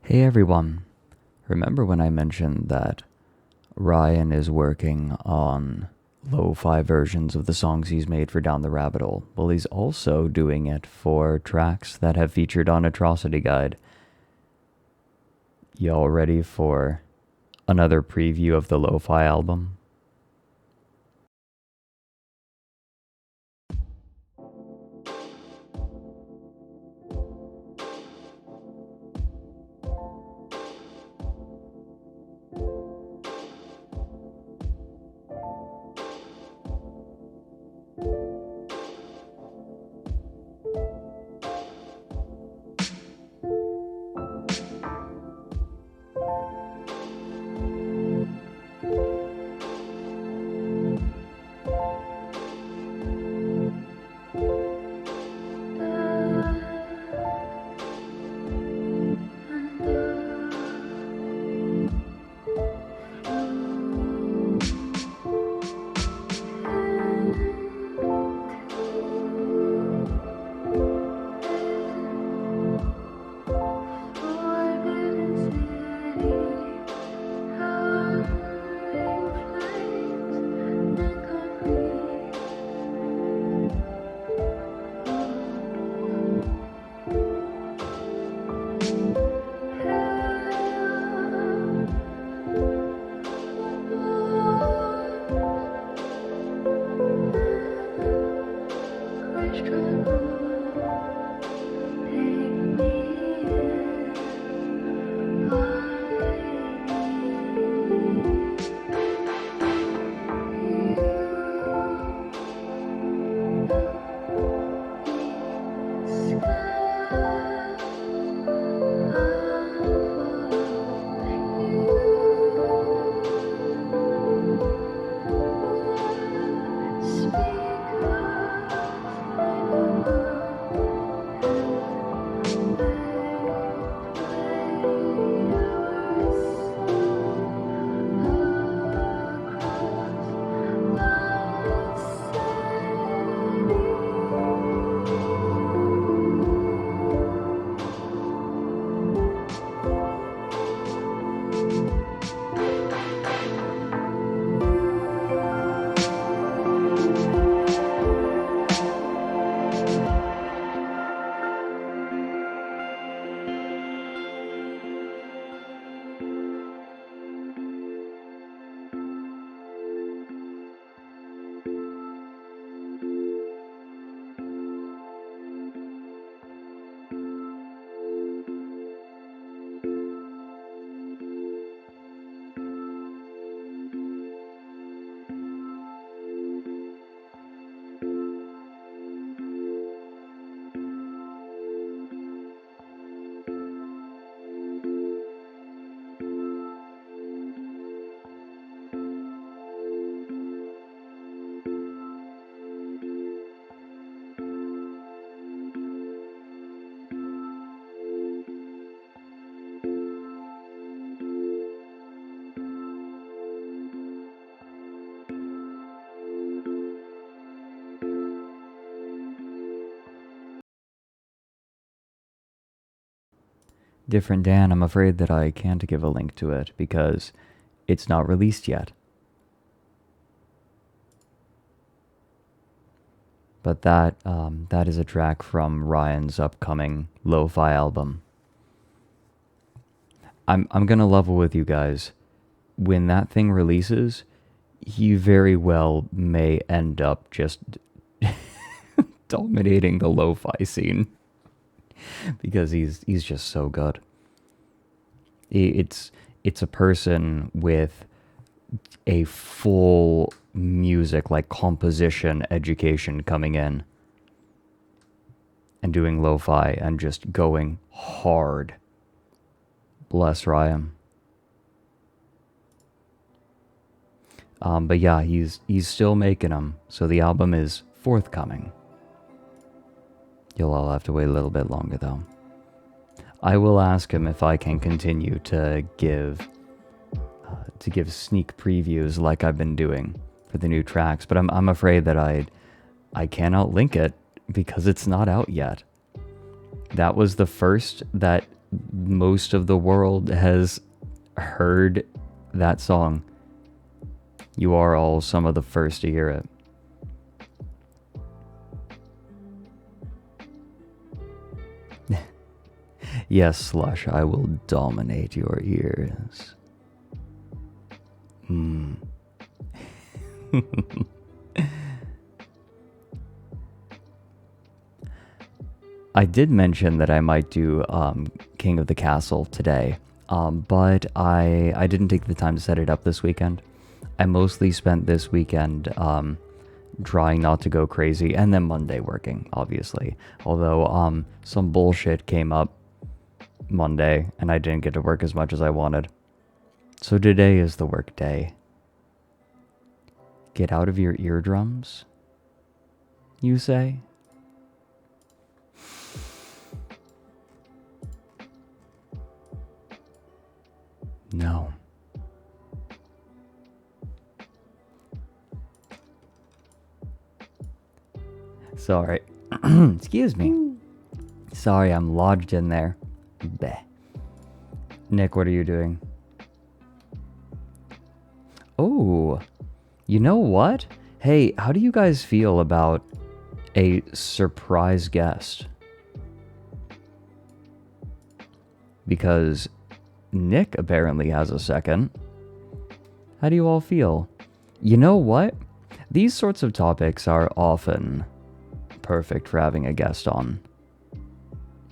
Hey everyone, remember when I mentioned that Ryan is working on lo-fi versions of the songs he's made for Down the Rabbit Hole? Well, he's also doing it for tracks that have featured on Atrocity Guide. Y'all ready for another preview of the lo-fi album? Different Dan, I'm afraid that I can't give a link to it because it's not released yet. But that is a track from Ryan's upcoming lo-fi album. I'm gonna level with you guys. When that thing releases, he very well may end up just dominating the lo-fi scene because he's just so good. It's a person with a full music like composition education coming in and doing lo-fi and just going hard. Bless Ryan. But yeah, he's still making them, so the album is forthcoming. You'll all have to wait a little bit longer though. I will ask him if I can continue to give sneak previews like I've been doing for the new tracks, but I'm afraid that I cannot link it because it's not out yet. That was the first that most of the world has heard that song. You are all some of the first to hear it. Yes, Slush, I will dominate your ears. I did mention that I might do King of the Castle today, but I didn't take the time to set it up this weekend. I mostly spent this weekend trying not to go crazy, and then Monday working, obviously. Although some bullshit came up Monday, and I didn't get to work as much as I wanted. So today is the work day. Get out of your eardrums, you say? No. Sorry. Excuse me. Sorry, I'm lodged in there. Bleh. Nick, what are you doing? Oh, you know what? Hey, how do you guys feel about a surprise guest? Because Nick apparently has a second. How do you all feel? You know what? These sorts of topics are often perfect for having a guest on.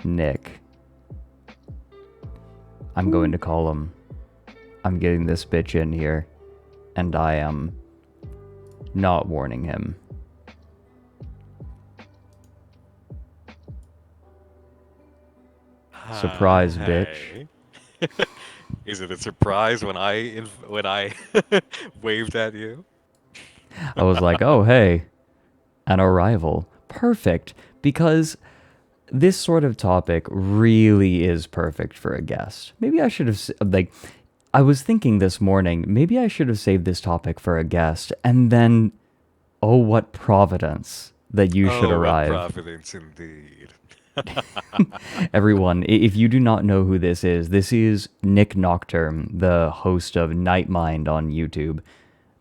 Nick. I'm going to call him. I'm getting this bitch in here, and I am not warning him. Surprise, bitch. Is it a surprise when I waved at you? I was like, oh, hey, an arrival. Perfect, because this sort of topic really is perfect for a guest. Maybe I should have, I was thinking this morning, maybe I should have saved this topic for a guest, and then, oh, what providence that you should arrive. Oh, what providence indeed. Everyone, if you do not know who this is Nick Nocturne, the host of Nightmind on YouTube.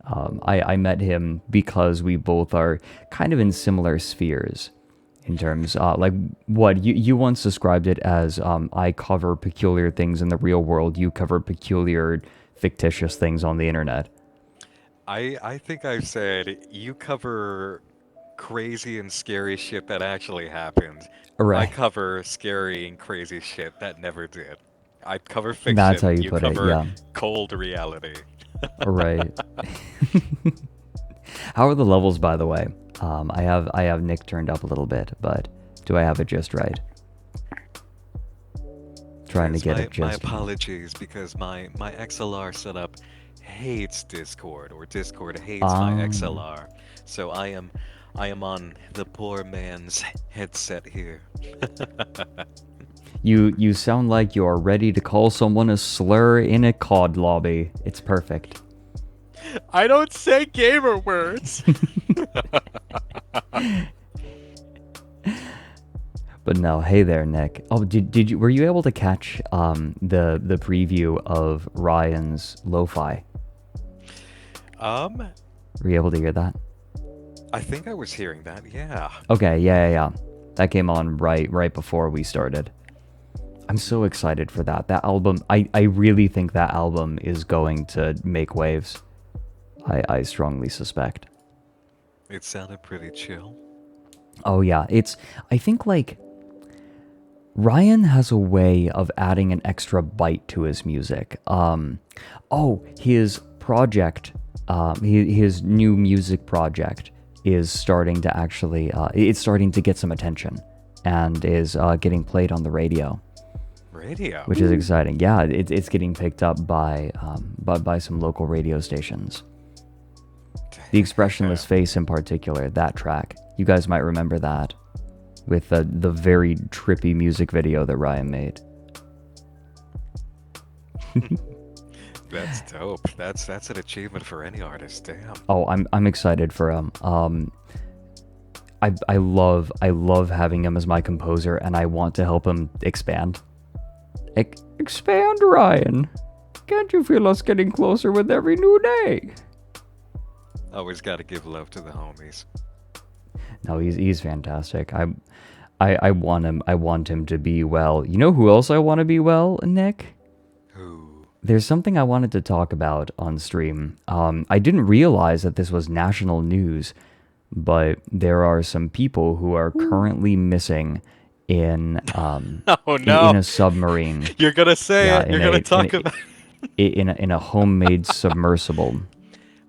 I met him because we both are kind of in similar spheres in terms, like what you once described it as, I cover peculiar things in the real world, you cover peculiar fictitious things on the internet. I think I've said you cover crazy and scary shit that actually happened. Right. I cover scary and crazy shit that never did. I cover That's how fiction. you You put it, cover yeah. cold reality. Right. How are the levels, by the way? I have Nick turned up a little bit, but do I have it just right? Trying to get it just. My apologies, because my XLR setup hates Discord, or Discord hates my XLR. So I am on the poor man's headset here. You sound like you're ready to call someone a slur in a COD lobby. It's perfect. I don't say gamer words. But no, hey there, Nick. Oh, did you were you able to catch the preview of Ryan's lo-fi? Um, Were you able to hear that? I think I was hearing that. Yeah. Okay, yeah. That came on right before we started. I'm so excited for that. That album, I really think that album is going to make waves. I strongly suspect. It sounded pretty chill. Oh yeah, I think like Ryan has a way of adding an extra bite to his music. His project, his new music project is starting to actually, it's starting to get some attention, and is getting played on the radio, Radio. which is exciting. Yeah, it's getting picked up by some local radio stations. The Expressionless Face in particular, that track, you guys might remember that, with the very trippy music video that Ryan made. That's dope. That's an achievement for any artist. Damn. Oh, I'm excited for him. I love having him as my composer, and I want to help him expand. Expand, Ryan. Can't you feel us getting closer with every new day? Always got to give love to the homies. No, he's fantastic. I want him. I want him to be well. You know who else I want to be well, Nick? Who? There's something I wanted to talk about on stream. I didn't realize that this was national news, but there are some people who are currently missing in Oh in no! a submarine. You're gonna say Yeah, it. You're gonna talk about. in a homemade submersible.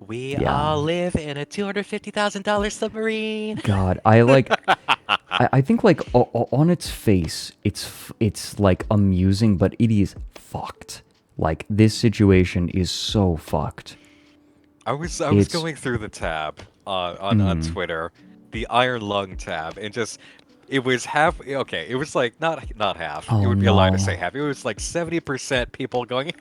We Yeah. all live in a $250,000 submarine. God, I think like on its face, it's like amusing, but it is fucked. Like this situation is so fucked. I was It's going through the tab on Twitter, the Iron Lung tab, and just it was half. Okay, it was like not half. It oh would be a lie to no. say half. It was like 70% people going,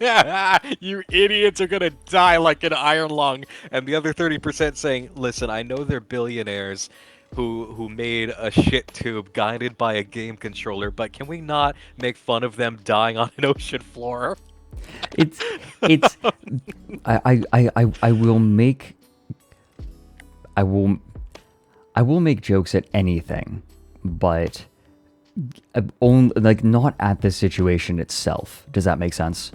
"You idiots are gonna die like an iron lung," and the other 30% saying, "Listen, I know they're billionaires." Who made a shit tube guided by a game controller, but can we not make fun of them dying on an ocean floor? It's it's I will make I will I will make jokes at anything, but only like not at the situation itself. Does that make sense?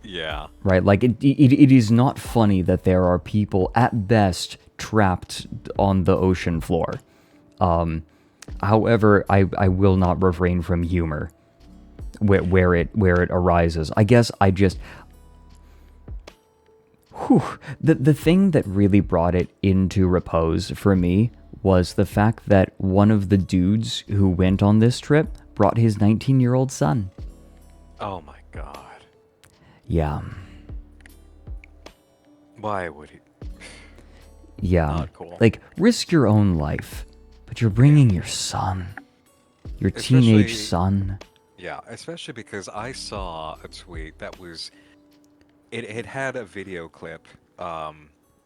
Yeah. Right? Like it is not funny that there are people at best trapped on the ocean floor. However, I will not refrain from humor where it arises. I guess I just the thing that really brought it into repose for me was the fact that one of the dudes who went on this trip brought his 19-year-old son. Oh my god. Yeah. Why would he? Yeah. Not cool. Like, risk your own life, but you're bringing your son. Your teenage son. Yeah, especially because I saw a tweet that was it had a video clip of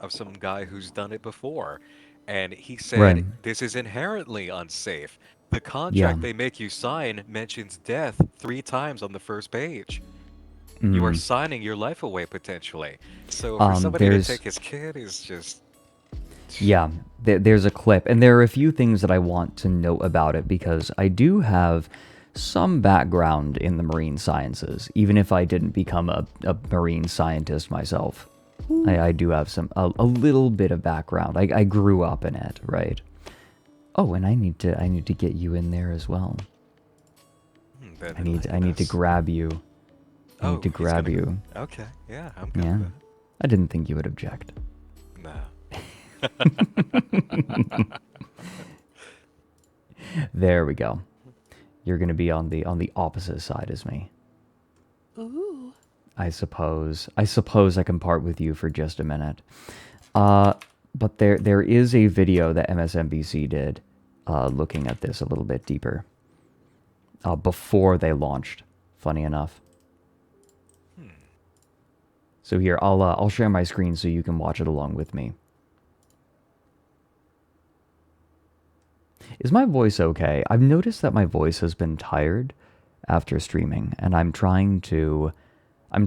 some guy who's done it before, and he Right. said this is inherently unsafe. The Yeah. contract they make you sign mentions death 3 times on the first page. You are Mm. signing your life away potentially. So for somebody to There's take his kid is just Yeah, there's a clip, and there are a few things that I want to note about it because I do have some background in the marine sciences, even if I didn't become a marine scientist myself. I do have a little bit of background. I grew up in it, right? Oh, and I need to get you in there as well. then I need to enlighten us. grab you. I Oh, need to he's grab gonna. you. Okay, yeah, I'm good Yeah, with I didn't think you would object. that. Nah. There we go. You're gonna be on the opposite side as me. Ooh. I suppose I can part with you for just a minute. But there is a video that MSNBC did looking at this a little bit deeper before they launched. Funny enough. So here, I'll share my screen so you can watch it along with me. Is my voice okay? I've noticed that my voice has been tired after streaming, and I'm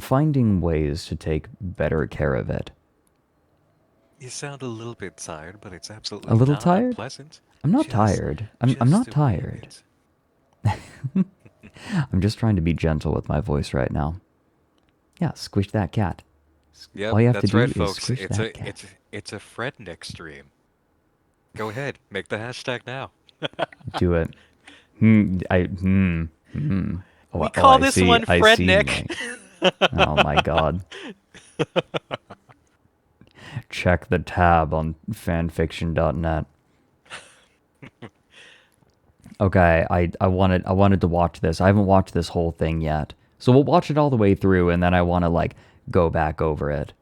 finding ways to take better care of it. You sound a little bit tired, but it's A absolutely little not tired? unpleasant. I'm not Just, tired. I'm just not a wee tired. bit. I'm just trying to be gentle with my voice right now. Yeah, squish that cat. Yep, All you have to that's do right, is folks. squish that cat. It's a Fredneck stream. Go ahead, make the hashtag now. Do it. Hmm. Oh, We oh, call this one I see, Fredneck. mate. Oh my god. Check the tab on fanfiction.net. Okay, I wanted to watch this. I haven't watched this whole thing yet. So we'll watch it all the way through and then I want to like go back over it.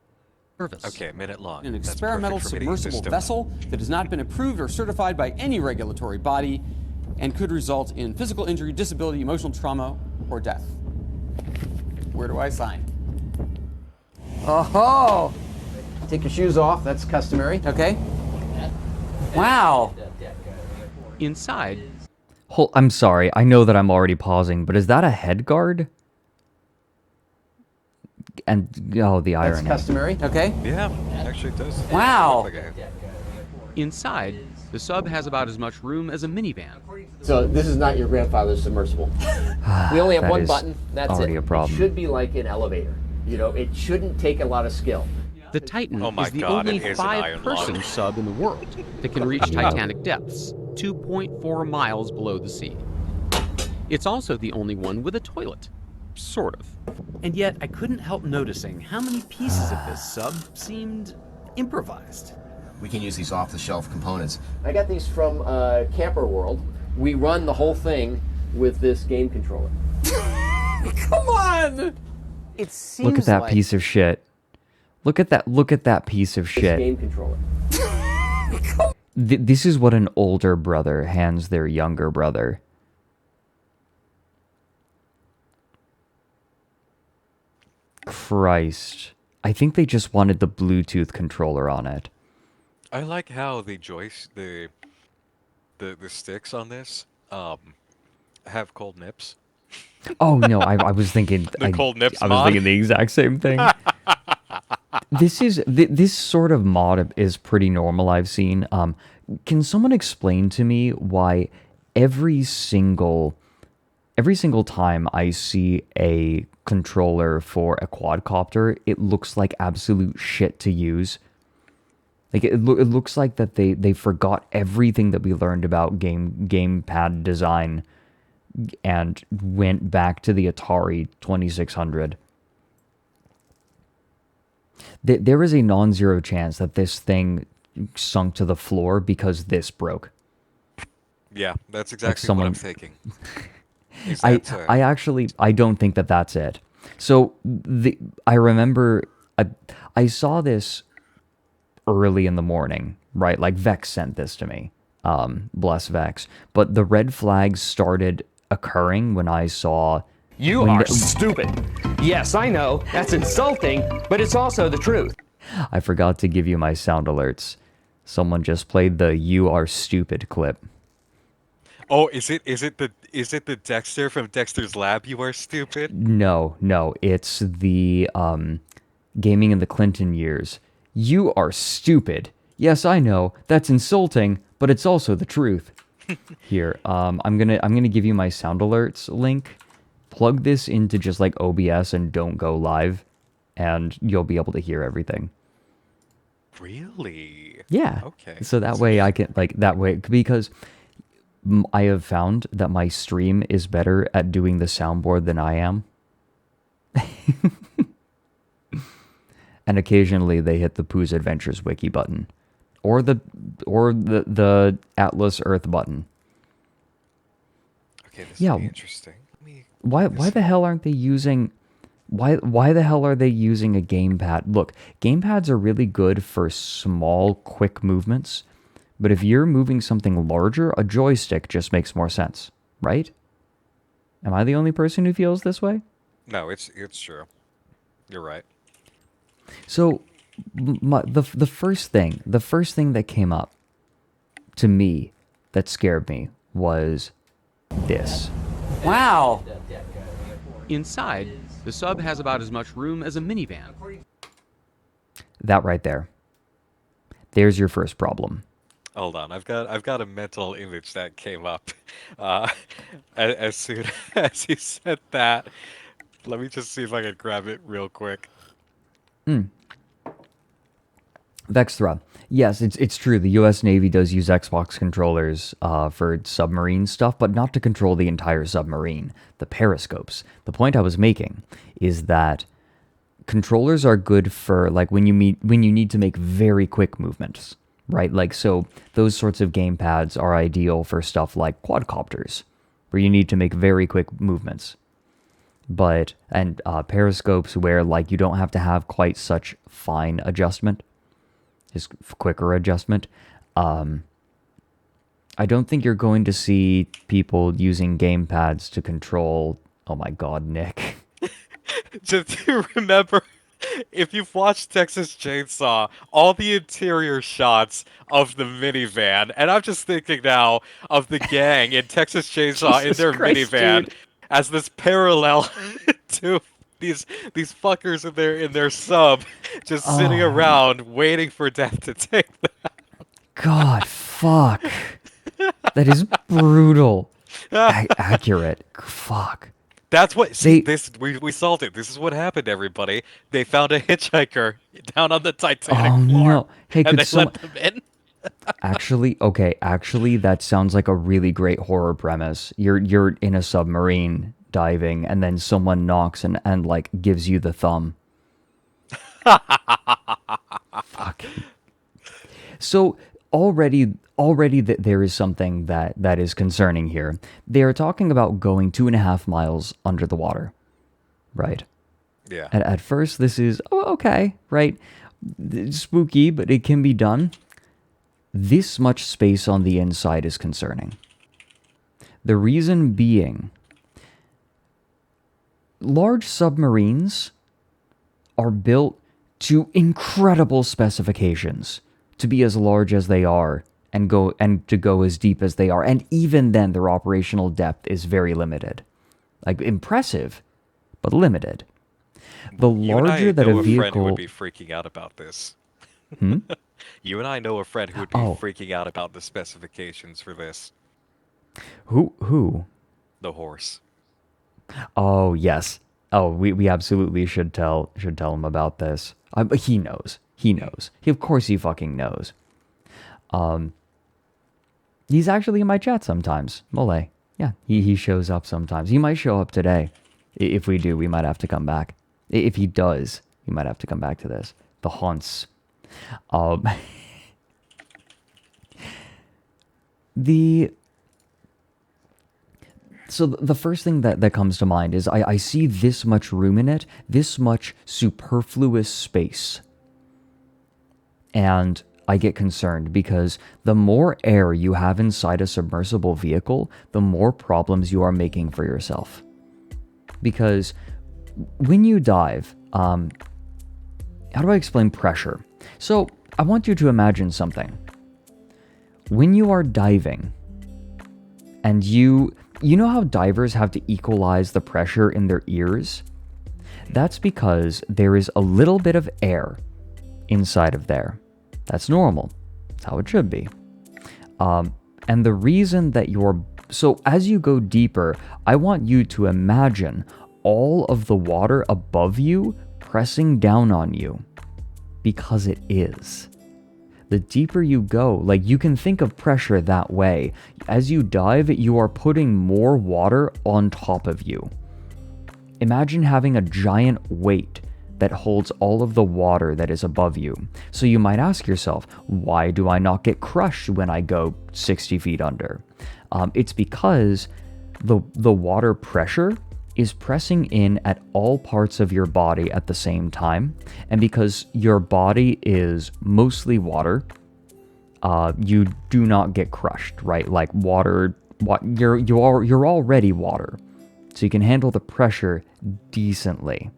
Service. Okay, a minute long. An That's experimental perfect for me to get this submersible done. vessel that has not been approved or certified by any regulatory body and could result in physical injury, disability, emotional trauma, or death. Where do I sign? Oh, take your shoes off. That's customary. Okay. Wow. Inside. I'm sorry. I know that I'm already pausing, but is that a head guard? And oh, the That's irony. customary. Okay. Yeah, actually it does. Wow. Look like a- Inside, the sub has about as much room as a minivan. So this is not your grandfather's submersible. We only have That one is button. That's already it. a problem. It should be like an elevator. You know, it shouldn't take a lot of skill. The Titan Oh my is the God, only it is an iron five-person lung. sub in the world that can reach Titanic depths, 2.4 miles below the sea. It's also the only one with a toilet. Sort of. And yet, I couldn't help noticing how many pieces of this sub seemed improvised. We can use these off-the-shelf components. I got these from Camper World. We run the whole thing with this game controller. Come on! It seems Look at that like piece of shit. Look at that piece of this shit. game controller. This is what an older brother hands their younger brother. Christ. I think they just wanted the Bluetooth controller on it. I like how the joist the sticks on this have cold nips. Oh no, I was thinking The cold nips I was mod. thinking the exact same thing. This sort of mod is pretty normal I've seen. Can someone explain to me why every single time I see a controller for a quadcopter, it looks like absolute shit to use? Like it looks like that they forgot everything that we learned about gamepad design and went back to the Atari 2600. There is a non-zero chance that this thing sunk to the floor because this broke. Yeah, that's exactly someone- what I'm thinking. Is I that, I actually I don't think that that's it. So I remember I saw this early in the morning, right? Like Vex sent this to me. Bless Vex. But the red flags started occurring when I saw You when are the- stupid. Yes, I know. That's insulting, but it's also the truth. I forgot to give you my sound alerts. Someone just played the "You Are Stupid" clip. oh, is it the Dexter from Dexter's Lab? You are stupid. No, it's the gaming in the Clinton years. You are stupid. Yes, I know. That's insulting, but it's also the truth. Here, I'm gonna give you my sound alerts link. Plug this into just like OBS and don't go live, and you'll be able to hear everything. Really? Yeah. Okay. So that way I can that way because I have found that my stream is better at doing the soundboard than I am. And occasionally they hit the Pooh's Adventures wiki button or the Atlas Earth button. Okay, this Yeah. will be interesting. Let me Why the hell aren't they using why the hell are they using a gamepad? Look, gamepads are really good for small, quick movements, but if you're moving something larger, a joystick just makes more sense, right? Am I the only person who feels this way? No, it's true. You're right. So, the first thing that came up to me that scared me was this. Wow. Inside, the sub has about as much room as a minivan. That right there. There's your first problem. Hold on, I've got a mental image that came up uh, as soon as you said that. Let me just see if I can grab it real quick. Vexthra. Yes, it's true. The U.S. Navy does use Xbox controllers for submarine stuff, but not to control the entire submarine. The periscopes. The point I was making is that controllers are good for like when you need to make very quick movements, right? Like so, those sorts of gamepads are ideal for stuff like quadcopters, where you need to make very quick movements. But periscopes where like you don't have to have quite such fine adjustment. Is quicker adjustment. I don't think you're going to see people using gamepads to control. Oh my God, Nick. Just to remember, if you've watched Texas Chainsaw, all the interior shots of the minivan, and I'm just thinking now of the gang in Texas Chainsaw in Jesus their Christ, minivan dude. as this parallel to these fuckers in their sub just sitting around waiting for death to take them. God, fuck. That is brutal. Accurate. Fuck. That's what see They. this we solved it. This is what happened, everybody. They found a hitchhiker down on the Titanic Oh floor, no. Hey, and could they someone. let them in. Actually, that sounds like a really great horror premise. You're in a submarine diving, and then someone knocks and like gives you the thumb. Fuck. So already there is something that is concerning here. They are talking about going 2.5 miles under the water, right? Yeah. At first, this is okay, right? It's spooky, but it can be done. This much space on the inside is concerning. The reason being, large submarines are built to incredible specifications to be as large as they are and to go as deep as they are, and even then their operational depth is very limited. Like impressive, but limited. The You and I larger that know a a friend who would vehicle. be freaking out about this. Hmm? You and I know a friend who would be Oh, freaking out about the specifications for this. who? The horse. Oh, yes. Oh, we absolutely should tell him about this. He knows. He knows. Of course he fucking knows. He's actually in my chat sometimes. Mole. Yeah, he shows up sometimes. He might show up today. If we do, we might have to come back. If he does, we might have to come back to this. The haunts. The So the first thing that comes to mind is I see this much room in it, this much superfluous space. And I get concerned because the more air you have inside a submersible vehicle, the more problems you are making for yourself. Because when you dive, how do I explain pressure? So I want you to imagine something. When you are diving, and you know how divers have to equalize the pressure in their ears? That's because there is a little bit of air inside of there. That's normal. That's how it should be. And the reason that so as you go deeper, I want you to imagine all of the water above you pressing down on you, because it is. The deeper you go, like you can think of pressure that way. As you dive, you are putting more water on top of you. Imagine having a giant weight that holds all of the water that is above you. So you might ask yourself, why do I not get crushed when I go 60 feet under? It's because the water pressure is pressing in at all parts of your body at the same time. And because your body is mostly water, you do not get crushed, right? Like you're already water. So you can handle the pressure decently.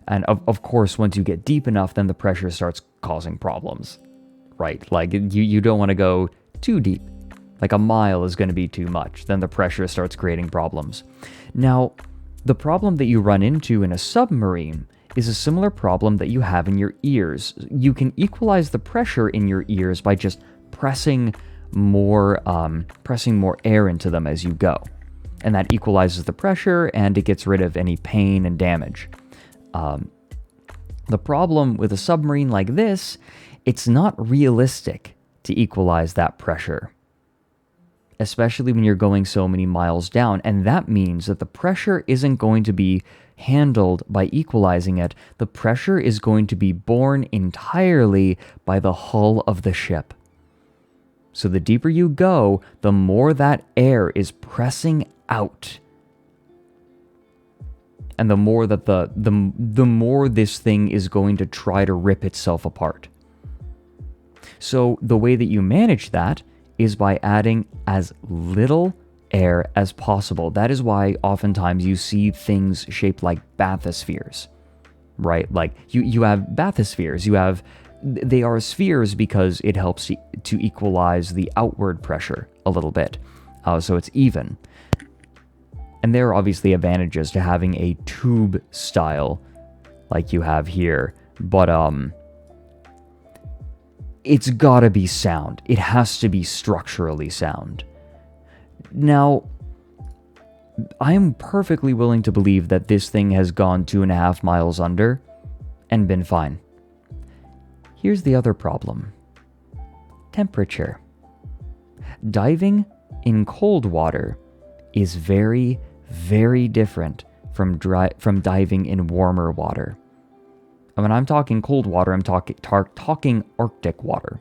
And of course, once you get deep enough, then the pressure starts causing problems, right? Like you don't want to go too deep. Like a mile is going to be too much. Then the pressure starts creating problems. Now, the problem that you run into in a submarine is a similar problem that you have in your ears. You can equalize the pressure in your ears by just pressing more air into them as you go. And that equalizes the pressure and it gets rid of any pain and damage. The problem with a submarine like this, it's not realistic to equalize that pressure, especially when you're going so many miles down. And that means that the pressure isn't going to be handled by equalizing it. The pressure is going to be borne entirely by the hull of the ship. So the deeper you go, the more that air is pressing out. And the more that the more this thing is going to try to rip itself apart. So the way that you manage that is by adding as little air as possible. That is why oftentimes you see things shaped like bathyspheres, right? Like you have bathyspheres. They are spheres because it helps to equalize the outward pressure a little bit, so it's even. And there are obviously advantages to having a tube style like you have here, but it's gotta be sound. It has to be structurally sound. Now, I am perfectly willing to believe that this thing has gone 2.5 miles under and been fine. Here's the other problem. Temperature. Diving in cold water is very, very different from diving in warmer water. And when I'm talking cold water, I'm talking Arctic water.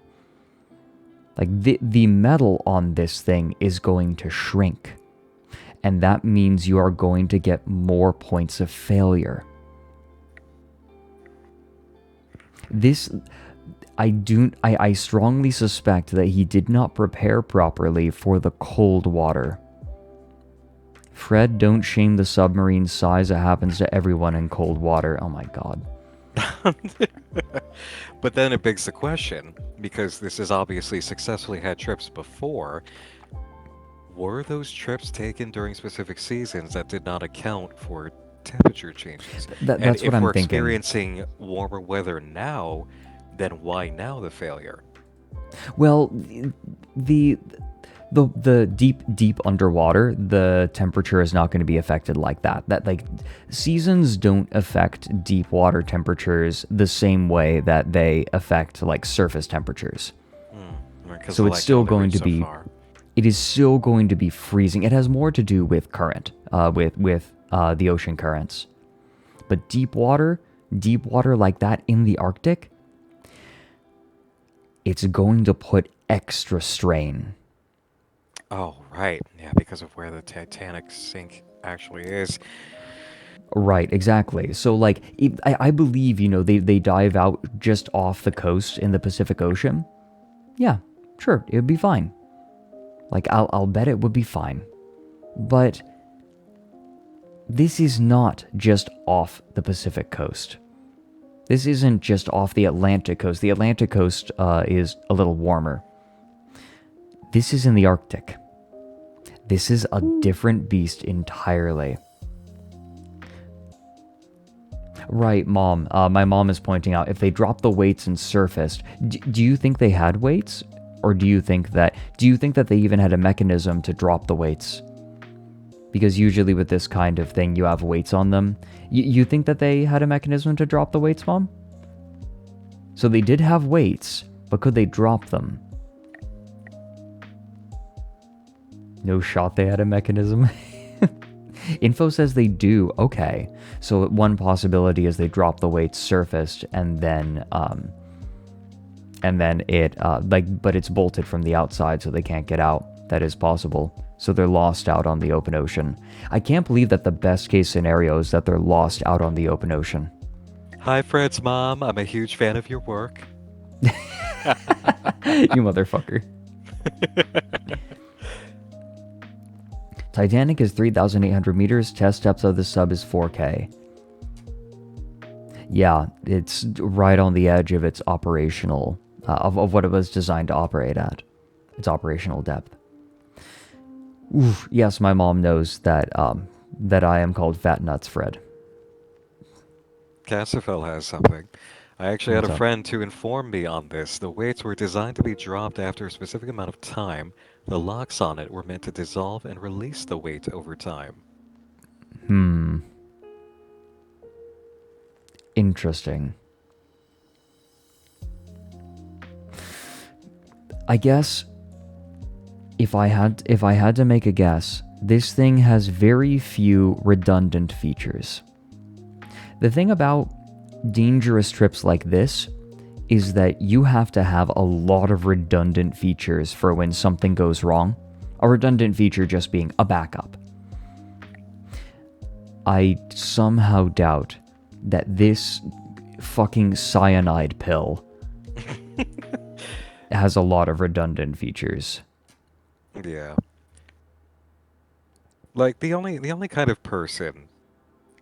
Like the metal on this thing is going to shrink. And that means you are going to get more points of failure. I strongly suspect that he did not prepare properly for the cold water. Fred, don't shame the submarine's size. It happens to everyone in cold water. Oh my god. But then it begs the question, because this has obviously successfully had trips before, were those trips taken during specific seasons that did not account for temperature changes? That's what I'm thinking. And if we're experiencing warmer weather now, then why now the failure? Well, the deep underwater, the temperature is not going to be affected like that. Like seasons don't affect deep water temperatures the same way that they affect like surface temperatures. So it's still going to be. It is still going to be freezing. It has more to do with current, with the ocean currents. But deep water like that in the Arctic, it's going to put extra strain. Oh, right. Yeah, because of where the Titanic sink actually is. Right, exactly. So, like, I believe, they dive out just off the coast in the Pacific Ocean. Yeah, sure, it would be fine. Like, I'll bet it would be fine. But this is not just off the Pacific coast. This isn't just off the Atlantic coast. The Atlantic coast is a little warmer. This is in the Arctic. This is a different beast entirely. Right, Mom. My mom is pointing out, if they dropped the weights and surfaced, do you think they had weights? Or do you think that they even had a mechanism to drop the weights? Because usually with this kind of thing, you have weights on them. You think that they had a mechanism to drop the weights, Mom? So they did have weights, but could they drop them? No shot they had a mechanism. Info says they do. Okay. So one possibility is they drop the weights surfaced and then it but it's bolted from the outside so they can't get out. That is possible. So they're lost out on the open ocean. I can't believe that the best case scenario is that they're lost out on the open ocean. Hi, Fred's mom. I'm a huge fan of your work. You motherfucker. Titanic is 3,800 meters. Test depth of the sub is 4K. Yeah, it's right on the edge of its operational, of what it was designed to operate at. its operational depth. Oof, yes, my mom knows that that I am called Fat Nuts Fred. Cassifel has something. I actually had What's a up? friend to inform me on this. The weights were designed to be dropped after a specific amount of time. The locks on it were meant to dissolve and release the weight over time. Interesting. I guess if I had to make a guess, this thing has very few redundant features. The thing about dangerous trips like this is that you have to have a lot of redundant features for when something goes wrong. A redundant feature just being a backup. I somehow doubt that this fucking cyanide pill has a lot of redundant features. Yeah. Like the only kind of person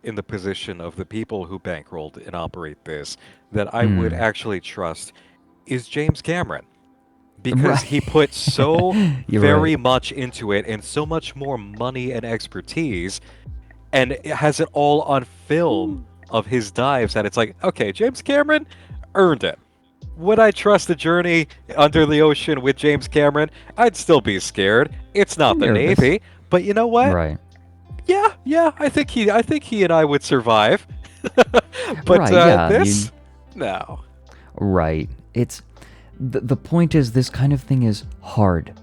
in the position of the people who bankrolled and operate this that I would actually trust is James Cameron. Because Right. he put so You're very right. much into it and so much more money and expertise and it has it all on film of his dives that it's like, okay, James Cameron earned it. Would I trust the journey under the ocean with James Cameron? I'd still be scared. It's not the Nervous. Navy, but you know what? Right. Yeah, I think he and I would survive. But Right, yeah. this, no. Right. It's the point is this kind of thing is hard.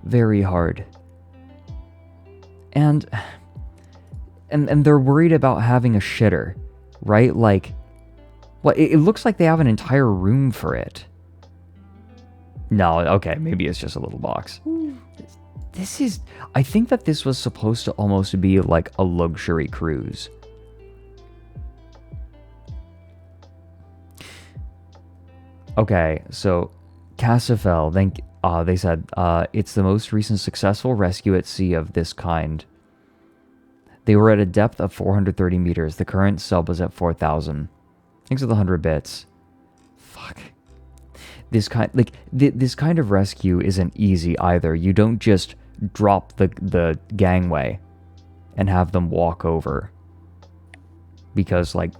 Very hard. And they're worried about having a shitter, right? Like what it looks like they have an entire room for it. No, okay, maybe it's just a little box. I think that this was supposed to almost be like a luxury cruise. Okay, so Cassifel, they said it's the most recent successful rescue at sea of this kind. They were at a depth of 430 meters. The current sub was at 4,000. Thanks for the 100 bits. Fuck. This kind of rescue isn't easy either. You don't just drop the gangway and have them walk over. Because, like,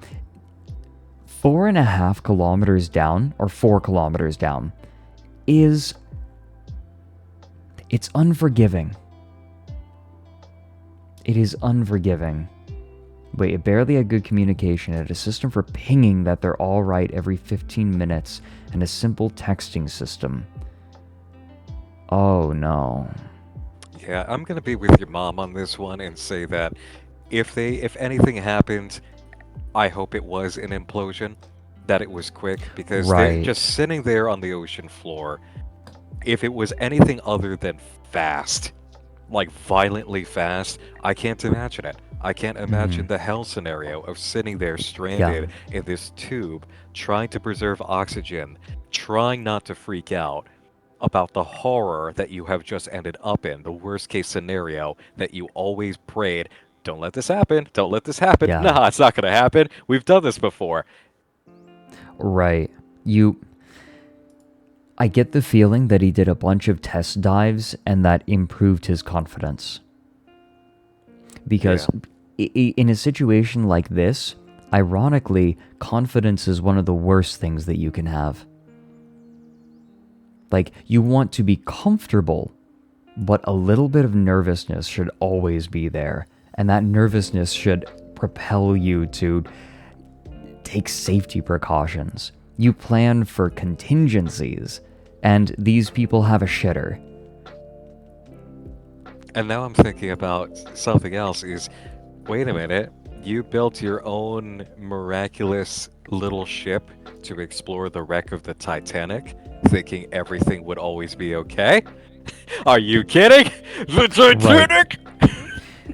4.5 kilometers down, or 4 kilometers down, it's unforgiving. It is unforgiving. Wait, it barely had good communication. It had a system for pinging that they're all right every 15 minutes, and a simple texting system. Oh no. Yeah, I'm gonna be with your mom on this one and say that if anything happened, I hope it was an implosion, that it was quick, because they're Right. just sitting there on the ocean floor. If it was anything other than fast, like violently fast, I can't imagine it. I can't imagine the hell scenario of sitting there stranded in this tube, trying to preserve oxygen, trying not to freak out about the horror that you have just ended up in, the worst case scenario that you always prayed, don't let this happen, don't let this happen. Yeah. Nah, it's not going to happen. We've done this before. Right. I get the feeling that he did a bunch of test dives and that improved his confidence. Because in a situation like this, ironically, confidence is one of the worst things that you can have. Like, you want to be comfortable, but a little bit of nervousness should always be there. And that nervousness should propel you to take safety precautions. You plan for contingencies, and these people have a shitter. And now I'm thinking about something else is, wait a minute, you built your own miraculous little ship to explore the wreck of the Titanic, thinking everything would always be okay? Are you kidding? The Titanic? Right.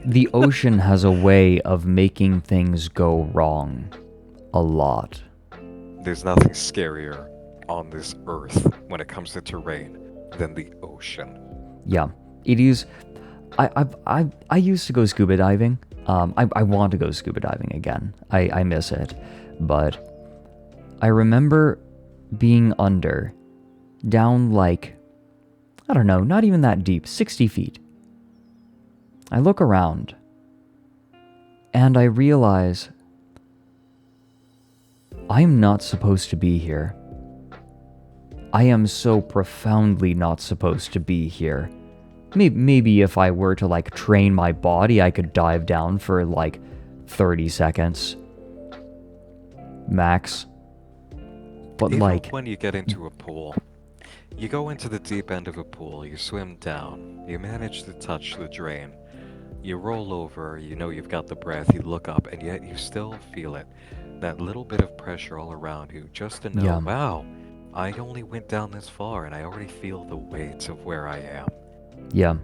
The ocean has a way of making things go wrong. A lot. There's nothing scarier on this earth when it comes to terrain than the ocean. Yeah, it is. I used to go scuba diving. I want to go scuba diving again. I miss it, but I remember being down like I don't know, not even that deep, 60 feet. I look around, and I realize I'm not supposed to be here. I am so profoundly not supposed to be here. Maybe if I were to, like, train my body, I could dive down for, like, 30 seconds. Max. But, Even like... when you get into a pool, you go into the deep end of a pool, you swim down, you manage to touch the drain, you roll over, you know you've got the breath, you look up, and yet you still feel it. That little bit of pressure all around you, just to know, Yeah. wow, I only went down this far, and I already feel the weight of where I am. Yeah.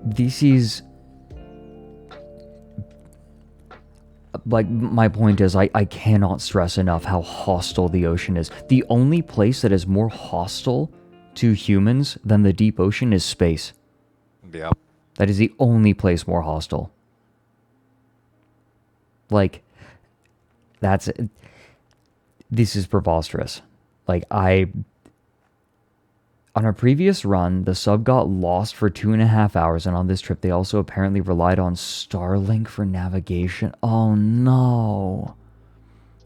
This is... Like, my point is, I cannot stress enough how hostile the ocean is. The only place that is more hostile to humans than the deep ocean is space. Yeah. That is the only place more hostile. Like, that's... This is preposterous. Like, on a previous run, the sub got lost for 2.5 hours, and on this trip, they also apparently relied on Starlink for navigation. Oh, no.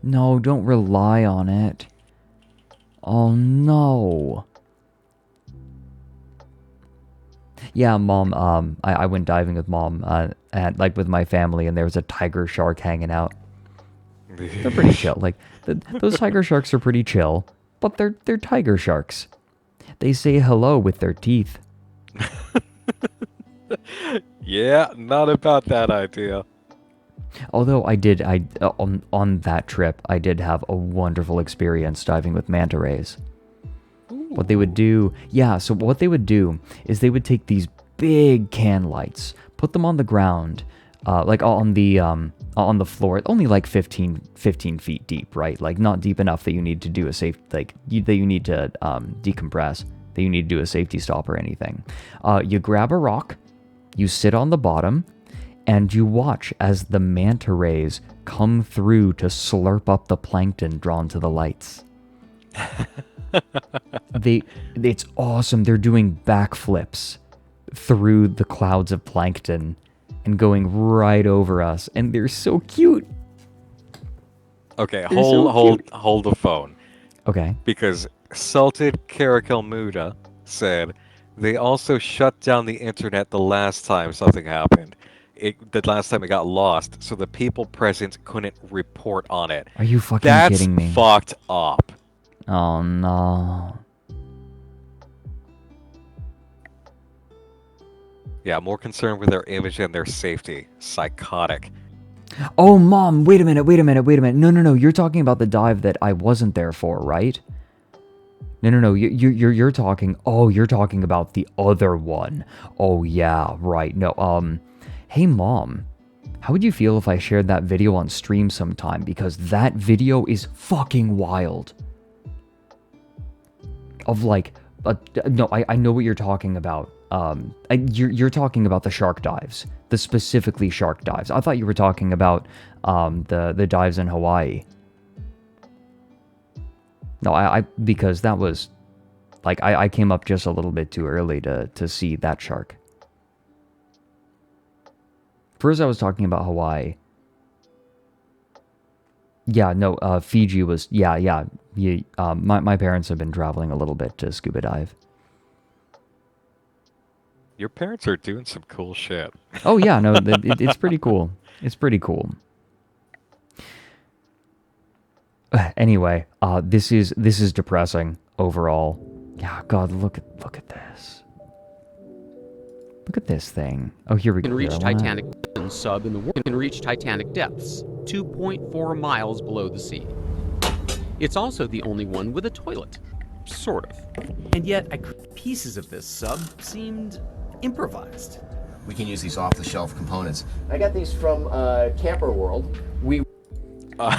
No, don't rely on it. Oh, no. Yeah, Mom, I went diving with Mom, with my family, and there was a tiger shark hanging out. They're pretty chill. Like, those tiger sharks are pretty chill, but they're tiger sharks. They say hello with their teeth. Yeah, not about that idea. Although on that trip, I did have a wonderful experience diving with manta rays. What they would do, so what they would do is they would take these big can lights, put them on the ground, like on the floor, only like 15 feet deep, right? Like not deep enough that you need to do a safe, that you need to decompress, that you need to do a safety stop or anything. You grab a rock, you sit on the bottom, and you watch as the manta rays come through to slurp up the plankton drawn to the lights. It's awesome. They're doing backflips through the clouds of plankton and going right over us, and they're so cute. Okay, They're so hold the phone. Okay. Because Salted Caracal Muda said they also shut down the internet the last time something happened. The last time it got lost, so the people present couldn't report on it. Are you fucking That's kidding me? fucked up. Oh no. Yeah, more concerned with their image and their safety. Psychotic. Oh, Mom, wait a minute. No. You're talking about the dive that I wasn't there for, right? No. You're talking about the other one. Oh, yeah, right. No, hey, Mom, how would you feel if I shared that video on stream sometime? Because that video is fucking wild. Of like, no, I know what you're talking about. You're talking about the shark dives, the specifically shark dives. I thought you were talking about the dives in Hawaii. No, because that was like I came up just a little bit too early to see that shark. First, I was talking about Hawaii. Yeah, no, Fiji was yeah. My parents have been traveling a little bit to scuba dive. Your parents are doing some cool shit. Oh yeah, no, it's pretty cool. It's pretty cool. Anyway, this is depressing overall. Yeah, God, look at this. Look at this thing. Oh, here we go. Can reach Titanic sub in the world. Can reach Titanic depths, 2.4 miles below the sea. It's also the only one with a toilet, sort of. And yet, pieces of this sub seemed improvised. We can use these off-the-shelf components. I got these from Camper World. We I'm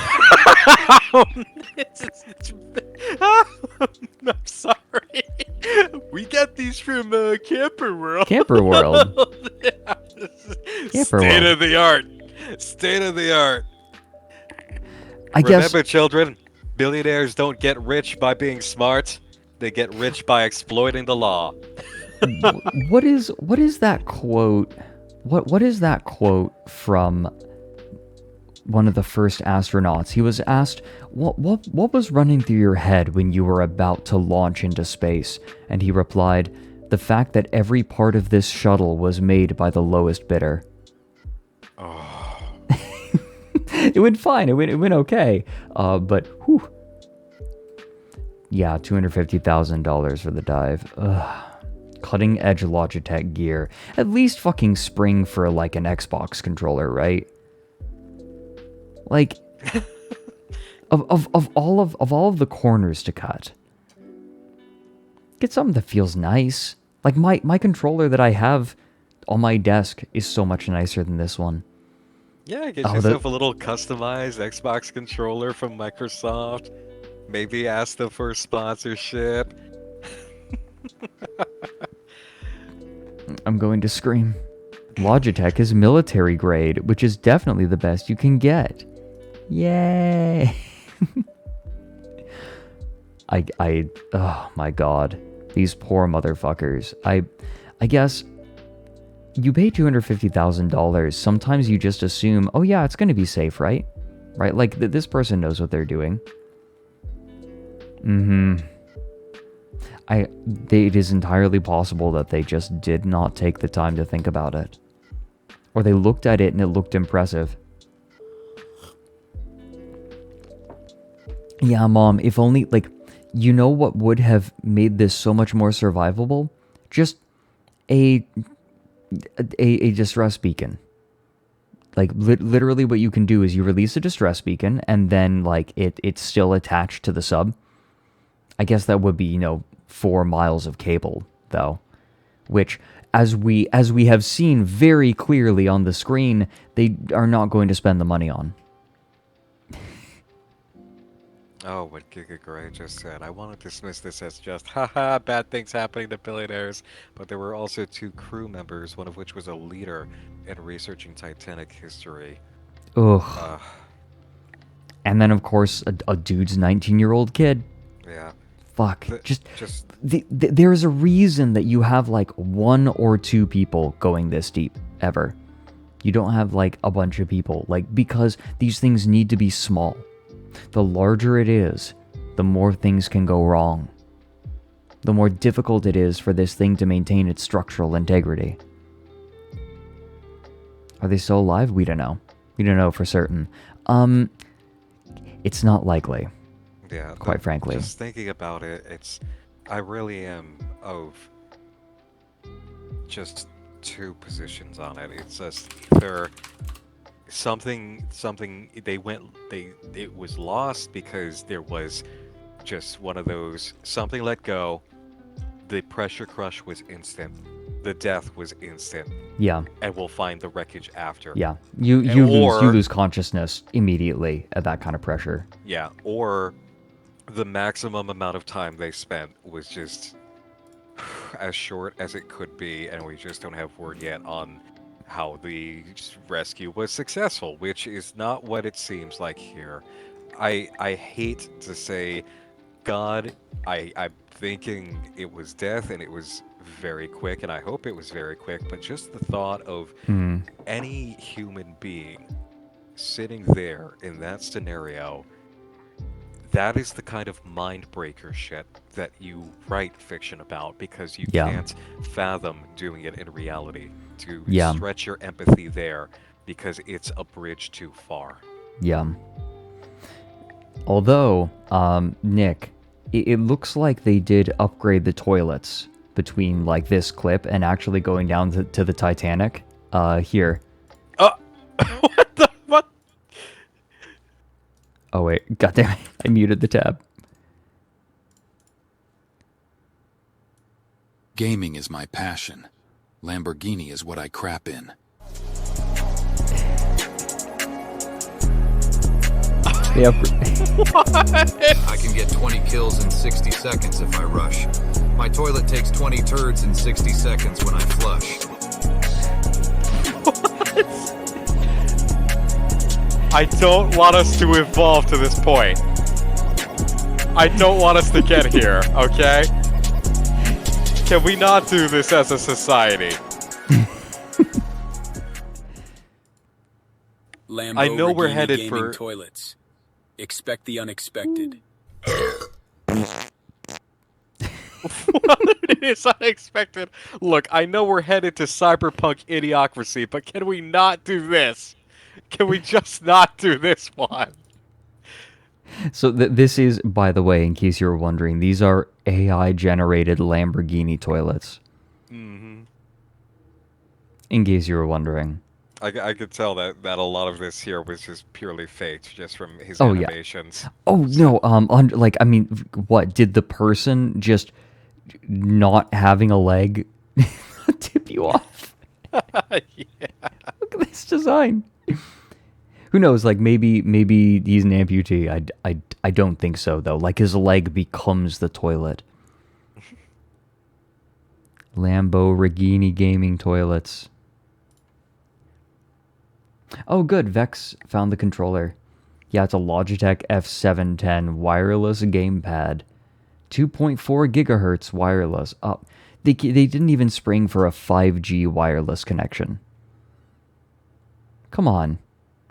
sorry. We got these from Camper World. Camper World. Camper State World. of the art. State of the art. I guess. Remember, children, billionaires don't get rich by being smart. They get rich by exploiting the law. What is that quote? What is that quote from one of the first astronauts? He was asked, what was running through your head when you were about to launch into space? And he replied, the fact that every part of this shuttle was made by the lowest bidder. Oh. It went fine. It went okay. But whew. Yeah, $250,000 for the dive. Ugh. Cutting edge Logitech gear. At least fucking spring for like an Xbox controller, right? Like, of all of the corners to cut, get something that feels nice. Like my controller that I have on my desk is so much nicer than this one. Yeah, get yourself a little customized Xbox controller from Microsoft. Maybe ask them for a sponsorship. I'm going to scream. Logitech is military grade, which is definitely the best you can get. Yay! Oh my god. These poor motherfuckers. I guess you pay $250,000. Sometimes you just assume, oh yeah, it's gonna be safe, right? Right? Like, this person knows what they're doing. It is entirely possible that they just did not take the time to think about it. Or they looked at it and it looked impressive. Yeah, Mom, if only, like, you know what would have made this so much more survivable? Just a distress beacon. Like, literally what you can do is you release a distress beacon, and then, like, it's still attached to the sub. I guess that would be, 4 miles of cable, though. Which, as we have seen very clearly on the screen, they are not going to spend the money on. Oh, what Giga Gray just said. I want to dismiss this as just, haha, bad things happening to billionaires. But there were also 2 crew members, one of which was a leader in researching Titanic history. Ugh. And then, of course, a dude's 19-year-old kid. Yeah. Fuck. There's a reason that you have, like, 1 or 2 people going this deep, ever. You don't have, like, a bunch of people. Like, because these things need to be small. The larger it is, the more things can go wrong. The more difficult it is for this thing to maintain its structural integrity. Are they still alive? We don't know. We don't know for certain. It's not likely. Yeah. Quite frankly. Just thinking about it, I really am of just 2 positions on it. It's just there. It was lost because there was just one of those, something let go, the pressure crush was instant, the death was instant. Yeah. And we'll find the wreckage after. Yeah. You lose consciousness immediately at that kind of pressure. Yeah, or the maximum amount of time they spent was just as short as it could be, and we just don't have word yet on how the rescue was successful, which is not what it seems like here. I hate to say, God, I'm thinking it was death and it was very quick, and I hope it was very quick, but just the thought of any human being sitting there in that scenario, that is the kind of mind-breaker shit that you write fiction about, because you can't fathom doing it in reality. To stretch your empathy there, because it's a bridge too far. Yeah. Although, Nick, it looks like they did upgrade the toilets between, like, this clip and actually going down to the Titanic. Here. What the fuck? Oh, wait. Goddamn it. I muted the tab. Gaming is my passion. Lamborghini is what I crap in. Yep. I can get 20 kills in 60 seconds if I rush. My toilet takes 20 turds in 60 seconds when I flush. I don't want us to evolve to this point. I don't want us to get here, okay? Can we not do this as a society? I know we're headed for toilets. Expect the unexpected. It is unexpected. Look, I know we're headed to cyberpunk idiocracy, but can we not do this? Can we just not do this one? So this is, by the way, in case you were wondering, these are AI-generated Lamborghini toilets. Mm-hmm. In case you were wondering. I could tell that a lot of this here was just purely faked, just from his Oh, animations. Yeah. Oh, no, like, I mean, what, did the person just not having a leg tip you off? Yeah. Look at this design. Who knows, like, maybe he's an amputee. I don't think so, though. Like, his leg becomes the toilet. Lamborghini gaming toilets. Oh, good. Vex found the controller. Yeah, it's a Logitech F710 wireless gamepad. 2.4 gigahertz wireless. Oh, they didn't even spring for a 5G wireless connection. Come on.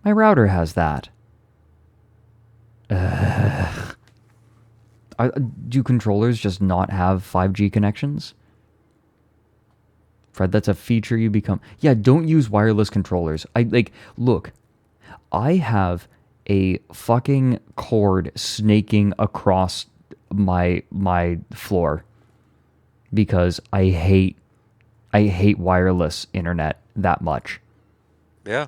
My router has that. Do controllers just not have 5G connections? Fred, that's a feature you become... Yeah, don't use wireless controllers. Look, I have a fucking cord snaking across my floor because I hate wireless internet that much. Yeah.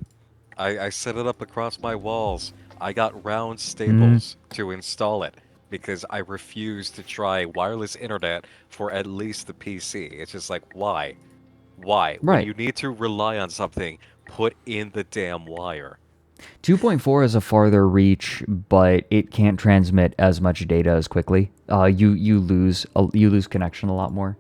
I set it up across my walls. I got round staples to install it because I refuse to try wireless internet for at least the PC. It's just like, why? Why? Right. When you need to rely on something, put in the damn wire. 2.4 is a farther reach, but it can't transmit as much data as quickly. You lose connection a lot more.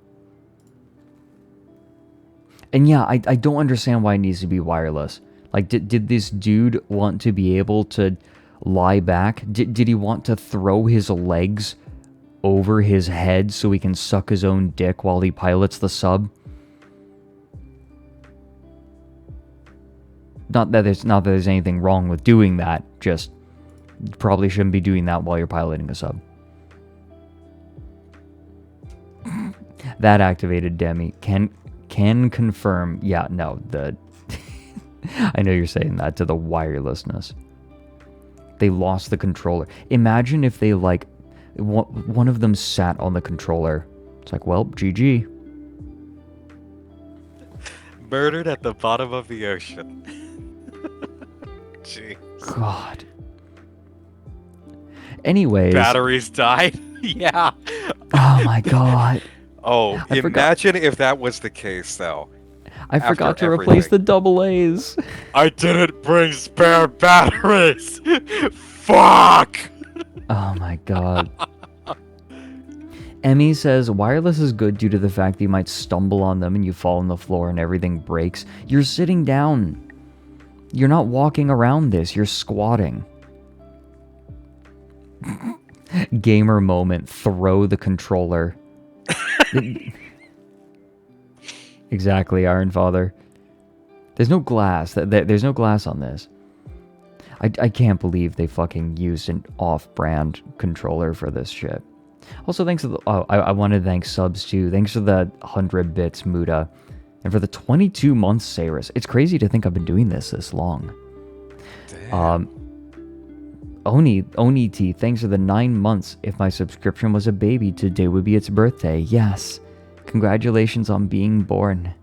And yeah, I don't understand why it needs to be wireless. Like, did this dude want to be able to lie back? Did he want to throw his legs over his head so he can suck his own dick while he pilots the sub? Not that there's anything wrong with doing that, just you probably shouldn't be doing that while you're piloting a sub. That activated Demi can confirm. Yeah, no, I know you're saying that to the wirelessness. They lost the controller. Imagine if they, like, one of them sat on the controller. It's like, well, GG. Murdered at the bottom of the ocean. Jeez. God. Anyways. Batteries died? Yeah. Oh my god. Oh, imagine if that was the case, though. I forgot to replace the double A's. I didn't bring spare batteries! Fuck! Oh my god. Emmy says, wireless is good due to the fact that you might stumble on them and you fall on the floor and everything breaks. You're sitting down. You're not walking around this. You're squatting. Gamer moment. Throw the controller. Exactly, Iron Father. There's no glass. There's no glass on this. I can't believe they fucking used an off-brand controller for this shit. Also, thanks to the... Oh, I want to thank subs too. Thanks for the 100 bits, Muda. And for the 22 months, Saris. It's crazy to think I've been doing this long. Damn. Oni T, thanks for the 9 months. If my subscription was a baby, today would be its birthday. Yes. Congratulations on being born.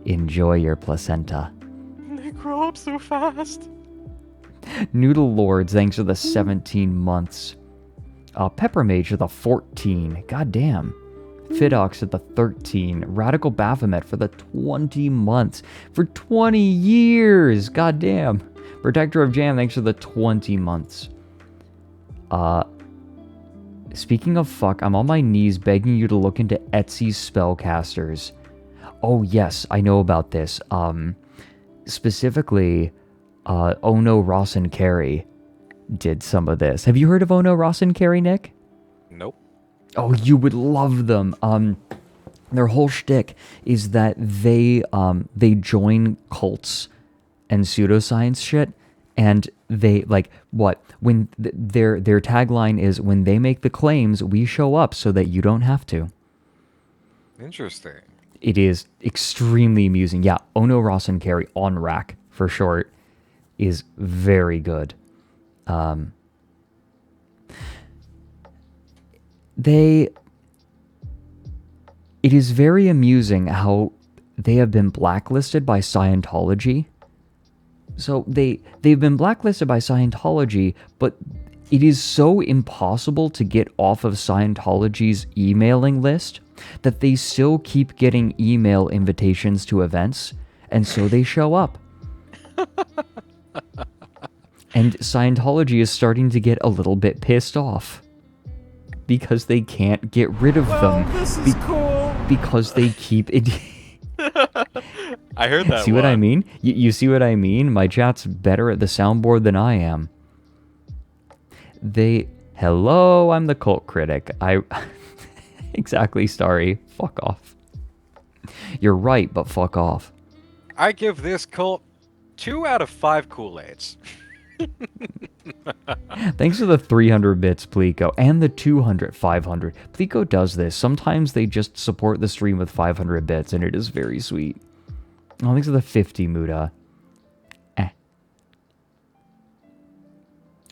Enjoy your placenta. They grow up so fast. Noodle Lords, thanks for the 17 months. Pepper Mage for the 14. God damn. Fidox at the 13. Radical Baphomet for the 20 months. For 20 years. God damn. Protector of Jam, thanks for the 20 months. Speaking of fuck, I'm on my knees begging you to look into Etsy spellcasters. Oh yes, I know about this. Specifically, Ono, Ross, and Carey did some of this. Have you heard of Ono, Ross, and Carey, Nick? Nope. Oh, you would love them. Their whole shtick is that they join cults and pseudoscience shit, and they like what when their tagline is, when they make the claims, we show up so that you don't have to. Interesting. It is extremely amusing. Yeah, Ono Ross and Carey on rack for short is very good. It is very amusing how they have been blacklisted by Scientology. So they've been blacklisted by Scientology, but it is so impossible to get off of Scientology's emailing list that they still keep getting email invitations to events, and so they show up. And Scientology is starting to get a little bit pissed off because they can't get rid of them. This is cool. Because they keep it. I heard that. See what I mean? You see what I mean? My chat's better at the soundboard than I am. Hello, I'm the cult critic. Exactly, Starry. Fuck off. You're right, but fuck off. I give this cult 2 out of 5 Kool-Aids. Thanks for the 300 bits, Plico, and the 200, 500. Plico does this. Sometimes they just support the stream with 500 bits, and it is very sweet. Oh, thanks for the 50, Muda.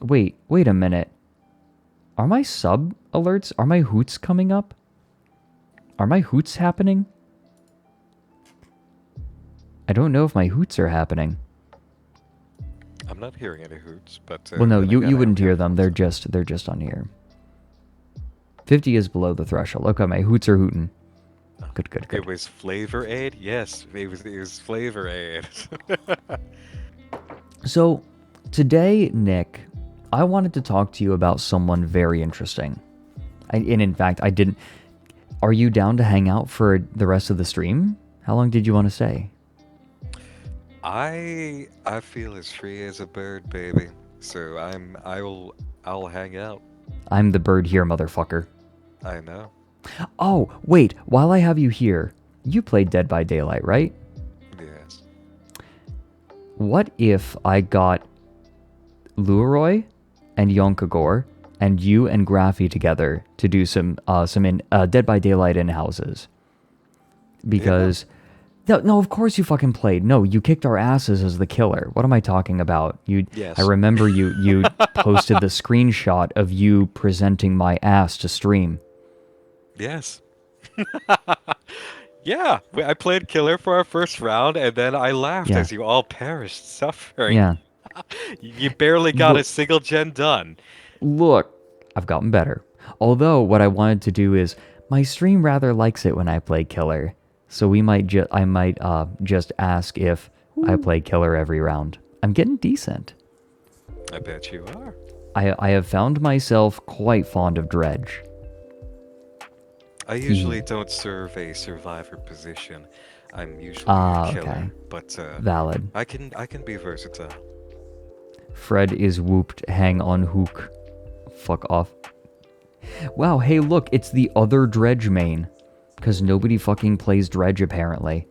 Wait a minute. Are my sub alerts, are my hoots coming up? Are my hoots happening? I don't know if my hoots are happening. I'm not hearing any hoots, but... well, no, you wouldn't hear them. They're just on here. 50 is below the threshold. Okay, my hoots are hooting. Good. It was Flavor Aid? Yes, it was Flavor Aid. So, today, Nick, I wanted to talk to you about someone very interesting. And in fact, I didn't... Are you down to hang out for the rest of the stream? How long did you want to stay? I feel as free as a bird, baby. So I'll hang out. I'm the bird here, motherfucker. I know. Oh, wait, while I have you here, you played Dead by Daylight, right? Yes. What if I got Leroy and Yonkagor and you and Graphy together to do some Dead by Daylight in houses? Because... Yeah. No, of course you fucking played. No, you kicked our asses as the killer. What am I talking about? Yes. I remember you posted the screenshot of you presenting my ass to stream. Yes. Yeah, I played killer for our first round, and then I laughed as you all perished suffering. Yeah. You barely got a single gen done. Look, I've gotten better. Although, what I wanted to do is, my stream rather likes it when I play killer. So I might just ask if I play killer every round. I'm getting decent. I bet you are. I have found myself quite fond of Dredge. I usually don't serve a survivor position. I'm usually a killer, okay. But valid. I can be versatile. Fred is whooped. Hang on, hook. Fuck off. Wow, hey, look, it's the other Dredge main. Because nobody fucking plays Dredge, apparently.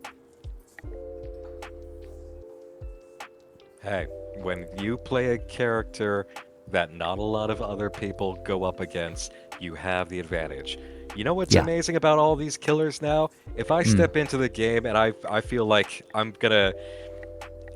Hey, when you play a character that not a lot of other people go up against, you have the advantage. You know what's amazing about all these killers now? If I step into the game and I feel like I'm gonna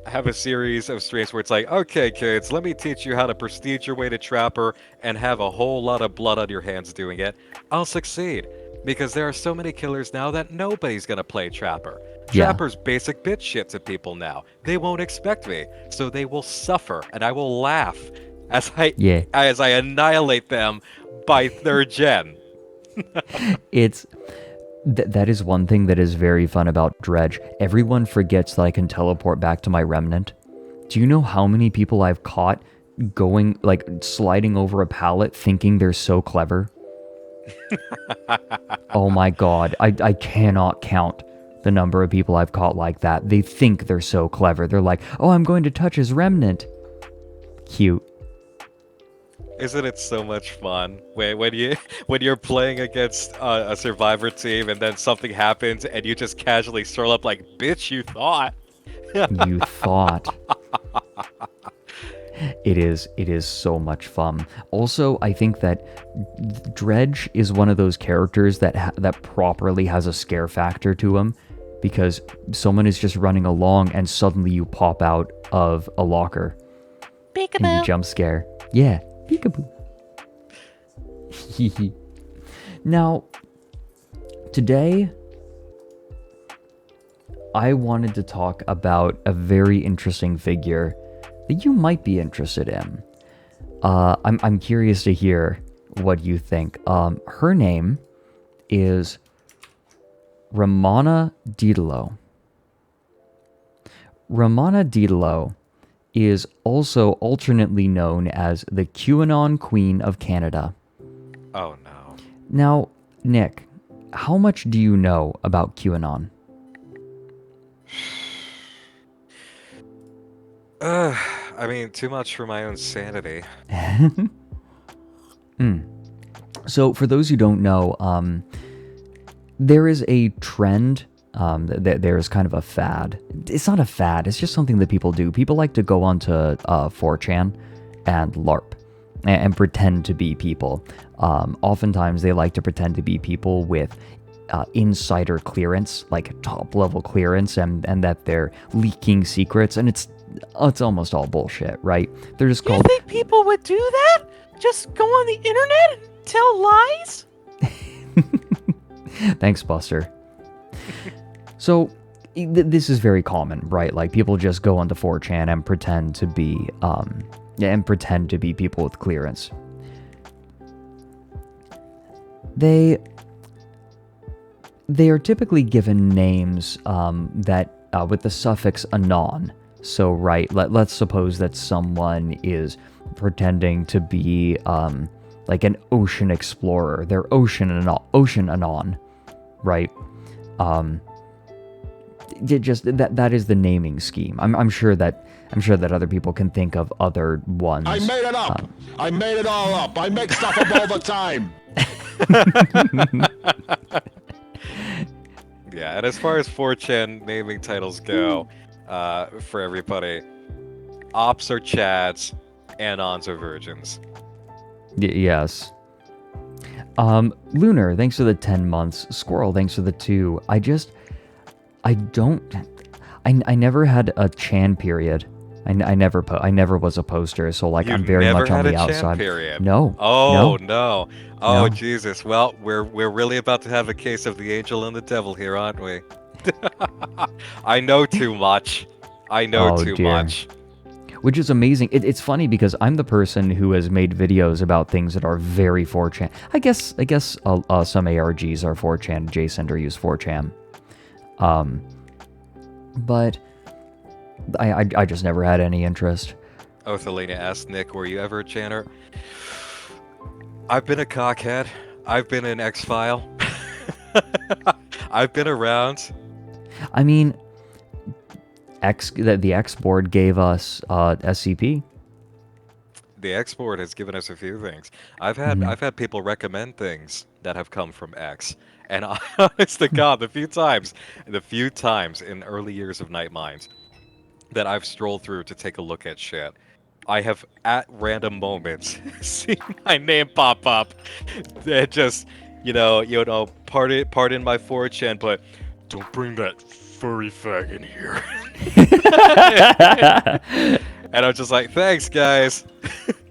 have a series of streams where it's like, okay, kids, let me teach you how to prestige your way to Trapper and have a whole lot of blood on your hands doing it, I'll succeed. Because there are so many killers now that nobody's gonna play Trapper. Trapper's basic bitch shit to people now. They won't expect me, so they will suffer, and I will laugh as I annihilate them by 3rd gen. That is one thing that is very fun about Dredge. Everyone forgets that I can teleport back to my remnant. Do you know how many people I've caught sliding over a pallet thinking they're so clever? Oh my god, I cannot count the number of people I've caught like that. They think they're so clever. They're like, oh, I'm going to touch his remnant. Cute. Isn't it so much fun when you when you're playing against a survivor team and then something happens and you just casually stroll up like, bitch, you thought. You thought. It is so much fun. Also, I think that Dredge is one of those characters that properly has a scare factor to him, because someone is just running along and suddenly you pop out of a locker. Peekaboo. And you jump scare. Yeah, peekaboo. Now, today I wanted to talk about a very interesting figure that you might be interested in. I'm curious to hear what you think. Her name is Ramana Didalo. Ramana Didalo is also alternately known as the QAnon Queen of Canada. Oh no. Now, Nick, how much do you know about QAnon? I mean, too much for my own sanity. So, for those who don't know, there is a trend. There is kind of a fad. It's not a fad. It's just something that people do. People like to go onto 4chan and LARP and pretend to be people. Oftentimes, they like to pretend to be people with insider clearance, like top level clearance, and that they're leaking secrets. And it's almost all bullshit, right? They're just called. You think people would do that? Just go on the internet and tell lies? Thanks, Buster. So, this is very common, right? Like, people just go onto 4chan and pretend to be, people with clearance. They are typically given names that with the suffix anon. So, right, let's suppose that someone is pretending to be like an ocean explorer. They're ocean anon, right? Just that is the naming scheme. I'm sure that other people can think of other ones. I made it up. I made it all up. I make stuff up all the time. Yeah, and as far as 4chan naming titles go, for everybody, ops are chads, anons are virgins. Yes. Lunar, thanks for the 10 months. Squirrel, thanks for the 2. I never had a Chan period. I never was a poster, so like I'm very much on the outside. Period. No. Oh no. Oh No. Jesus. Well, we're really about to have a case of the angel and the devil here, aren't we? I know too much. I know too much. Which is amazing. It's funny because I'm the person who has made videos about things that are very 4chan. I guess some ARGs are 4chan adjacent or use 4chan. But I just never had any interest. Othelina asked Nick, were you ever a chanter? I've been a cockhead. I've been an X-File. I've been around. I mean, the X board gave us SCP. The X board has given us a few things. I've had people recommend things that have come from X. And honest to God, the few times in early years of Night Minds that I've strolled through to take a look at shit, I have at random moments seen my name pop up. That just, pardon my 4chan, but don't bring that furry fag in here. And I'm just like, thanks, guys.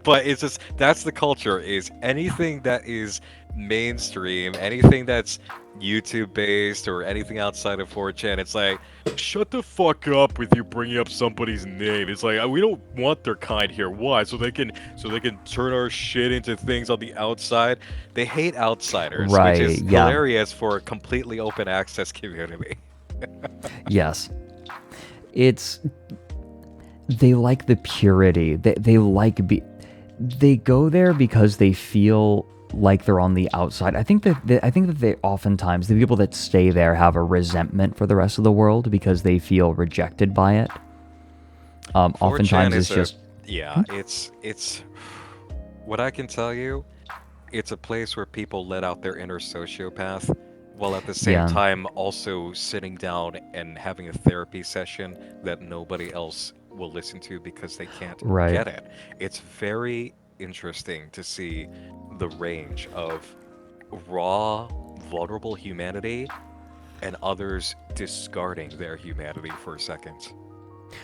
But it's just, that's the culture, is anything that is mainstream, anything that's YouTube based or anything outside of 4chan, it's like, shut the fuck up with you bringing up somebody's name. It's like, we don't want their kind here. Why? So they can turn our shit into things on the outside. They hate outsiders, right, which is hilarious for a completely open access community. Yes. They like the purity. They go there because they feel like they're on the outside. I think that they oftentimes, the people that stay there have a resentment for the rest of the world because they feel rejected by it. Oftentimes it's just it's what I can tell you, it's a place where people let out their inner sociopath, while at the same Yeah. time also sitting down and having a therapy session that nobody else will listen to because they can't Right. get it. It's very interesting to see the range of raw, vulnerable humanity and others discarding their humanity for a second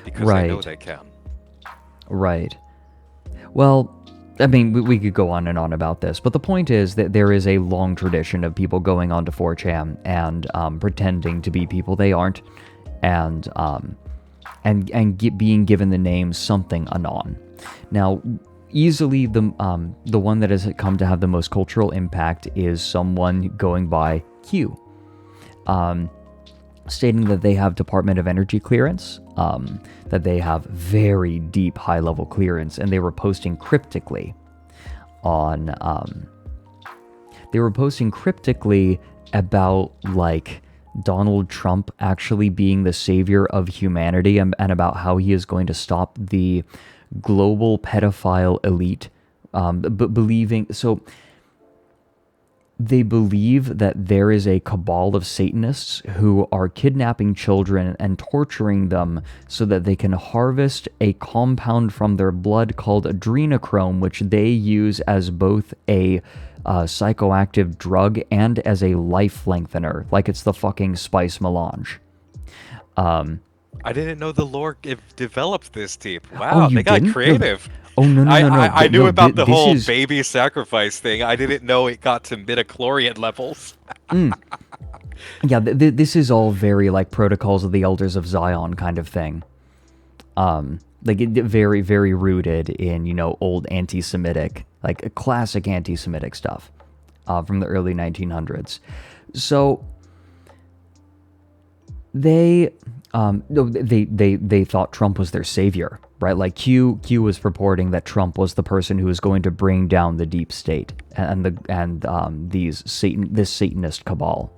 because they know Right. they can. Right. Well, I mean, we could go on and on about this, but the point is that there is a long tradition of people going onto 4chan and pretending to be people they aren't, and being given the name something anon. Now, easily the one that has come to have the most cultural impact is someone going by Q, stating that they have Department of Energy clearance, that they have very deep high-level clearance, and they were posting cryptically on about like Donald Trump actually being the savior of humanity, and about how he is going to stop the global pedophile elite, believing so. They believe that there is a cabal of Satanists who are kidnapping children and torturing them so that they can harvest a compound from their blood called adrenochrome, which they use as both a psychoactive drug and as a life lengthener, like it's the fucking spice melange. I didn't know the lore developed this deep. Oh, Wow, you they got didn't? creative. Oh, no, no, no, no. I knew No, about the this whole is... baby sacrifice thing. I didn't know it got to midichlorian levels. Yeah, this is all very like Protocols of the Elders of Zion kind of thing. Like very, very rooted in, you know, old anti-Semitic, like classic anti-Semitic stuff from the early 1900s. So they thought Trump was their savior, right? Like Q was purporting that Trump was the person who was going to bring down the deep state and this Satanist cabal.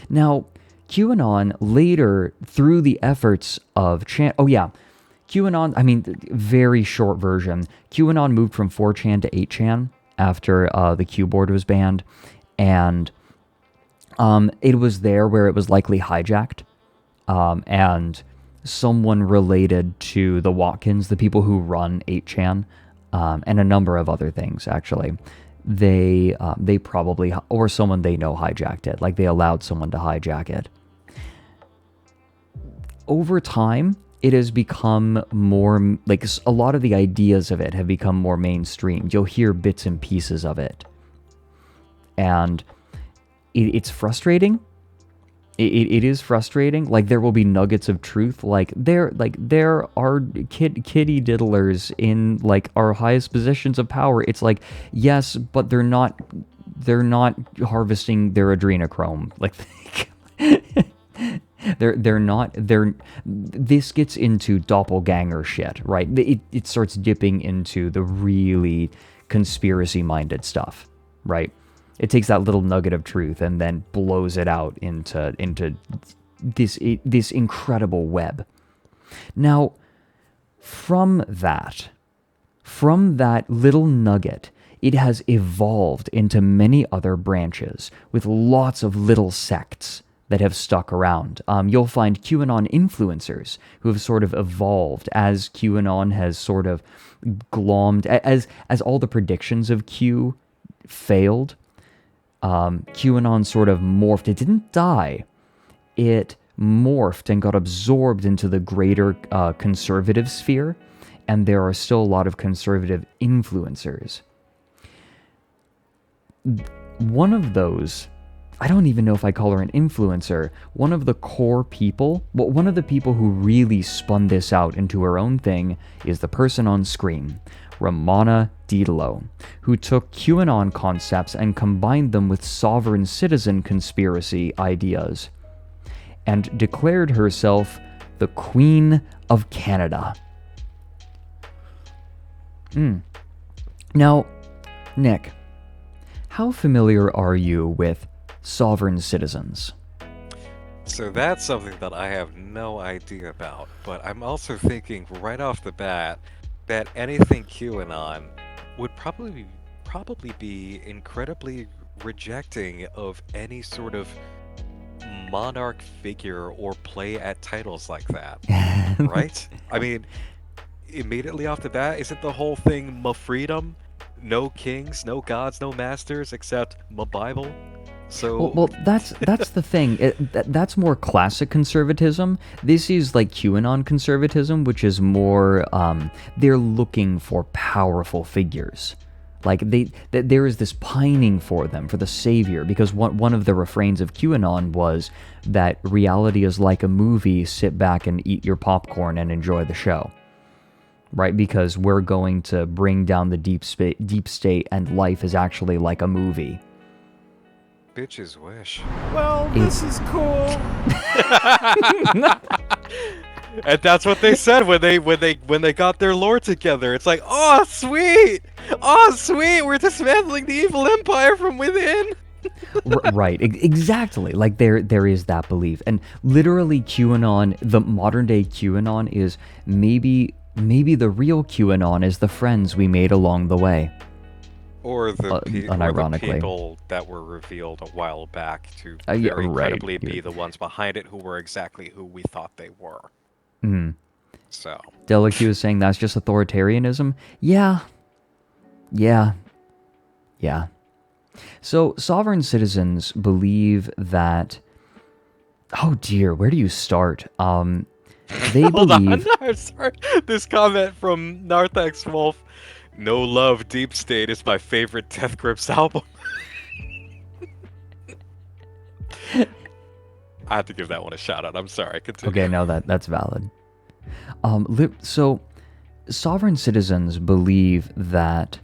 Now, QAnon later, through the efforts of QAnon, I mean, very short version. QAnon moved from 4chan to 8chan after the Q board was banned, and it was there where it was likely hijacked. And someone related to the Watkins, the people who run 8chan, and a number of other things, actually, they probably, or someone they know hijacked it. Like, they allowed someone to hijack it. Over time, it has become more, like, a lot of the ideas of it have become more mainstream. You'll hear bits and pieces of it. And it's frustrating. It is frustrating. Like, there will be nuggets of truth. There are kitty diddlers in like our highest positions of power. It's like, yes, but they're not harvesting their adrenochrome. Like, this gets into doppelganger shit, right? It starts dipping into the really conspiracy minded stuff, right? It takes that little nugget of truth and then blows it out into this incredible web. Now, from that little nugget, it has evolved into many other branches with lots of little sects that have stuck around. You'll find QAnon influencers who have sort of evolved as QAnon has sort of glommed, as all the predictions of Q failed. QAnon sort of morphed. It didn't die. It morphed and got absorbed into the greater conservative sphere, and there are still a lot of conservative influencers. One of those, I don't even know if I call her an influencer, one of the core people, one of the people who really spun this out into her own thing is the person on screen, Ramana Didello, who took QAnon concepts and combined them with sovereign citizen conspiracy ideas, and declared herself the Queen of Canada. Now, Nick, how familiar are you with sovereign citizens? So that's something that I have no idea about, but I'm also thinking right off the bat that anything QAnon would probably probably be incredibly rejecting of any sort of monarch figure or play at titles like that, right? I mean, immediately off the bat, isn't the whole thing my freedom? No kings, no gods, no masters, except my Bible. So Well, that's the thing. That's more classic conservatism. This is like QAnon conservatism, which is more they're looking for powerful figures. Like there is this pining for them, for the savior, because one of the refrains of QAnon was that reality is like a movie. Sit back and eat your popcorn and enjoy the show. Right, because we're going to bring down the deep state, and life is actually like a movie. bitches wish. Well, this is cool. And that's what they said when they got their lore together. It's like, oh sweet, we're dismantling the evil empire from within. Right, exactly. Like there is that belief, and literally QAnon, the modern day QAnon is maybe the real QAnon is the friends we made along the way. Or the unironically. people that were revealed a while back to Yeah, very right. credibly be the ones behind it who were exactly who we thought they were. Mm. So. Delaque is saying that's just authoritarianism? Yeah. So, sovereign citizens believe that... Oh dear, where do you start? They Hold believe... on, I'm sorry. This comment from Narthex Wolf. No Love, Deep State is my favorite Death Grips album. I have to give that one a shout out. I'm sorry. Continue. Okay, no, that's valid. So, sovereign citizens believe that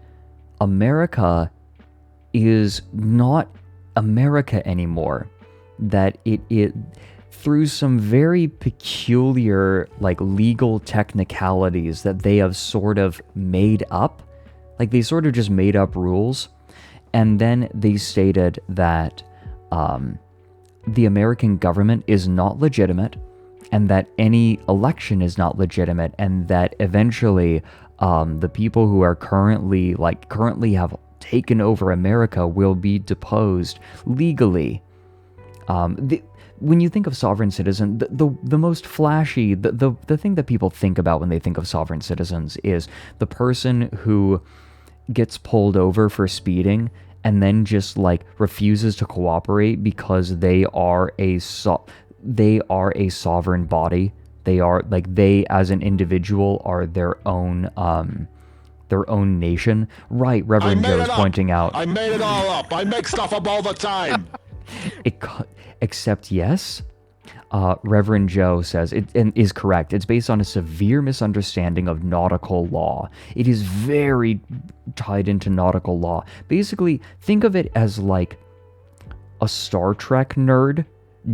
America is not America anymore. That it through some very peculiar, like, legal technicalities that they have sort of made up. Like, they sort of just made up rules. And then they stated that the American government is not legitimate, and that any election is not legitimate, and that eventually the people who are currently have taken over America will be deposed legally. When you think of sovereign citizen, the most flashy, the thing that people think about when they think of sovereign citizens is the person who gets pulled over for speeding and then just like refuses to cooperate because they are a sovereign body. They as an individual are their own nation. Right, Reverend Joe is pointing out. I made it all up. I make stuff up all the time. Except yes, Reverend Joe says it and is correct. It's based on a severe misunderstanding of nautical law. It is very tied into nautical law. Basically, think of it as like a Star Trek nerd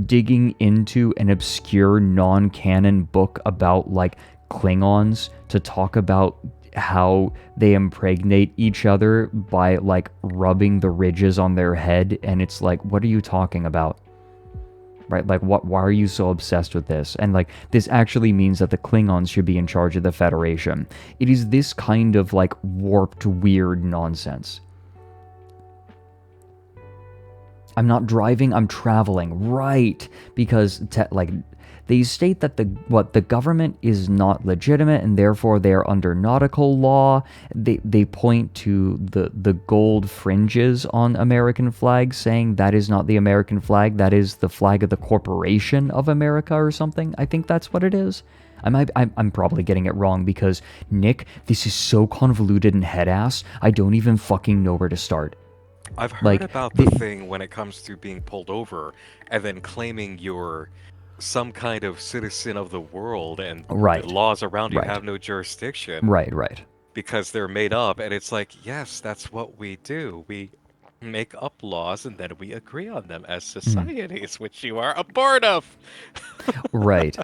digging into an obscure non-canon book about like Klingons to talk about how they impregnate each other by like rubbing the ridges on their head, and it's like, what are you talking about? Right? Like, why are you so obsessed with this? And like, this actually means that the Klingons should be in charge of the Federation. It is this kind of like warped, weird nonsense. I'm not driving, I'm traveling. Right. Because they state that the government is not legitimate and therefore they are under nautical law. They point to the gold fringes on American flags, saying that is not the American flag, that is the flag of the Corporation of America or something. I think that's what it is. I'm probably getting it wrong because, Nick, this is so convoluted and head-ass, I don't even fucking know where to start. I've heard about the thing when it comes to being pulled over and then claiming you're some kind of citizen of the world and the laws around you have no jurisdiction. Right. Because they're made up, and it's like, yes, that's what we do. We make up laws and then we agree on them as societies, which you are a part of. Right.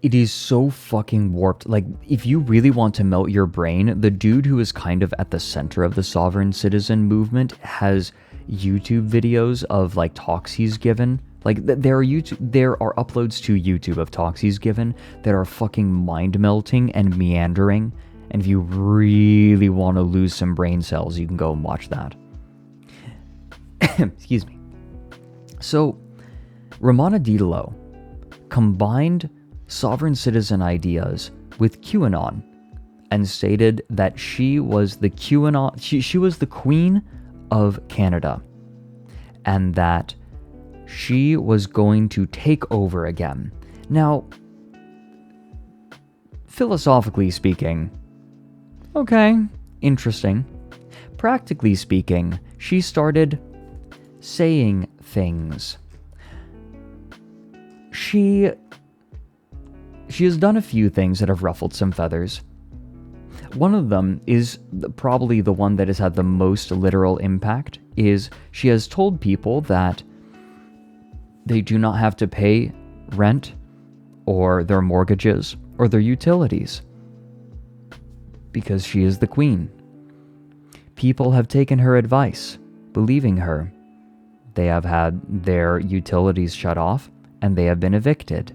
It is so fucking warped. Like, if you really want to melt your brain, the dude who is kind of at the center of the sovereign citizen movement has YouTube videos of like talks he's given. Like, there are uploads to YouTube of talks he's given that are fucking mind-melting and meandering And if you really want to lose some brain cells, you can go and watch that. Excuse me. So, Romana Didelot combined sovereign citizen ideas with QAnon and stated that she was the she was the Queen of Canada, and that she was going to take over again. Now, philosophically speaking, okay, interesting. Practically speaking, she started saying things. She has done a few things that have ruffled some feathers. One of them is probably the one that has had the most literal impact, is she has told people that they do not have to pay rent or their mortgages or their utilities because she is the queen. People have taken her advice, believing her. They have had their utilities shut off and they have been evicted.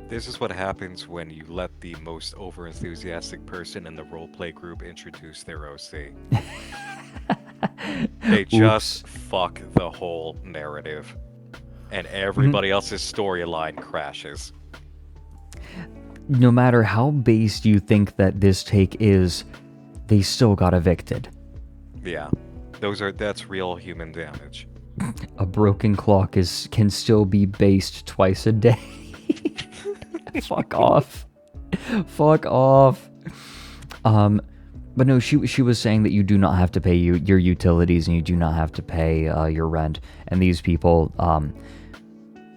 This is what happens when you let the most overenthusiastic person in the roleplay group introduce their OC. They just fuck the whole narrative. And everybody else's storyline crashes. No matter how based you think that this take is, they still got evicted. Yeah. That's real human damage. A broken clock can still be based twice a day. Fuck off. Fuck off. But no, she was saying that you do not have to pay your utilities and you do not have to pay your rent. And these people,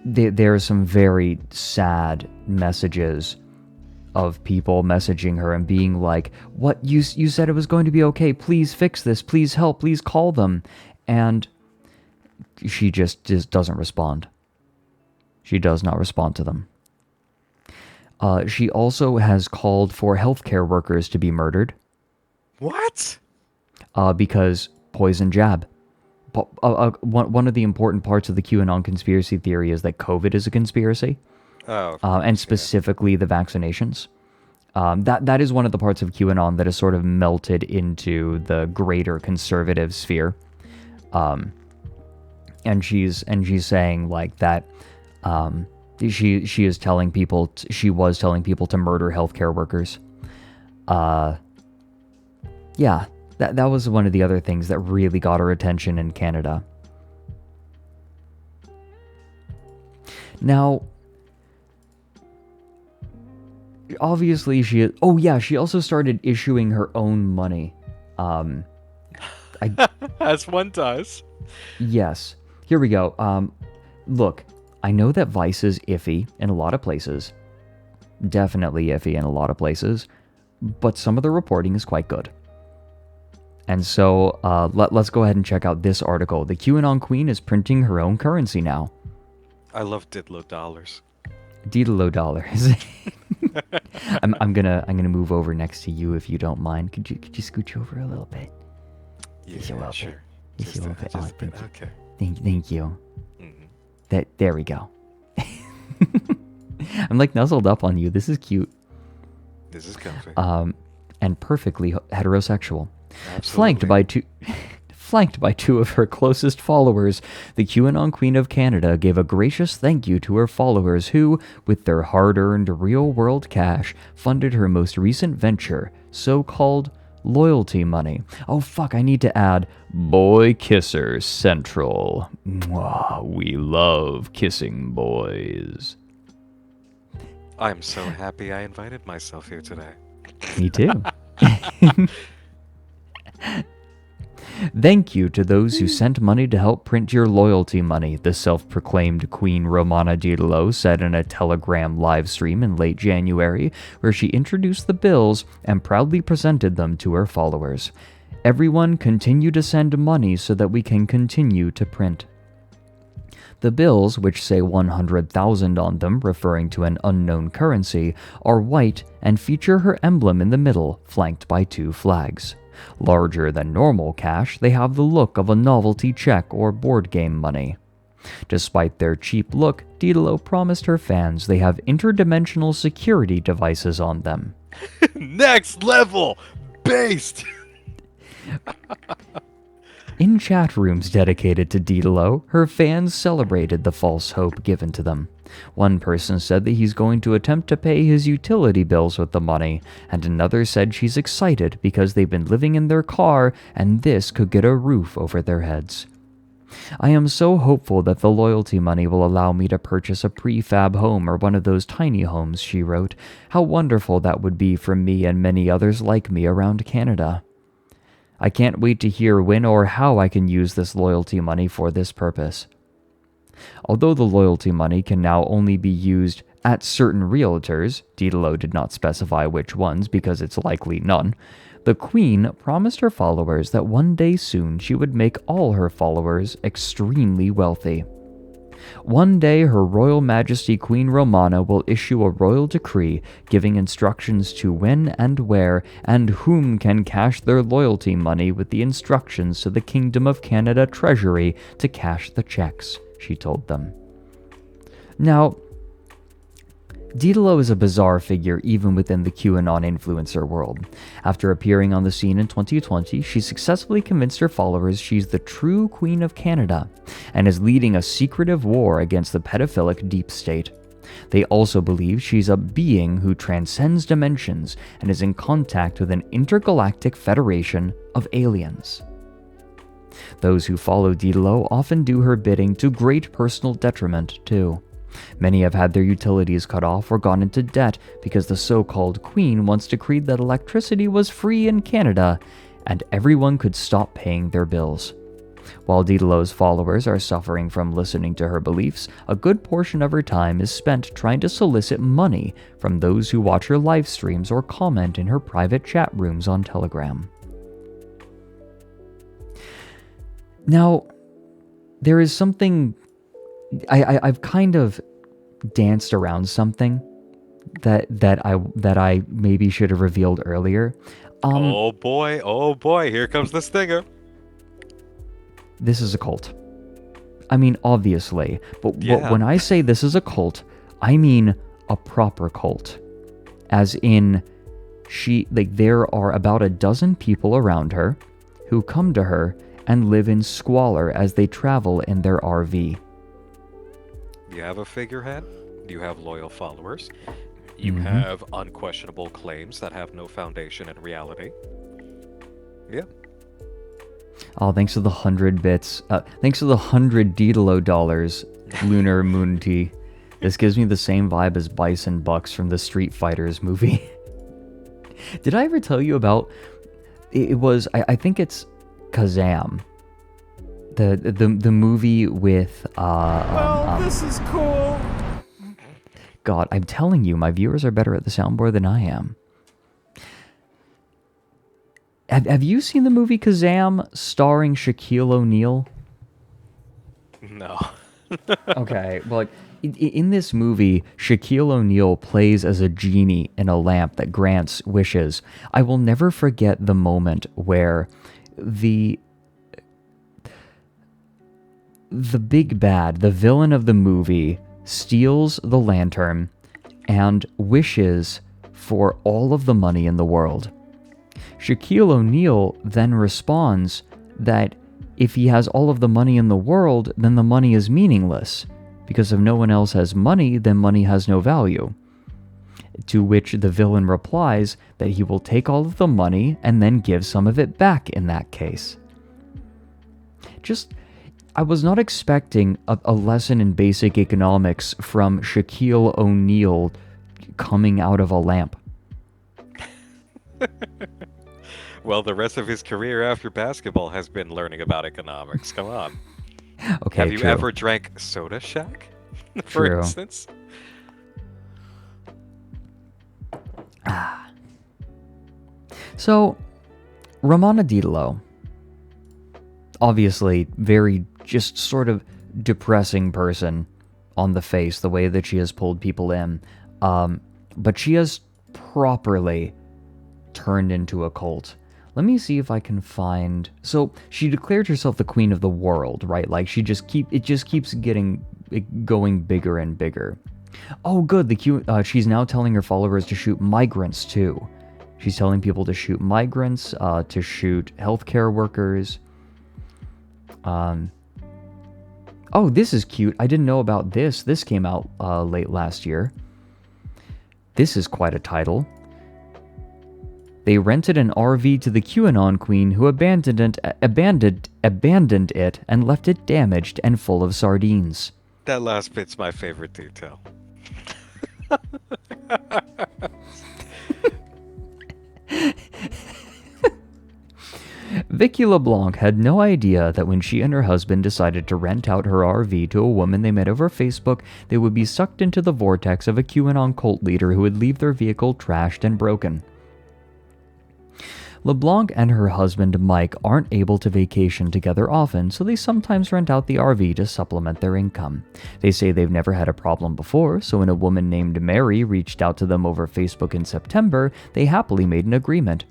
there are some very sad messages of people messaging her and being like, what, you said it was going to be okay, please fix this, please help, please call them. And she just doesn't respond. She does not respond to them. She also has called for healthcare workers to be murdered. What? Because poison jab. One of the important parts of the QAnon conspiracy theory is that COVID is a conspiracy. Oh. And specifically the vaccinations. That is one of the parts of QAnon that is sort of melted into the greater conservative sphere. And she's saying like that. She was telling people to murder healthcare workers. Yeah, that was one of the other things that really got her attention in Canada. Now, obviously she also started issuing her own money. As one does. Yes. Here we go. Look, I know that Vice is iffy in a lot of places. Definitely iffy in a lot of places. But some of the reporting is quite good. And so, let's go ahead and check out this article. The QAnon Queen is printing her own currency now. I love Didlo dollars. Didlo dollars. I'm gonna move over next to you if you don't mind. Could you scooch over a little bit? Yeah, sure. Just a little bit. Just a bit. Okay. Thank you. Mm-hmm. There we go. I'm like nuzzled up on you. This is cute. This is comfy. And perfectly heterosexual. Absolutely. Flanked by two of her closest followers, the QAnon Queen of Canada gave a gracious thank you to her followers who, with their hard-earned real-world cash, funded her most recent venture, so-called loyalty money. Oh fuck, I need to add Boy Kisser Central. Mwah, we love kissing boys. I'm so happy I invited myself here today. Me too. Thank you to those who sent money to help print your loyalty money, the self-proclaimed Queen Romana Didelot said in a Telegram live stream in late January, where she introduced the bills and proudly presented them to her followers. Everyone continue to send money so that we can continue to print. The bills, which say 100,000 on them, referring to an unknown currency, are white and feature her emblem in the middle, flanked by two flags. Larger than normal cash, they have the look of a novelty check or board game money. Despite their cheap look, Didolo promised her fans they have interdimensional security devices on them. Next level! Based! In chat rooms dedicated to Didolo, her fans celebrated the false hope given to them. One person said that he's going to attempt to pay his utility bills with the money, and another said she's excited because they've been living in their car and this could get a roof over their heads. I am so hopeful that the loyalty money will allow me to purchase a prefab home or one of those tiny homes, she wrote. How wonderful that would be for me and many others like me around Canada. I can't wait to hear when or how I can use this loyalty money for this purpose. Although the loyalty money can now only be used at certain realtors, Didolo did not specify which ones because it's likely none, the Queen promised her followers that one day soon she would make all her followers extremely wealthy. One day Her Royal Majesty Queen Romana will issue a royal decree giving instructions to when and where and whom can cash their loyalty money with the instructions to the Kingdom of Canada Treasury to cash the checks, she told them. Now, Didolo is a bizarre figure even within the QAnon influencer world. After appearing on the scene in 2020, she successfully convinced her followers she's the true Queen of Canada and is leading a secretive war against the pedophilic deep state. They also believe she's a being who transcends dimensions and is in contact with an intergalactic federation of aliens. Those who follow Didolo often do her bidding to great personal detriment, too. Many have had their utilities cut off or gone into debt because the so-called Queen once decreed that electricity was free in Canada and everyone could stop paying their bills. While Didolo's followers are suffering from listening to her beliefs, a good portion of her time is spent trying to solicit money from those who watch her live streams or comment in her private chat rooms on Telegram. Now, there is something I've kind of danced around something that I maybe should have revealed earlier. Oh boy, here comes the stinger. This is a cult. I mean, obviously, but when I say this is a cult, I mean a proper cult. As in, there are about a dozen people around her who come to her and live in squalor as they travel in their RV. You have a figurehead, you have loyal followers, you have unquestionable claims that have no foundation in reality. Yeah. Oh, thanks to the 100 bits. Thanks to the 100 Didolo dollars, Lunar Moon Tea. This gives me the same vibe as Bison Bucks from the Street Fighters movie. Did I ever tell you about... It was... I think it's Kazam. The movie with this is cool. God, I'm telling you, my viewers are better at the soundboard than I am. Have you seen the movie Kazam starring Shaquille O'Neal? No. Okay, well, in this movie, Shaquille O'Neal plays as a genie in a lamp that grants wishes. I will never forget the moment where the big bad, the villain of the movie, steals the lantern and wishes for all of the money in the world. Shaquille O'Neal then responds that if he has all of the money in the world, then the money is meaningless, because if no one else has money, then money has no value. To which the villain replies that he will take all of the money and then give some of it back in that case. I was not expecting a lesson in basic economics from Shaquille O'Neal coming out of a lamp. Well, the rest of his career after basketball has been learning about economics. Come on. Okay, Have you true. ever drank Soda Shack, for True. instance? So, Romana Didolo, obviously very just sort of depressing person on the face, the way that she has pulled people in, but she has properly turned into a cult. Let me see if I can find... So, she declared herself the queen of the world, right? Like, it just keeps getting going bigger and bigger. Oh, good. She's now telling her followers to shoot migrants too. She's telling people to shoot migrants, to shoot healthcare workers. Oh, this is cute. I didn't know about this. This came out late last year. This is quite a title. They rented an RV to the QAnon queen who abandoned it and left it damaged and full of sardines. That last bit's my favorite detail. Vicky LeBlanc had no idea that when she and her husband decided to rent out her RV to a woman they met over Facebook, they would be sucked into the vortex of a QAnon cult leader who would leave their vehicle trashed and broken. LeBlanc and her husband Mike aren't able to vacation together often, so they sometimes rent out the RV to supplement their income. They say they've never had a problem before, so when a woman named Mary reached out to them over Facebook in September, they happily made an agreement.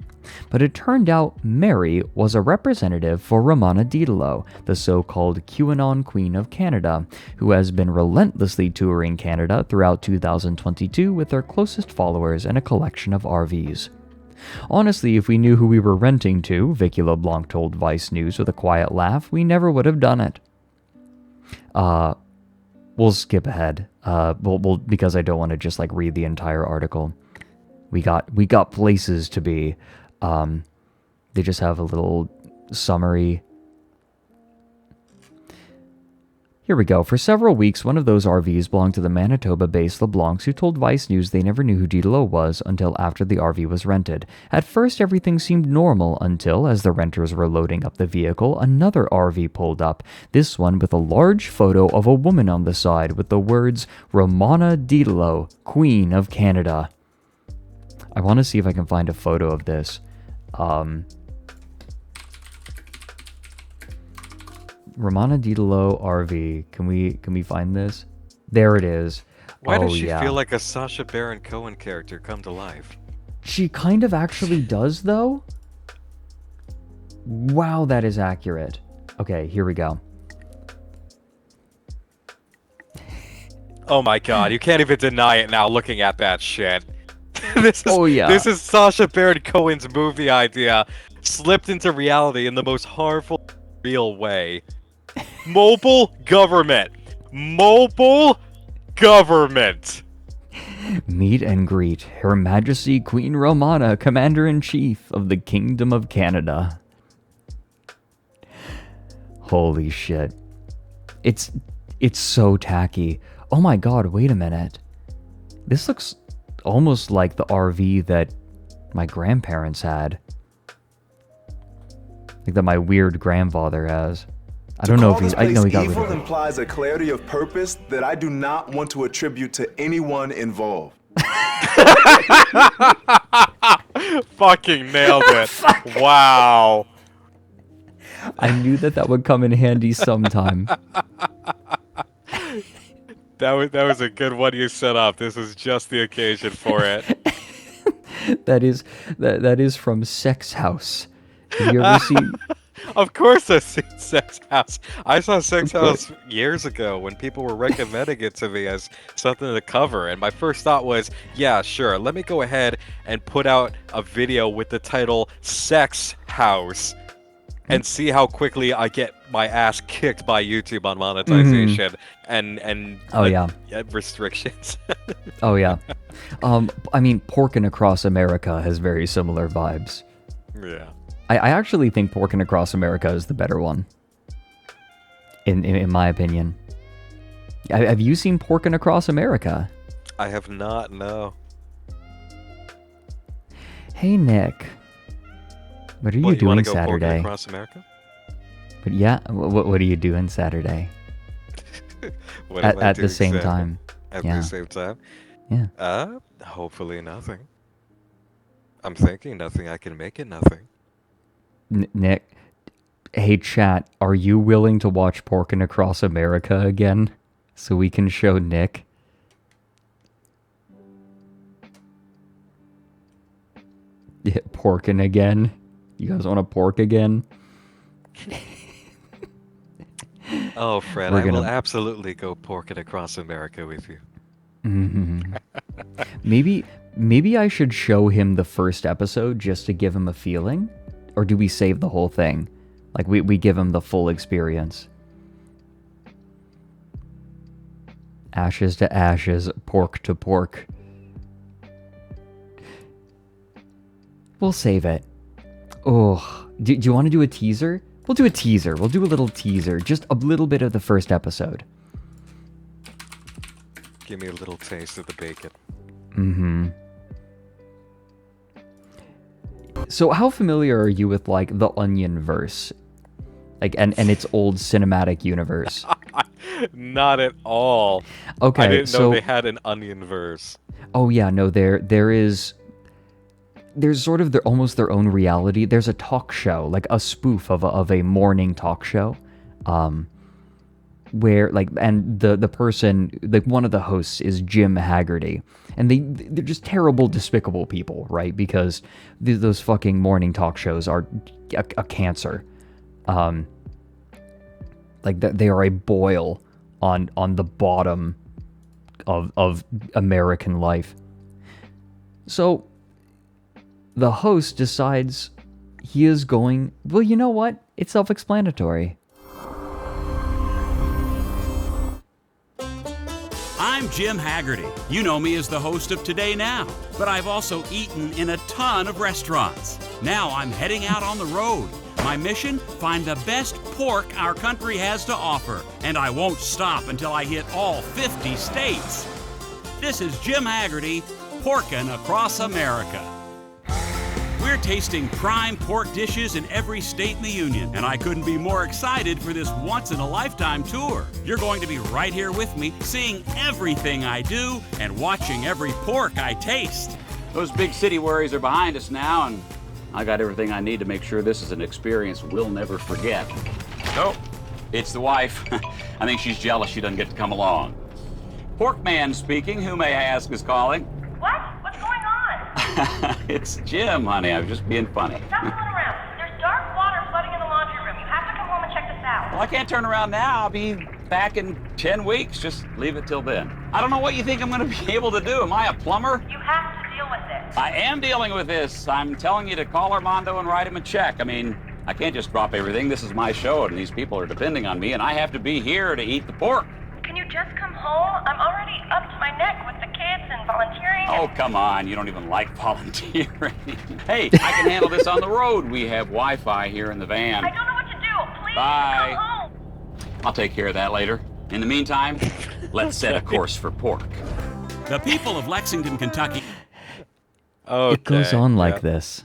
But it turned out Mary was a representative for Romana Didelot, the so-called QAnon Queen of Canada, who has been relentlessly touring Canada throughout 2022 with their closest followers and a collection of RVs. Honestly, if we knew who we were renting to, Vicky LeBlanc told Vice News with a quiet laugh, we never would have done it. We'll skip ahead, we'll because I don't want to just read the entire article. We got places to be. They just have a little summary. Here we go. For several weeks, one of those RVs belonged to the Manitoba-based LeBlancs, who told Vice News they never knew who Didelot was until after the RV was rented. At first, everything seemed normal until, as the renters were loading up the vehicle, another RV pulled up, this one with a large photo of a woman on the side with the words, Romana Didelot, Queen of Canada. I want to see if I can find a photo of this. Romana Didelot RV. Can we find this? There it is. Why does she feel like a Sacha Baron Cohen character come to life? She kind of actually does, though. Wow, that is accurate. Okay, here we go. Oh my god, you can't even deny it now looking at that shit. This is Sacha Baron Cohen's movie idea slipped into reality in the most harmful, real way. Mobile government. Mobile government. Meet and greet Her Majesty Queen Romana, Commander-in-Chief of the Kingdom of Canada. Holy shit. It's so tacky. Oh my god, wait a minute. This looks almost like the RV that my grandparents had. Like that my weird grandfather has. I don't know if he's... I know he got rid of it. Implies a clarity of purpose that I do not want to attribute to anyone involved. Fucking nailed it. Wow. I knew that would come in handy sometime. That was a good one you set up. This is just the occasion for it. that is from Sex House. Have you ever seen... Of course I've seen Sex House. I saw Sex House years ago when people were recommending it to me as something to cover, and my first thought was, yeah, sure, let me go ahead and put out a video with the title Sex House and see how quickly I get my ass kicked by YouTube on monetization and restrictions. Oh yeah. I mean, Porkin' Across America has very similar vibes. Yeah. I actually think Porkin' Across America is the better one. In my opinion. Have you seen Porkin' Across America? I have not, no. Hey, Nick. What are you doing Saturday? Porkin' Across America? But yeah, what are you doing Saturday? at the same time. At the same time? Yeah. Hopefully nothing. I'm thinking nothing. I can make it nothing. Nick, hey chat, are you willing to watch Porkin' Across America again? So we can show Nick? Yeah, porkin' again? You guys want to pork again? Oh, Fred, We're I will gonna absolutely go pork it across America with you. maybe I should show him the first episode just to give him a feeling, or do we save the whole thing? Like we give him the full experience. Ashes to ashes, pork to pork. We'll save it. Oh, do you want to do a teaser? We'll do a teaser. We'll do a little teaser. Just a little bit of the first episode. Give me a little taste of the bacon. Mm-hmm. So how familiar are you with, like, the Onion verse? Like, and its old cinematic universe? Not at all. Okay, I didn't know so they had an onion verse. Oh yeah, no, there's sort of almost their own reality. There's a talk show, like a spoof of a morning talk show, where like, and the person, like one of the hosts is Jim Haggerty, and they're just terrible, despicable people, right? Because those fucking morning talk shows are a cancer. Like they are a boil on the bottom of American life. So the host decides he is going, well, you know what? It's self-explanatory. I'm Jim Haggerty. You know me as the host of Today Now, but I've also eaten in a ton of restaurants. Now I'm heading out on the road. My mission? Find the best pork our country has to offer, and I won't stop until I hit all 50 states. This is Jim Haggerty, porkin' across America. We're tasting prime pork dishes in every state in the Union, and I couldn't be more excited for this once-in-a-lifetime tour. You're going to be right here with me, seeing everything I do and watching every pork I taste. Those big city worries are behind us now, and I got everything I need to make sure this is an experience we'll never forget. Oh, it's the wife. I think she's jealous she doesn't get to come along. Porkman speaking. Who may I ask is calling? What? What's going on? It's Jim, honey. I was just being funny. Stop fooling around. There's dark water flooding in the laundry room. You have to come home and check this out. Well, I can't turn around now. I'll be back in 10 weeks. Just leave it till then. I don't know what you think I'm going to be able to do. Am I a plumber? You have to deal with this. I am dealing with this. I'm telling you to call Armando and write him a check. I mean, I can't just drop everything. This is my show, and these people are depending on me, and I have to be here to eat the pork. Can you just come home? I'm already up to my neck with the kids and volunteering. Oh, come on. You don't even like volunteering. Hey, I can handle this on the road. We have Wi-Fi here in the van. I don't know what to do. Please Bye. come home. I'll take care of that later. In the meantime, let's set a course for pork. The people of Lexington, Kentucky. Okay, It goes on like yeah. this.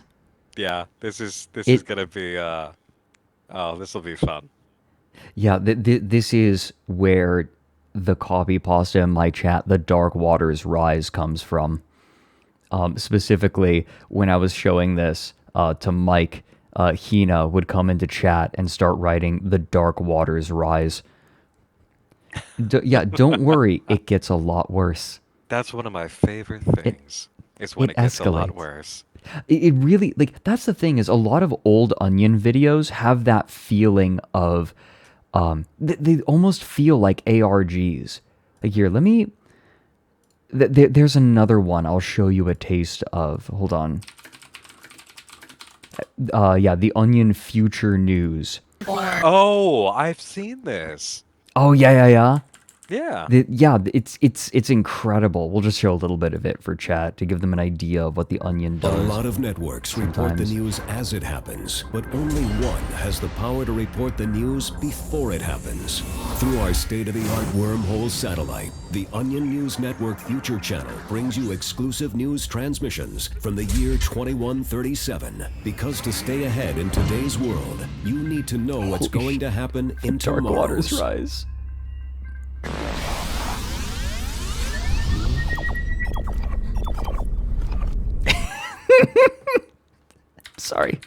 Yeah, this is It- gonna be this will be fun. Yeah, this is where the copy pasta in my chat, the Dark Waters Rise, comes from. Specifically, when I was showing this to Mike, Hina would come into chat and start writing the Dark Waters Rise. Yeah, don't worry, it gets a lot worse. That's one of my favorite things. Is when it gets a lot escalates. worse. It really, like, that's the thing, is a lot of old Onion videos have that feeling of, they almost feel like ARGs. Like, here, let me, there's another one I'll show you a taste of. Hold on. Yeah, the Onion Future News. Oh, I've seen this. Oh, yeah. Yeah. It's incredible. We'll just show a little bit of it for chat to give them an idea of what the Onion does. A lot of networks report the news as it happens, but only one has the power to report the news before it happens. Through our state-of-the-art wormhole satellite, the Onion News Network Future Channel brings you exclusive news transmissions from the year 2137. Because to stay ahead in today's world, you need to know what's going to happen in Dark tomorrow's. Waters Rise. Sorry.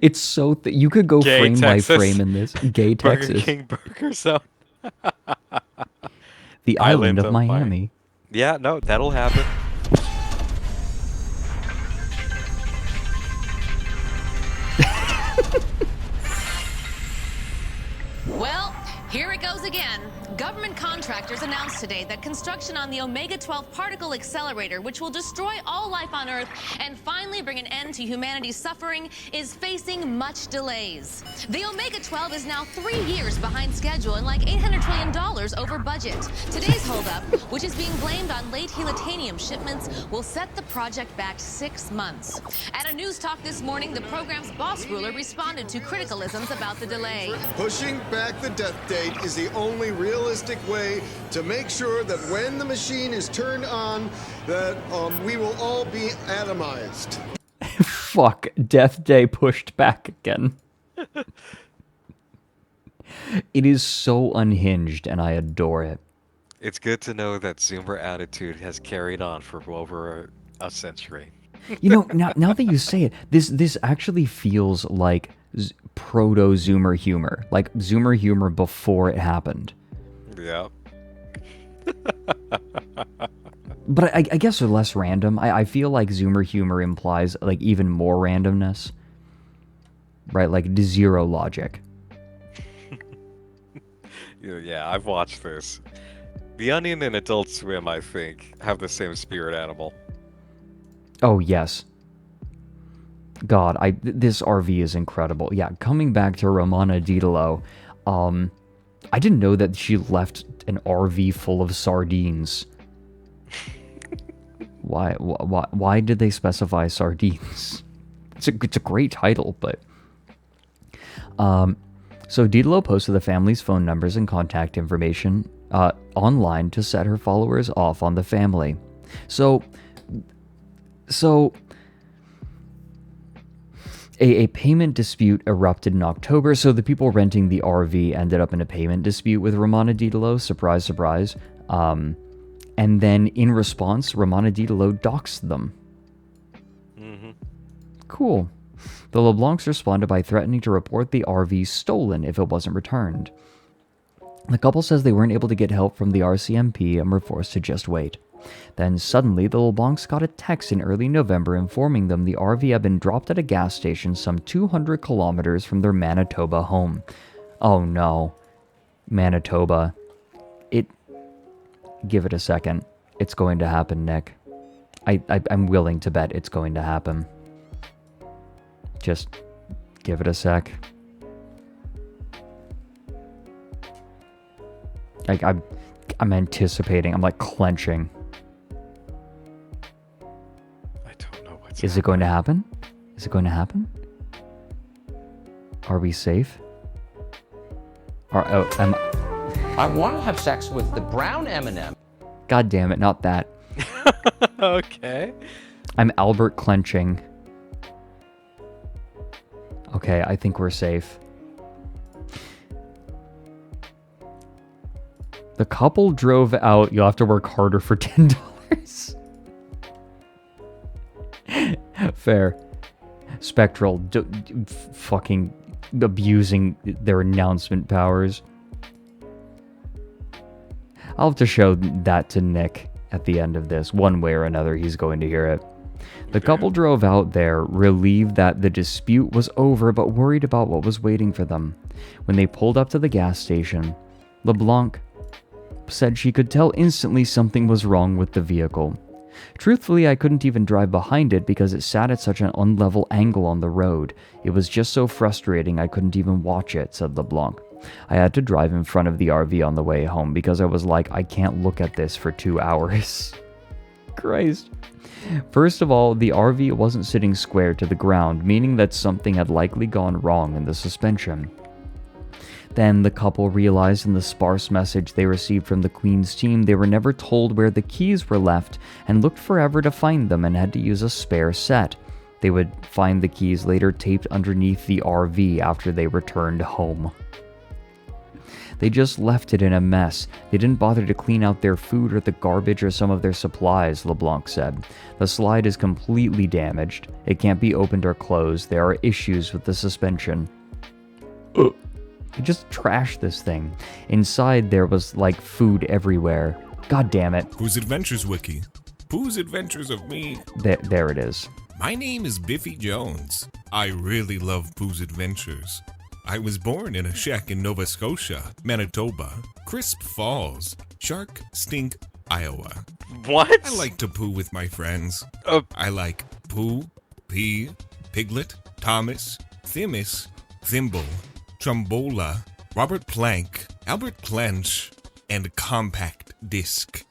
It's so you could go Gay frame Texas. by frame in this. Gay Burger Texas. King Burger Zone. The island of Miami. Yeah, no, that'll happen. Well, announced today that construction on the Omega-12 particle accelerator, which will destroy all life on Earth and finally bring an end to humanity's suffering, is facing much delays. The Omega-12 is now 3 years behind schedule and like $800 trillion over budget. Today's holdup, which is being blamed on late helium shipments, will set the project back 6 months. At a news talk this morning, the program's boss ruler responded to criticalisms about the delay. Pushing back the death date is the only realistic way to make sure that when the machine is turned on, that we will all be atomized. Fuck, Death Day pushed back again. It is so unhinged, and I adore it. It's good to know that Zoomer attitude has carried on for over a century. You know, now that you say it, this actually feels like proto-Zoomer humor. Like Zoomer humor before it happened. Yeah. But I guess they're less random. I feel like Zoomer humor implies like even more randomness. Right? Like zero logic. Yeah, I've watched this. The Onion and Adult Swim, I think, have the same spirit animal. Oh, yes. God, this RV is incredible. Yeah, coming back to Romana Ditallo, I didn't know that she left an RV full of sardines. Why did they specify sardines? It's a great title, but... So Ditallo posted the family's phone numbers and contact information online to set her followers off on the family. So a payment dispute erupted in October, so the people renting the RV ended up in a payment dispute with Romana Ditallo, surprise, surprise. And then in response, Romana Ditallo doxed them. Mm-hmm. Cool. The LeBlancs responded by threatening to report the RV stolen if it wasn't returned. The couple says they weren't able to get help from the RCMP and were forced to just wait. Then suddenly, the LeBlancs got a text in early November informing them the RV had been dropped at a gas station some 200 kilometers from their Manitoba home. Oh no. Manitoba. Give it a second. It's going to happen, Nick. I'm willing to bet it's going to happen. Just give it a sec. Like, I'm anticipating. I'm like clenching. I don't know what's Is it going to happen? Is it going to happen? Are we safe? I want to have sex with the brown M&M. God damn it, not that. Okay. I'm Albert clenching. Okay, I think we're safe. The couple drove out. You'll have to work harder for $10. Fair. Spectral, fucking abusing their announcement powers. I'll have to show that to Nick at the end of this. One way or another, he's going to hear it. The couple drove out there, relieved that the dispute was over, but worried about what was waiting for them. When they pulled up to the gas station, LeBlanc said she could tell instantly something was wrong with the vehicle. Truthfully, I couldn't even drive behind it because it sat at such an unlevel angle on the road. It was just so frustrating I couldn't even watch it, said LeBlanc. I had to drive in front of the RV on the way home because I was like, I can't look at this for 2 hours. Christ. First of all, the RV wasn't sitting square to the ground, meaning that something had likely gone wrong in the suspension. Then the couple realized in the sparse message they received from the Queen's team they were never told where the keys were left and looked forever to find them and had to use a spare set. They would find the keys later taped underneath the RV after they returned home. They just left it in a mess. They didn't bother to clean out their food or the garbage or some of their supplies, LeBlanc said. The slide is completely damaged. It can't be opened or closed. There are issues with the suspension. They just trashed this thing. Inside there was like food everywhere. God damn it. Pooh's Adventures Wiki. Pooh's Adventures of Me. There it is. My name is Biffy Jones. I really love Pooh's Adventures. I was born in a shack in Nova Scotia, Manitoba, Crisp Falls, Shark Stink, Iowa. What? I like to poo with my friends. I like Pooh, Pea, Piglet, Thomas, Themis, Thimble, Trombola, Robert Plank, Albert Clench, and Compact Disc.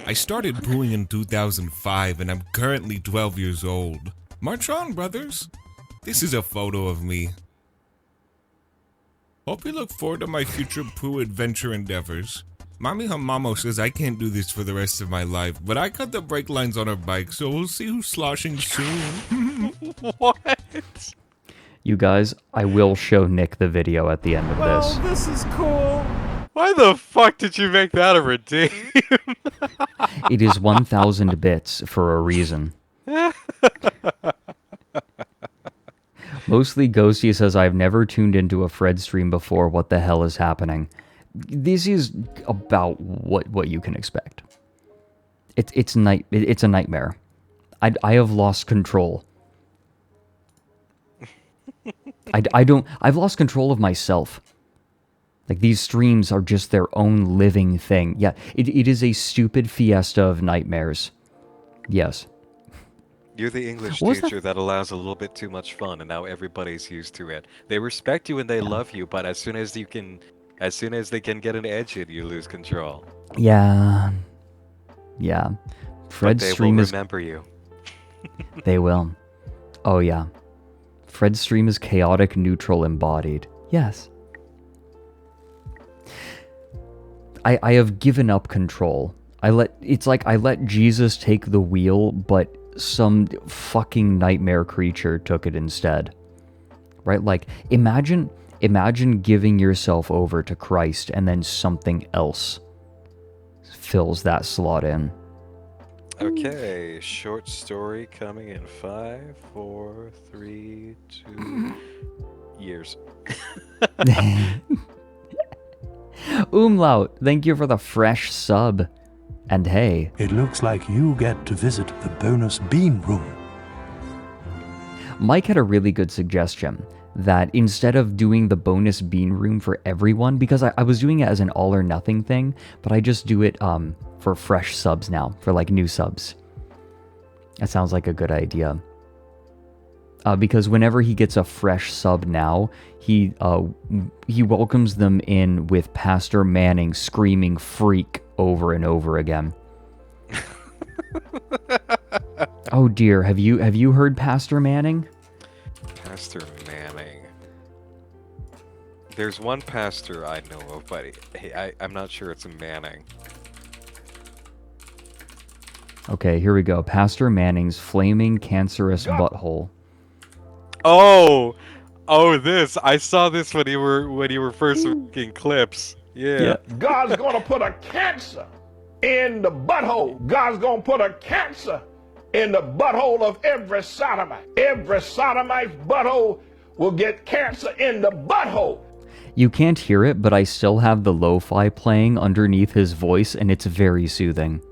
I started pooing in 2005 and I'm currently 12 years old. March on, brothers. This is a photo of me. Hope you look forward to my future poo adventure endeavors. Mommy Hamamo says I can't do this for the rest of my life, but I cut the brake lines on her bike, so we'll see who's sloshing soon. What? You guys, I will show Nick the video at the end of this. This is cool. Why the fuck did you make that a redeem? It is 1,000 bits for a reason. Mostly Ghosty says, I've never tuned into a Fred stream before. What the hell is happening? This is about what you can expect. It's a nightmare. I have lost control. I've lost control of myself. Like, these streams are just their own living thing. Yeah, it is a stupid fiesta of nightmares. Yes. You're the English What was teacher that allows a little bit too much fun, and now everybody's used to it. They respect you and they love you, but as soon as they can get an edge in, you lose control. Yeah. Yeah. Fred's but they stream will is... remember you. They will. Oh, yeah. Fred's stream is chaotic neutral embodied. Yes. I have given up control. It's like I let Jesus take the wheel, but some fucking nightmare creature took it instead. Right? Like, imagine giving yourself over to Christ and then something else fills that slot in. Okay, short story coming in 5, 4, 3, 2 years. Umlaut, thank you for the fresh sub. And hey, it looks like you get to visit the bonus bean room. Mike had a really good suggestion that instead of doing the bonus bean room for everyone, because I was doing it as an all or nothing thing, but I just do it for fresh subs now, for like new subs. That sounds like a good idea. Because whenever he gets a fresh sub now, he welcomes them in with Pastor Manning screaming "freak" over and over again. Oh dear, have you heard Pastor Manning? Pastor Manning. There's one pastor I know of, but I'm not sure it's a Manning. Okay, here we go. Pastor Manning's flaming cancerous butthole. Oh, this. I saw this when you were first making clips. Yeah. God's gonna put a cancer in the butthole. God's gonna put a cancer in the butthole of every sodomite. Every sodomite's butthole will get cancer in the butthole. You can't hear it, but I still have the lo-fi playing underneath his voice, and it's very soothing.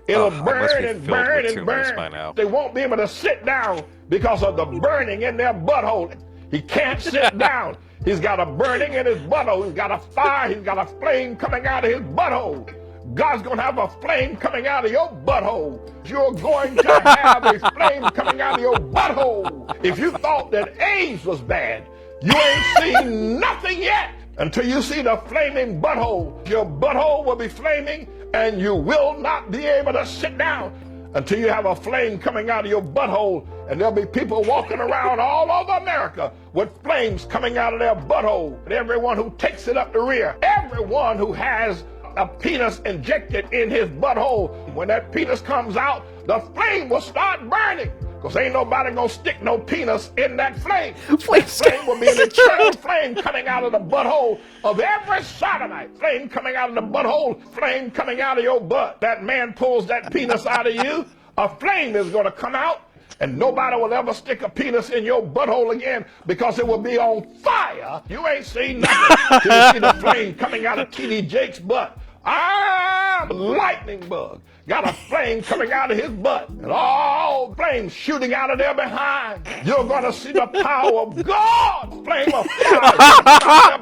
It'll burn and burn and burn. They won't be able to sit down because of the burning in their butthole. He can't sit down. He's got a burning in his butthole. He's got a fire. He's got a flame coming out of his butthole. God's going to have a flame coming out of your butthole. You're going to have a flame coming out of your butthole. If you thought that AIDS was bad, you ain't seen nothing yet until you see the flaming butthole. Your butthole will be flaming, and you will not be able to sit down until you have a flame coming out of your butthole. And there'll be people walking around all over America with flames coming out of their butthole. And everyone who takes it up the rear, everyone who has a penis injected in his butthole, when that penis comes out, the flame will start burning. Because ain't nobody gonna stick no penis in that flame. That flame will be an eternal flame coming out of the butthole of every sodomite. Flame coming out of the butthole, flame coming out of your butt. That man pulls that penis out of you, a flame is gonna come out, and nobody will ever stick a penis in your butthole again because it will be on fire. You ain't seen nothing till you see the flame coming out of T.D. Jake's butt. I'm a lightning bug. Got a flame coming out of his butt. And all flames shooting out of their behind. You're going to see the power of God. Flame of fire.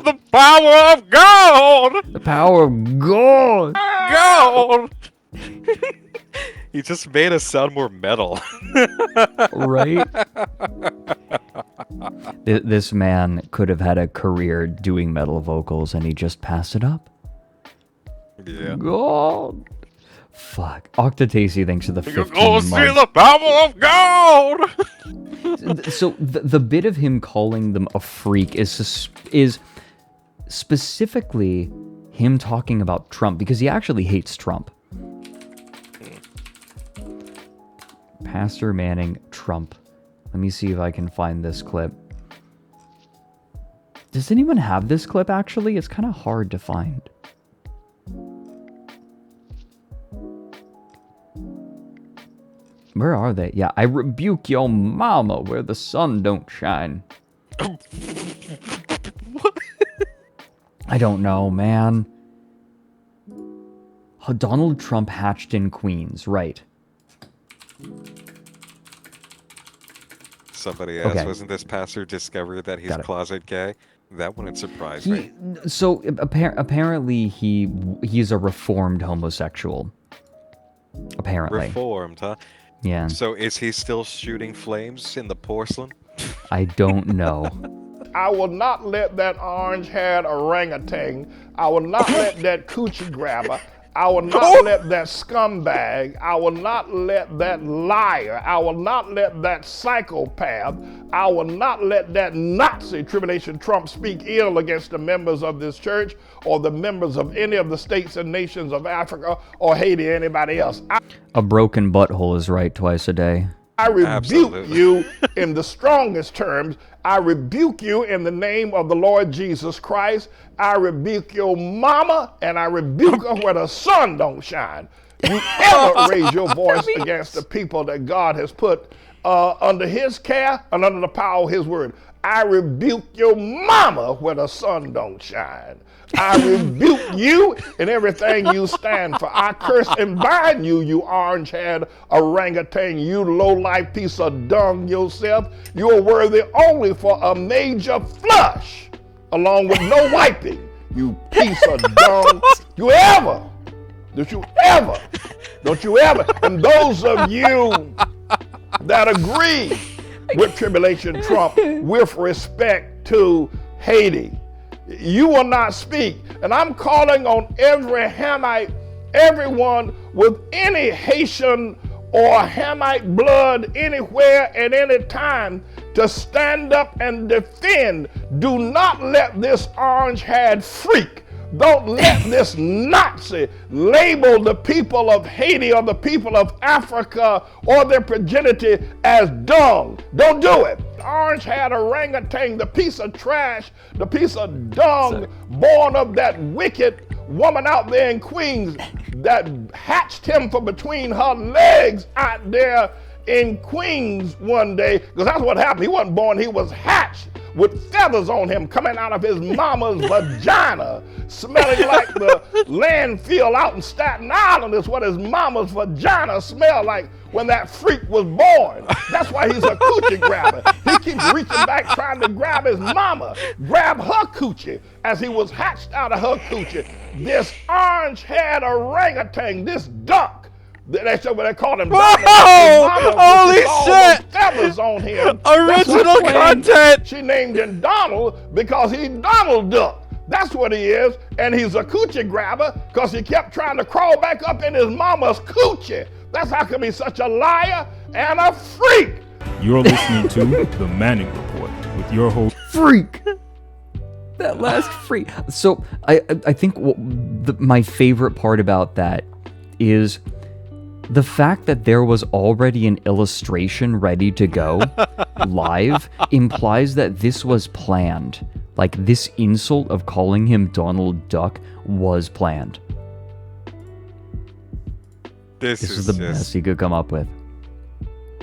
The power of God! The power of God! God! He just made us sound more metal. Right? This man could have had a career doing metal vocals and he just passed it up. Yeah. God. Fuck. Octatacey thanks for the 15 Go months. see the power of God! So the bit of him calling them a freak is specifically him talking about Trump because he actually hates Trump. Pastor Manning, Trump. Let me see if I can find this clip. Does anyone have this clip actually? It's kind of hard to find. Where are they? Yeah, I rebuke your mama where the sun don't shine. I don't know, man. Donald Trump hatched in Queens, right. Somebody asked, Okay. wasn't this pastor discovered that he's closet gay? That wouldn't surprise me. So apparently he's a reformed homosexual. Apparently. Reformed, huh? Yeah. So is he still shooting flames in the porcelain? I don't know. I will not let that orange-haired orangutan, I will not let that coochie grabber, I will not let that scumbag, I will not let that liar, I will not let that psychopath, I will not let that Nazi Tribulation Trump speak ill against the members of this church or the members of any of the states and nations of Africa or Haiti or anybody else. A broken butthole is right twice a day. I rebuke you in the strongest terms. I rebuke you in the name of the Lord Jesus Christ. I rebuke your mama and I rebuke her where the sun don't shine. You ever raise your voice against the people that God has put under his care and under the power of his word. I rebuke your mama where the sun don't shine. I rebuke you and everything you stand for. I curse and bind you, you orange-haired orangutan, you low-life piece of dung yourself. You are worthy only for a major flush, along with no wiping, you piece of dung. Don't you ever, and those of you that agree with Tribulation Trump with respect to Haiti, you will not speak. And I'm calling on every Hamite, everyone with any Haitian or Hamite blood anywhere at any time to stand up and defend. Do not let this orange-haired freak, don't let this Nazi label the people of Haiti or the people of Africa or their progeny as dung. Don't do it. Orange-haired orangutan, the piece of trash, the piece of dung born of that wicked woman out there in Queens that hatched him from between her legs out there in Queens one day, because that's what happened. He wasn't born, he was hatched with feathers on him coming out of his mama's vagina, smelling like the landfill out in Staten Island is what his mama's vagina smelled like when that freak was born. That's why he's a coochie grabber. He keeps reaching back trying to grab his mama, grab her coochie as he was hatched out of her coochie. This orange-haired orangutan, this duck, that's what they call him. Holy shit! Feathers on him. Original content. She named him Donald because he's Donald Duck. That's what he is. And he's a coochie grabber because he kept trying to crawl back up in his mama's coochie. That's how come he's such a liar and a freak. You're listening to The Manning Report with your host, Freak. That last freak. So I think my favorite part about that is the fact that there was already an illustration ready to go live implies that this was planned. Like, this insult of calling him Donald Duck was planned. This is the best he could come up with.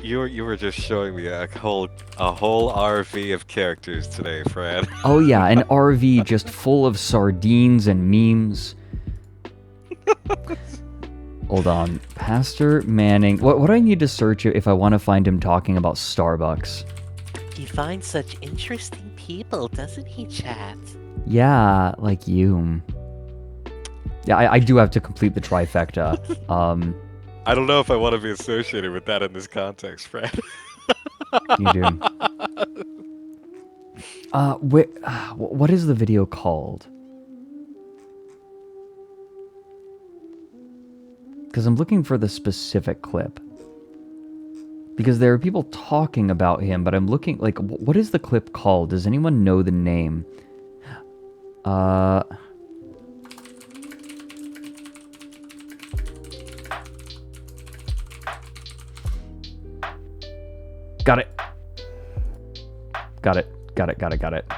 You were just showing me a whole RV of characters today, Fred. Oh yeah, an RV just full of sardines and memes. Hold on. Pastor Manning. What do I need to search if I want to find him talking about Starbucks? He finds such interesting people, doesn't he, chat? Yeah, like you. Yeah, I do have to complete the trifecta. I don't know if I want to be associated with that in this context, Fred. You do. What is the video called? Because I'm looking for the specific clip. Because there are people talking about him, but I'm looking, like, what is the clip called? Does anyone know the name? Got it. Got it.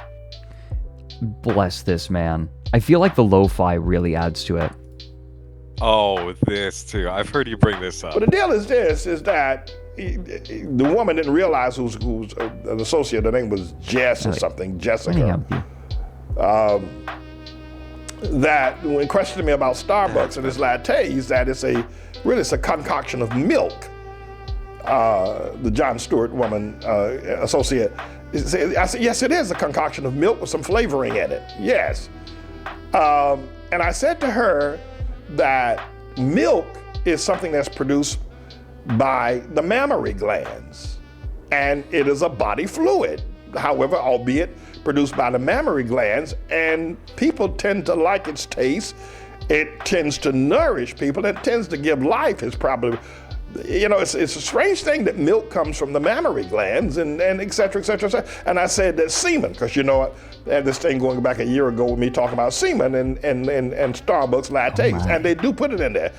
Bless this man. I feel like the lo-fi really adds to it. Oh, this too. I've heard you bring this up. But the deal is this, is that the woman didn't realize who's an associate. Her name was Jess or something, Jessica. That when questioning me about Starbucks and its lattes, that it's a concoction of milk. The John Stewart woman associate. I said, yes, it is a concoction of milk with some flavoring in it. Yes. And I said to her that milk is something that's produced by the mammary glands, and it is a body fluid, however, albeit produced by the mammary glands, and people tend to like its taste. It tends to nourish people. It tends to give life. It's probably, it's a strange thing that milk comes from the mammary glands and et cetera, et cetera, et cetera. And I said that semen, because they had this thing going back a year ago with me talking about semen and Starbucks lattes, and they do put it in there.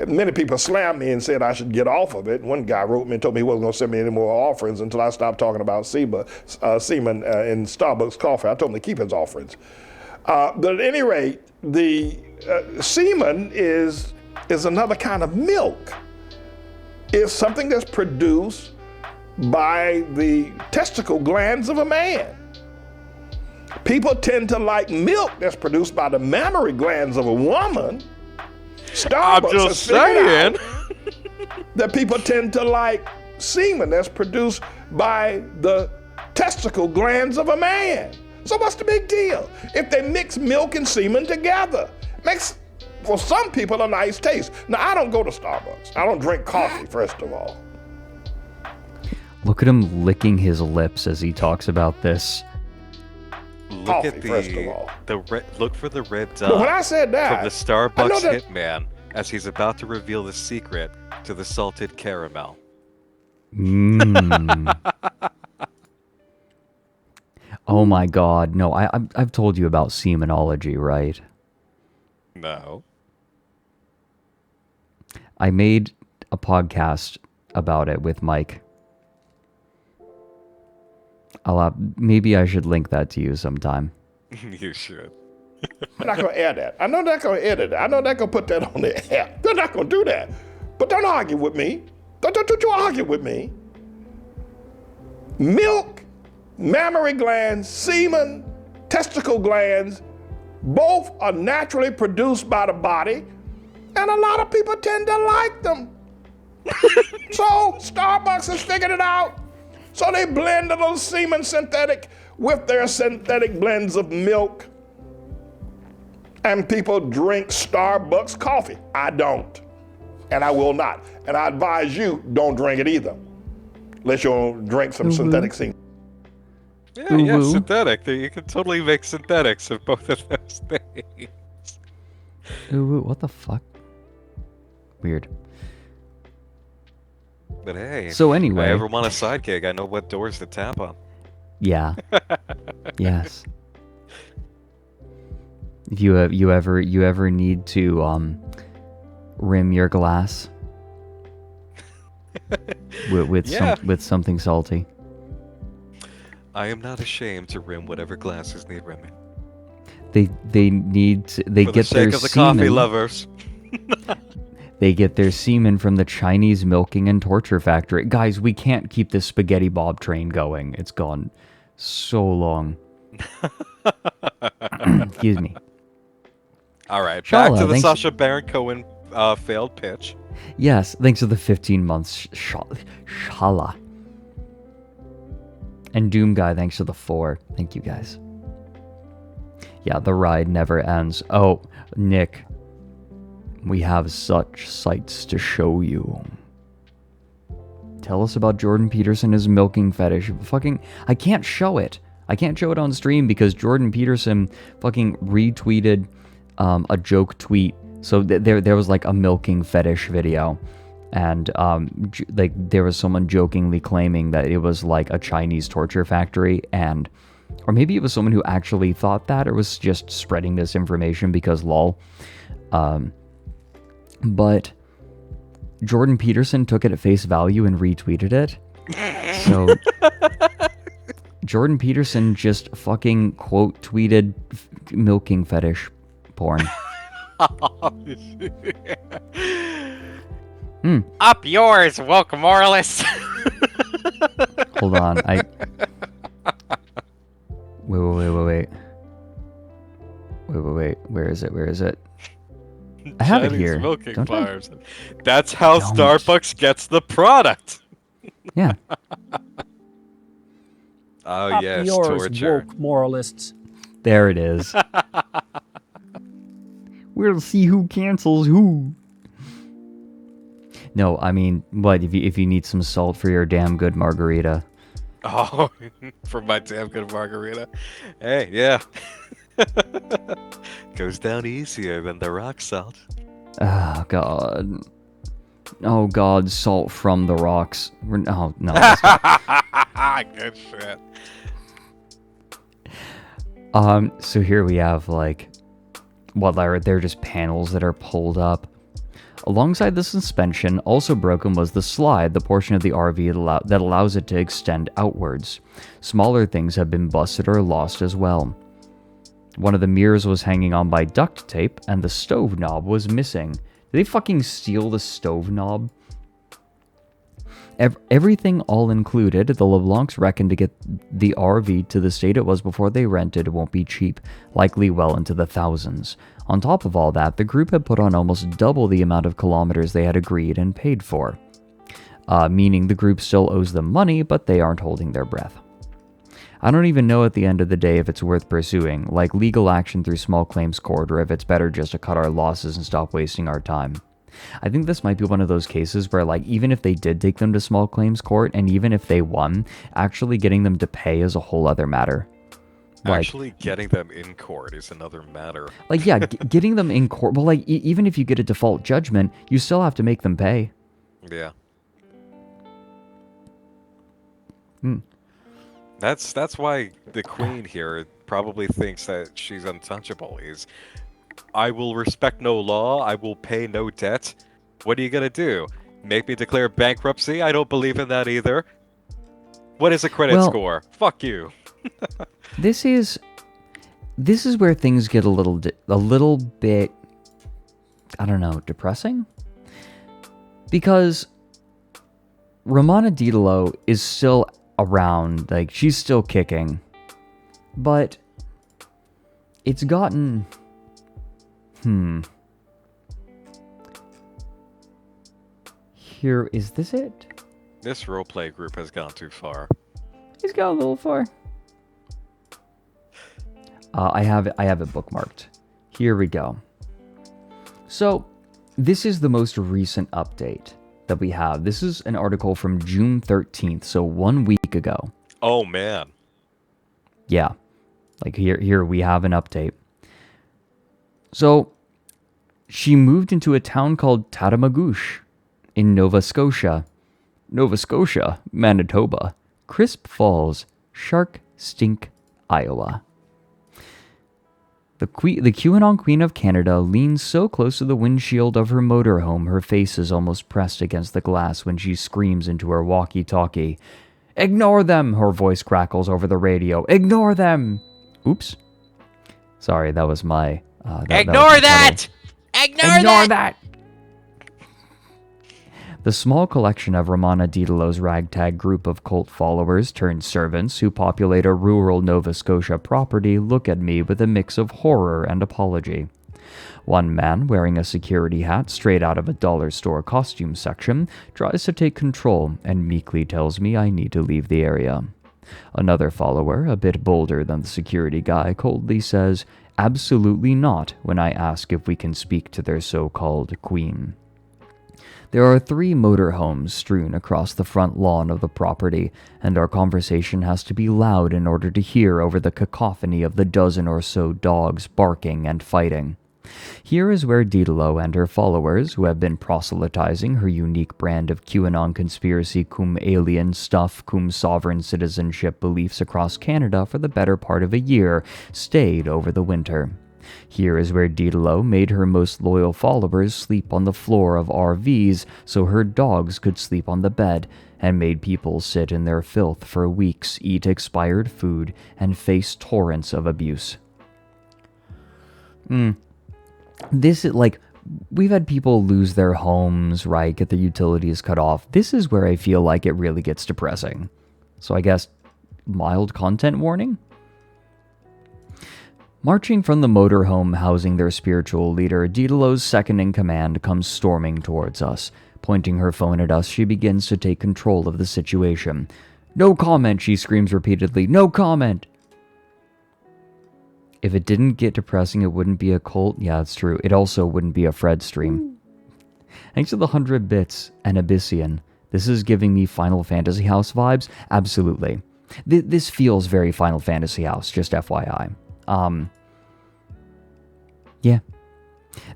Many people slammed me and said I should get off of it. One guy wrote me and told me he wasn't going to send me any more offerings until I stopped talking about semen in Starbucks coffee. I told him to keep his offerings. But at any rate, the semen is another kind of milk. It's something that's produced by the testicle glands of a man. People tend to like milk that's produced by the mammary glands of a woman. Starbucks I'm just saying that people tend to like semen that's produced by the testicle glands of a man. So what's the big deal? If they mix milk and semen together, makes, for some people, a nice taste. Now, I don't go to Starbucks. I don't drink coffee, first of all. Look at him licking his lips as he talks about this. Look at look for the red dot. But when I said that, from the Starbucks hitman as he's about to reveal the secret to the salted caramel. Oh my God! No, I've told you about semenology, right? No. I made a podcast about it with Mike. Maybe I should link that to you sometime. You should. I'm not going to air that. I know they're going to edit it. I know they're going to put that on the app. They're not going to do that. But don't argue with me. Don't you argue with me. Milk, mammary glands, semen, testicle glands, both are naturally produced by the body, and a lot of people tend to like them. So Starbucks has figured it out. So they blend a little semen synthetic with their synthetic blends of milk. And people drink Starbucks coffee. I don't. And I will not. And I advise you, don't drink it either. Unless you drink some synthetic semen. Yeah, synthetic. You can totally make synthetics of both of those things. Ooh, what the fuck? Weird. But hey, so anyway, if I ever want a side gig, I know what doors to tap on. Yeah. Yes. If you ever need to rim your glass with something salty. I am not ashamed to rim whatever glasses need rimming. They need to, they For get the their sake of the semen, coffee lovers. They get their semen from the Chinese milking and torture factory. Guys, we can't keep this spaghetti bob train going. It's gone so long. Excuse me. All right, Shala, back to the thanks. Sacha Baron Cohen failed pitch. Yes, thanks to the 15 months, Shala. And Doom Guy, thanks to the 4. Thank you, guys. Yeah, the ride never ends. Oh, Nick, we have such sights to show you. Tell us about Jordan Peterson, his milking fetish. Fucking, I can't show it. I can't show it on stream because Jordan Peterson fucking retweeted a joke tweet. So there was like a milking fetish video, and like there was someone jokingly claiming that it was like a Chinese torture factory, and or maybe it was someone who actually thought that, or was just spreading misinformation because lol. But Jordan Peterson took it at face value and retweeted it. So Jordan Peterson just fucking quote tweeted milking fetish porn. Up yours, woke moralist. Hold on, Wait. Where is it? I have it here. Milking Don't I? farms. That's how Starbucks gets the product. Yeah. Oh Up yes, yours, torture. woke moralists. There it is. We'll see who cancels who. No, I mean, what if you need some salt for your damn good margarita? Oh, for my damn good margarita. Hey, yeah. Goes down easier than the rock salt. Oh god. Oh god, salt from the rocks. Oh no. That's not. Good shit. So here we have like, they're just panels that are pulled up. Alongside the suspension, also broken was the slide, the portion of the RV that allows it to extend outwards. Smaller things have been busted or lost as well. One of the mirrors was hanging on by duct tape, and the stove knob was missing. Did they fucking steal the stove knob? Everything all included, the LeBlancs reckon to get the RV to the state it was before they rented won't be cheap, likely well into the thousands. On top of all that, the group had put on almost double the amount of kilometers they had agreed and paid for. Meaning the group still owes them money, but they aren't holding their breath. I don't even know at the end of the day if it's worth pursuing, like legal action through small claims court, or if it's better just to cut our losses and stop wasting our time. I think this might be one of those cases where, like, even if they did take them to small claims court, and even if they won, actually getting them to pay is a whole other matter. Actually getting them in court is another matter. Like, yeah, getting them in court, well, like, even if you get a default judgment, you still have to make them pay. Yeah. Hmm. That's why the queen here probably thinks that she's untouchable. Is I will respect no law, I will pay no debt. What are you gonna do? Make me declare bankruptcy? I don't believe in that either. What is a credit score? Fuck you. This is where things get a little bit, I don't know, depressing? Because Romana Didello is still around, like, she's still kicking. But it's gotten... Here, is this it? This roleplay group has gone too far. It's gone a little far. I have it bookmarked. Here we go. So, this is the most recent update that we have. This is an article from June 13th, so 1 week ago. Oh, man. Yeah. Like, here we have an update. So, she moved into a town called Tatamagouche in Nova Scotia, Manitoba, Crisp Falls, Shark Stink, Iowa. The QAnon Queen of Canada leans so close to the windshield of her motorhome her face is almost pressed against the glass when she screams into her walkie-talkie. "Ignore them!" her voice crackles over the radio. "Ignore them!" Oops. Sorry, that was my... Ignore that! Ignore that! The small collection of Romana Didello's ragtag group of cult followers turned servants who populate a rural Nova Scotia property look at me with a mix of horror and apology. One man, wearing a security hat straight out of a dollar store costume section, tries to take control and meekly tells me I need to leave the area. Another follower, a bit bolder than the security guy, coldly says, "Absolutely not," when I ask if we can speak to their so-called queen. There are 3 motorhomes strewn across the front lawn of the property, and our conversation has to be loud in order to hear over the cacophony of the dozen or so dogs barking and fighting. Here is where Didelot and her followers, who have been proselytizing her unique brand of QAnon conspiracy cum alien stuff cum sovereign citizenship beliefs across Canada for the better part of a year, stayed over the winter. Here is where Didelot made her most loyal followers sleep on the floor of RVs so her dogs could sleep on the bed, and made people sit in their filth for weeks, eat expired food, and face torrents of abuse. This is like, we've had people lose their homes, right, get their utilities cut off. This is where I feel like it really gets depressing. So I guess, mild content warning? Marching from the motorhome housing their spiritual leader, Didelot's second-in-command comes storming towards us. Pointing her phone at us, she begins to take control of the situation. "No comment," she screams repeatedly. "No comment!" If it didn't get depressing, it wouldn't be a cult. Yeah, it's true. It also wouldn't be a Fred stream. Thanks to the 100 bits and Abyssian. This is giving me Final Fantasy House vibes. Absolutely. This feels very Final Fantasy House, just FYI. Yeah.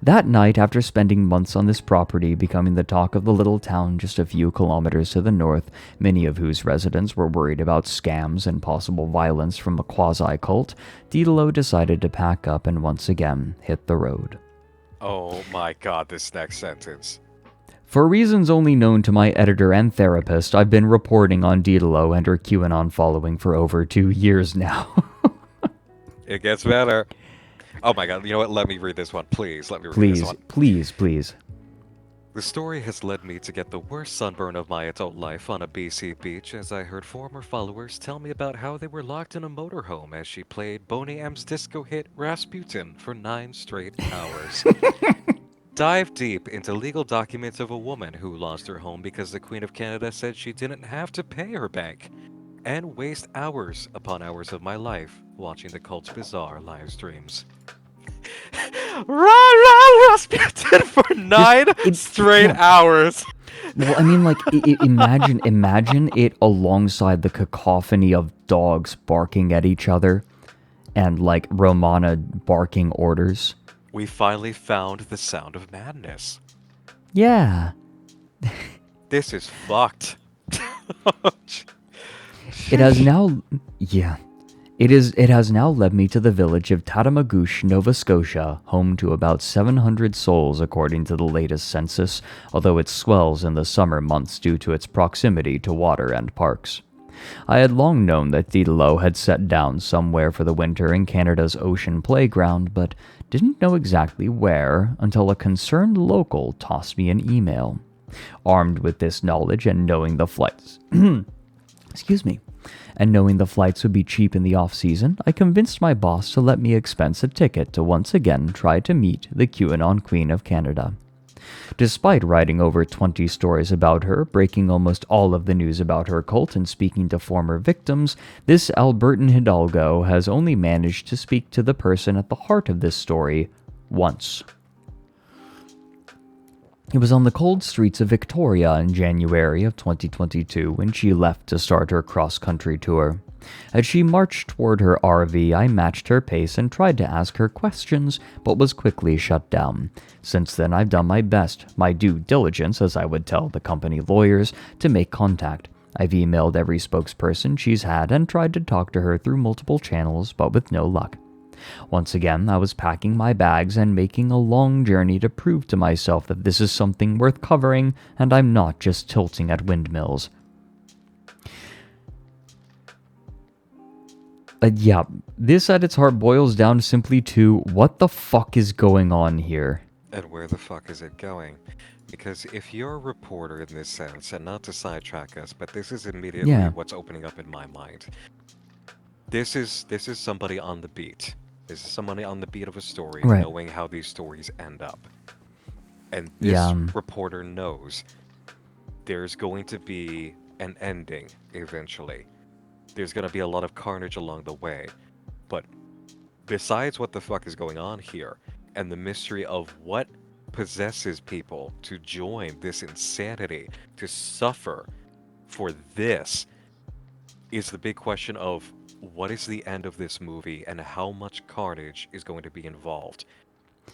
That night, after spending months on this property, becoming the talk of the little town just a few kilometers to the north, many of whose residents were worried about scams and possible violence from a quasi-cult, Didelot decided to pack up and once again hit the road. Oh my god, this next sentence. For reasons only known to my editor and therapist, I've been reporting on Didelot and her QAnon following for over 2 years now. It gets better. Oh my god, you know what? Let me read this one, please. Let me read this one. Please. The story has led me to get the worst sunburn of my adult life on a BC beach as I heard former followers tell me about how they were locked in a motorhome as she played Boney M's disco hit Rasputin for 9 straight hours. Dive deep into legal documents of a woman who lost her home because the Queen of Canada said she didn't have to pay her bank. And waste hours upon hours of my life watching the cult's bizarre live streams. Rasputin for 9 straight hours. Well, I mean, like, imagine it alongside the cacophony of dogs barking at each other and, like, Romana barking orders. We finally found the sound of madness. Yeah. This is fucked. It has now... Yeah. It has now led me to the village of Tatamagouche, Nova Scotia, home to about 700 souls according to the latest census, although it swells in the summer months due to its proximity to water and parks. I had long known that Didelot had set down somewhere for the winter in Canada's ocean playground, but didn't know exactly where until a concerned local tossed me an email. Armed with this knowledge and knowing the flights... Excuse me. And knowing the flights would be cheap in the off-season, I convinced my boss to let me expense a ticket to once again try to meet the QAnon Queen of Canada. Despite writing over 20 stories about her, breaking almost all of the news about her cult and speaking to former victims, this Albertan Hidalgo has only managed to speak to the person at the heart of this story once. It was on the cold streets of Victoria in January of 2022 when she left to start her cross-country tour. As she marched toward her RV, I matched her pace and tried to ask her questions, but was quickly shut down. Since then, I've done my best, my due diligence, as I would tell the company lawyers, to make contact. I've emailed every spokesperson she's had and tried to talk to her through multiple channels, but with no luck. Once again, I was packing my bags and making a long journey to prove to myself that this is something worth covering and I'm not just tilting at windmills. Yeah, this at its heart boils down simply to what the fuck is going on here? And where the fuck is it going? Because if you're a reporter in this sense, and not to sidetrack us, but this is immediately what's opening up in my mind. This is somebody on the beat. This is someone on the beat of a story, Right. knowing how these stories end up. And this reporter knows there's going to be an ending eventually. There's going to be a lot of carnage along the way. But besides what the fuck is going on here, and the mystery of what possesses people to join this insanity, to suffer for this, is the big question of what is the end of this movie and how much carnage is going to be involved.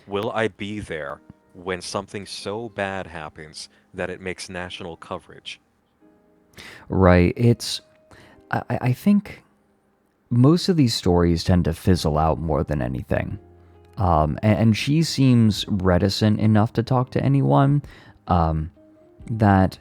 Will I be there when something so bad happens that it makes national coverage? Right. I think most of these stories tend to fizzle out more than anything. And she seems reticent enough to talk to anyone that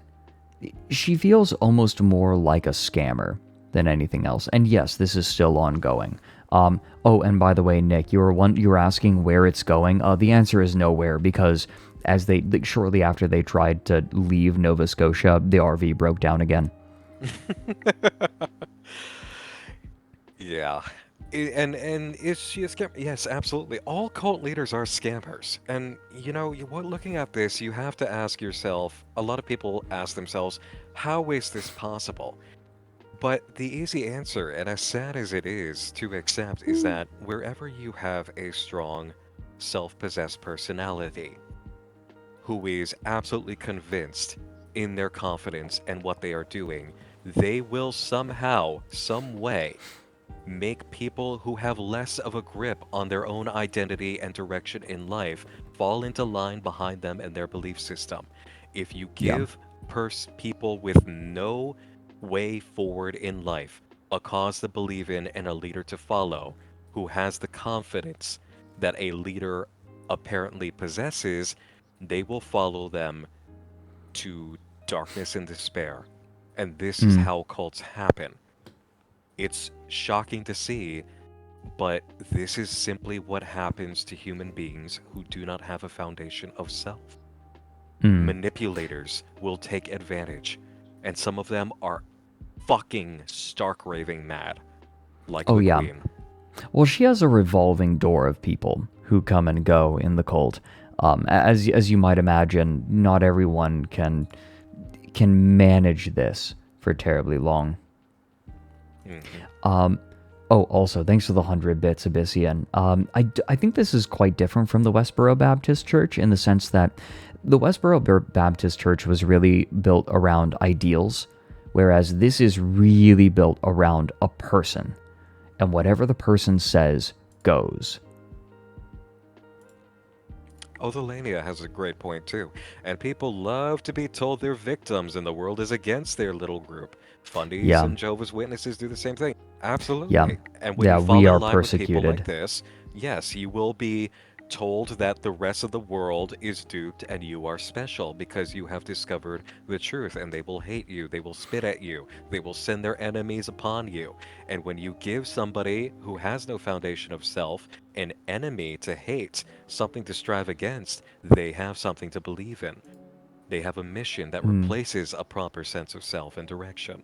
she feels almost more like a scammer than anything else. And yes, this is still ongoing. Oh, and by the way, Nick, you were asking where it's going. The answer is nowhere, because as shortly after they tried to leave Nova Scotia, the RV broke down again. Yeah. And is she a scammer? Yes, absolutely. All cult leaders are scammers. And, looking at this, you have to ask yourself, a lot of people ask themselves, how is this possible? But the easy answer, and as sad as it is to accept, is that wherever you have a strong, self-possessed personality who is absolutely convinced in their confidence and what they are doing, they will somehow, some way, make people who have less of a grip on their own identity and direction in life fall into line behind them and their belief system. If you give people with no way forward in life a cause to believe in and a leader to follow, who has the confidence that a leader apparently possesses, they will follow them to darkness and despair. And this is how cults happen. It's shocking to see, but this is simply what happens to human beings who do not have a foundation of self. Manipulators will take advantage, and some of them are fucking stark raving mad, like the Queen. Well, she has a revolving door of people who come and go in the cult. As you might imagine, not everyone can manage this for terribly long. Also, thanks for the 100 bits, Abyssian. I think this is quite different from the Westboro Baptist Church in the sense that the Westboro Baptist Church was really built around ideals, whereas this is really built around a person. And whatever the person says goes. Othelania has a great point too. And people love to be told they're victims and the world is against their little group. Fundies and Jehovah's Witnesses do the same thing. Absolutely. Yeah. And when you fall we are in line with people persecuted. like this, yes, you will be told that the rest of the world is duped and you are special because you have discovered the truth, and they will hate you, they will spit at you, they will send their enemies upon you. And when you give somebody who has no foundation of self an enemy to hate, something to strive against, they have something to believe in. They have a mission that replaces a proper sense of self and direction.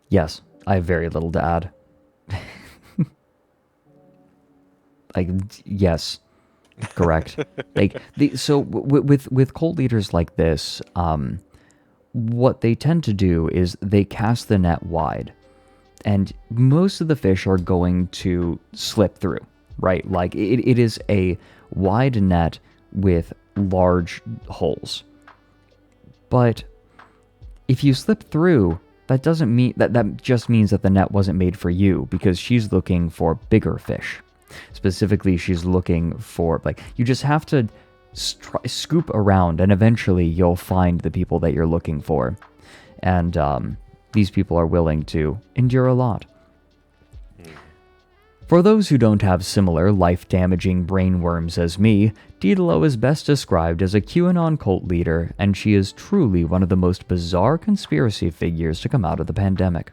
Yes, I have very little to add. Yes, correct. With cult leaders like this, what they tend to do is they cast the net wide, and most of the fish are going to slip through, right? Like it is a wide net with large holes. But if you slip through, that doesn't mean that just means that the net wasn't made for you, because she's looking for bigger fish. Specifically, she's looking for, you just have to scoop around, and eventually you'll find the people that you're looking for. And these people are willing to endure a lot. For those who don't have similar life-damaging brainworms as me, Daedalo is best described as a QAnon cult leader, and she is truly one of the most bizarre conspiracy figures to come out of the pandemic.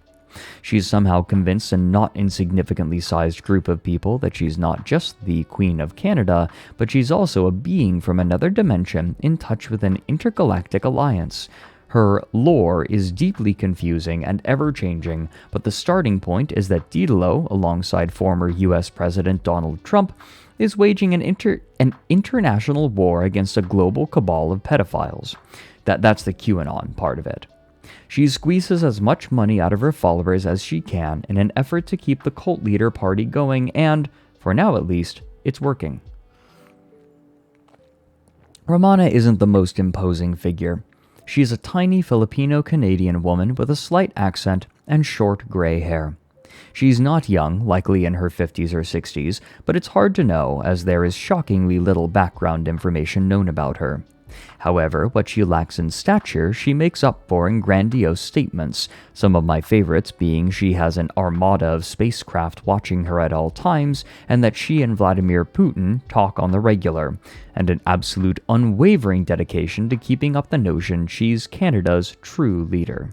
She's somehow convinced a not insignificantly sized group of people that she's not just the Queen of Canada, but she's also a being from another dimension in touch with an intergalactic alliance. Her lore is deeply confusing and ever-changing, but the starting point is that Didelot, alongside former US President Donald Trump, is waging an international war against a global cabal of pedophiles. That's the QAnon part of it. She squeezes as much money out of her followers as she can in an effort to keep the cult leader party going, and, for now at least, it's working. Romana isn't the most imposing figure. She's a tiny Filipino-Canadian woman with a slight accent and short gray hair. She's not young, likely in her 50s or 60s, but it's hard to know as there is shockingly little background information known about her. However, what she lacks in stature, she makes up for in grandiose statements, some of my favorites being she has an armada of spacecraft watching her at all times, and that she and Vladimir Putin talk on the regular, and an absolute unwavering dedication to keeping up the notion she's Canada's true leader.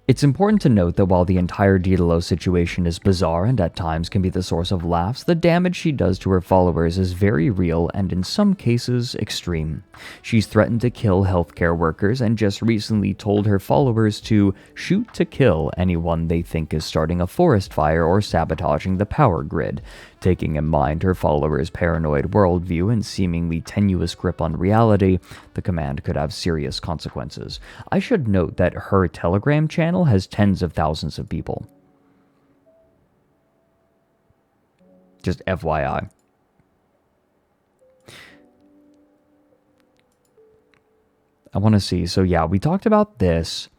It's important to note that while the entire Didelot situation is bizarre and at times can be the source of laughs, the damage she does to her followers is very real and in some cases extreme. She's threatened to kill healthcare workers and just recently told her followers to shoot to kill anyone they think is starting a forest fire or sabotaging the power grid. Taking in mind her followers' paranoid worldview and seemingly tenuous grip on reality, the command could have serious consequences. I should note that her Telegram channel has tens of thousands of people. Just FYI. I want to see. So yeah, we talked about this.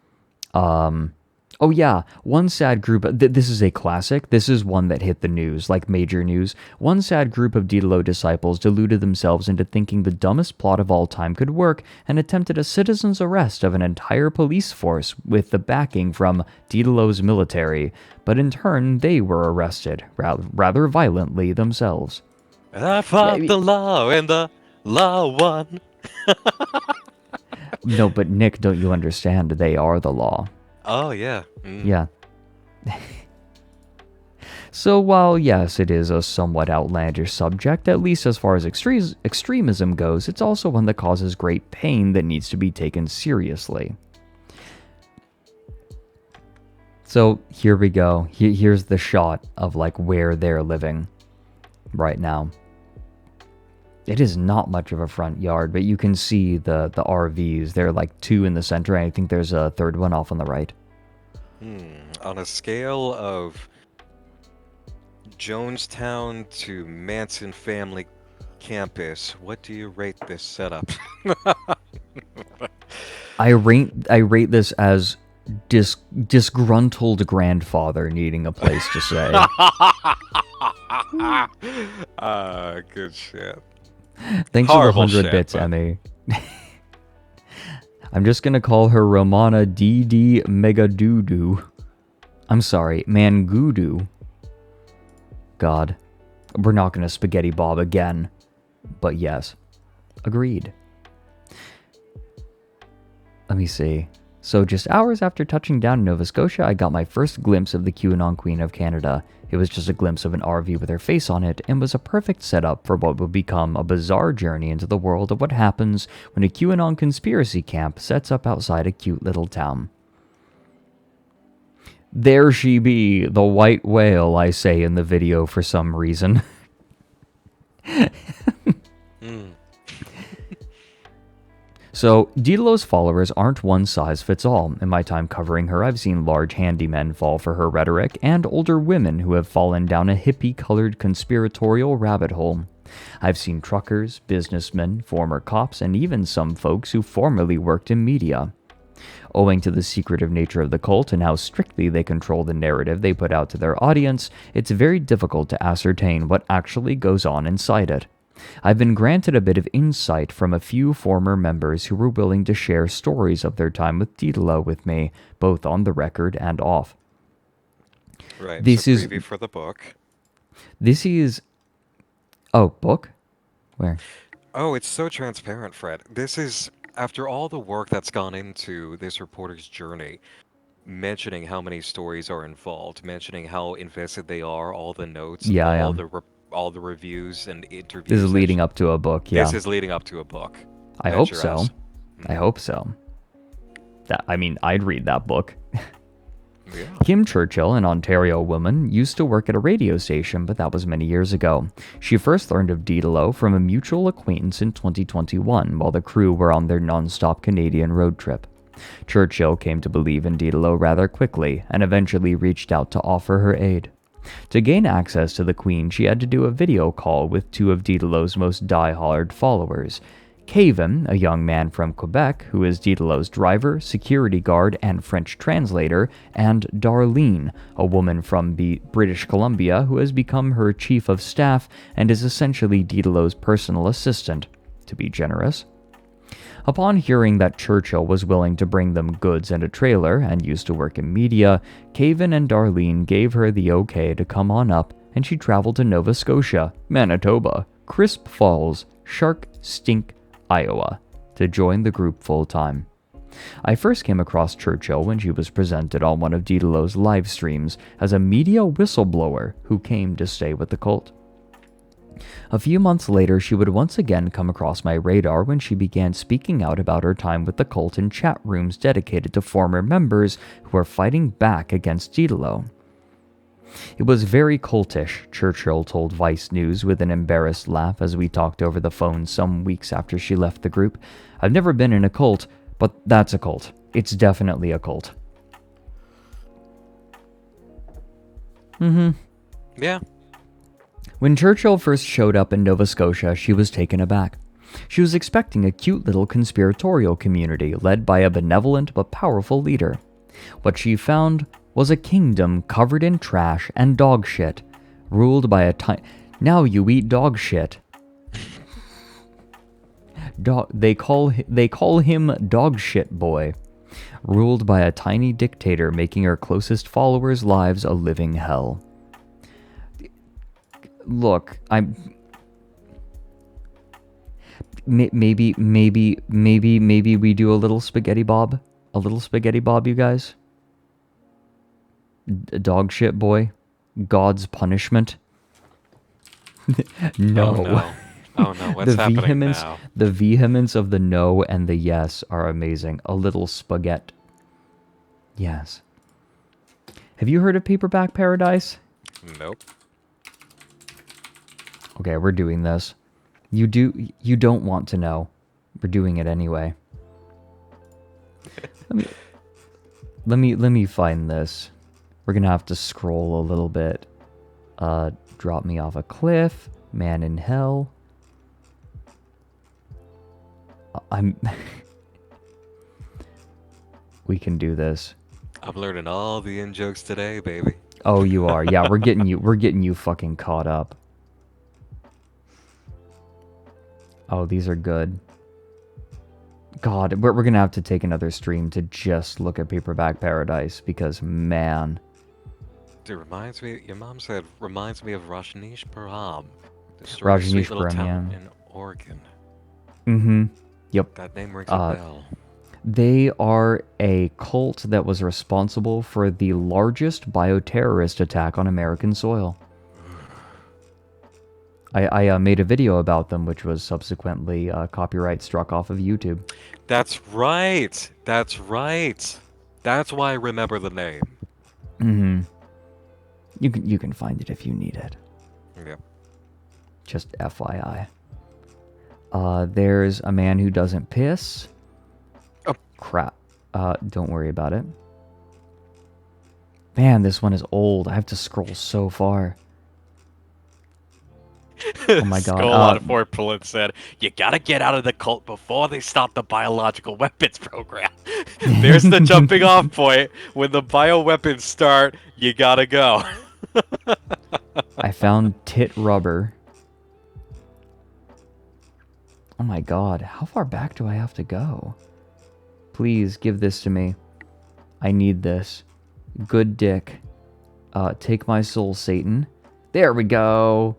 Oh yeah, one sad group, this is a classic, this is one that hit the news, like major news. One sad group of Didelot disciples deluded themselves into thinking the dumbest plot of all time could work and attempted a citizen's arrest of an entire police force with the backing from Didelot's military, but in turn they were arrested, rather violently themselves. I fought the law and the law won. No, but Nick, don't you understand? They are the law. Oh, yeah. Mm. Yeah. So while, yes, it is a somewhat outlandish subject, at least as far as extremism goes, it's also one that causes great pain that needs to be taken seriously. So here we go. Here's the shot of like where they're living right now. It is not much of a front yard, but you can see the RVs. There are like two in the center, and I think there's a third one off on the right. On a scale of Jonestown to Manson family campus, what do you rate this setup? I rate this as disgruntled grandfather needing a place to stay. Good shit. Thanks Horrible for the 100 shit, bits, but... Emmy. I'm just gonna call her Romana DD Megadoodoo. I'm sorry, Mangudu. God. We're not gonna spaghetti Bob again. But yes. Agreed. Let me see. So just hours after touching down in Nova Scotia, I got my first glimpse of the QAnon Queen of Canada. It was just a glimpse of an RV with her face on it, and was a perfect setup for what would become a bizarre journey into the world of what happens when a QAnon conspiracy camp sets up outside a cute little town. There she be, the white whale, I say in the video for some reason. So, Didelot's followers aren't one size fits all. In my time covering her, I've seen large handymen fall for her rhetoric, and older women who have fallen down a hippie-colored conspiratorial rabbit hole. I've seen truckers, businessmen, former cops, and even some folks who formerly worked in media. Owing to the secretive nature of the cult and how strictly they control the narrative they put out to their audience, it's very difficult to ascertain what actually goes on inside it. I've been granted a bit of insight from a few former members who were willing to share stories of their time with Didelot with me, both on the record and off. Right, this so is preview for the book. This is... Oh, book? Where? Oh, it's so transparent, Fred. This is, after all the work that's gone into this reporter's journey, mentioning how many stories are involved, mentioning how invested they are, all the notes, all the reviews and interviews. This is leading up to a book, yeah. This is leading up to a book. I Bet hope your so. ass. I hope so. I'd read that book. Yeah. Kim Churchill, an Ontario woman, used to work at a radio station, but that was many years ago. She first learned of Didelot from a mutual acquaintance in 2021 while the crew were on their non-stop Canadian road trip. Churchill came to believe in Didelot rather quickly and eventually reached out to offer her aid. To gain access to the Queen, she had to do a video call with two of Didelot's most die-hard followers. Caven, a young man from Quebec who is Didelot's driver, security guard, and French translator, and Darlene, a woman from British Columbia who has become her chief of staff and is essentially Didelot's personal assistant, to be generous. Upon hearing that Churchill was willing to bring them goods and a trailer and used to work in media, Caven and Darlene gave her the okay to come on up, and she traveled to Nova Scotia, Manitoba, Crisp Falls, Shark Stink, Iowa, to join the group full-time. I first came across Churchill when she was presented on one of Didelot's live streams as a media whistleblower who came to stay with the cult. A few months later, she would once again come across my radar when she began speaking out about her time with the cult in chat rooms dedicated to former members who are fighting back against Didelot. It was very cultish, Churchill told Vice News with an embarrassed laugh as we talked over the phone some weeks after she left the group. I've never been in a cult, but that's a cult. It's definitely a cult. Yeah. When Churchill first showed up in Nova Scotia, she was taken aback. She was expecting a cute little conspiratorial community led by a benevolent but powerful leader. What she found was a kingdom covered in trash and dog shit, ruled by a Now you eat dog shit. They call him Dog Shit Boy. Ruled by a tiny dictator, making her closest followers' lives a living hell. Look, maybe we do a little spaghetti bob, you guys. Dog shit boy, God's punishment. No. Oh no, what's happening now? The vehemence of the no and the yes are amazing. A little spaghetti. Yes. Have you heard of Paperback Paradise? Nope. Okay, we're doing this. You don't want to know. We're doing it anyway. Let me find this. We're gonna have to scroll a little bit. Drop me off a cliff. Man in hell. We can do this. I'm learning all the in-jokes today, baby. Oh, you are. Yeah, we're getting you fucking caught up. Oh, these are good. God, we're gonna have to take another stream to just look at Paperback Paradise because, man. It reminds me, your mom said, reminds me of Rajneeshpuram. The sweet little town in Oregon. Mm-hmm. Yep. That name rings a bell. They are a cult that was responsible for the largest bioterrorist attack on American soil. I made a video about them, which was subsequently copyright struck off of YouTube. That's right. That's right. That's why I remember the name. Mm-hmm. You can find it if you need it. Yeah. Just FYI. There's a man who doesn't piss. Oh. Crap. Don't worry about it. Man, this one is old. I have to scroll so far. Oh my god. Skull on Fort Pullen said, you gotta get out of the cult before they stop the biological weapons program. There's the jumping off point. When the bioweapons start, you gotta go. I found tit rubber. Oh my god, how far back do I have to go? Please give this to me. I need this. Good dick. Take my soul, Satan. There we go.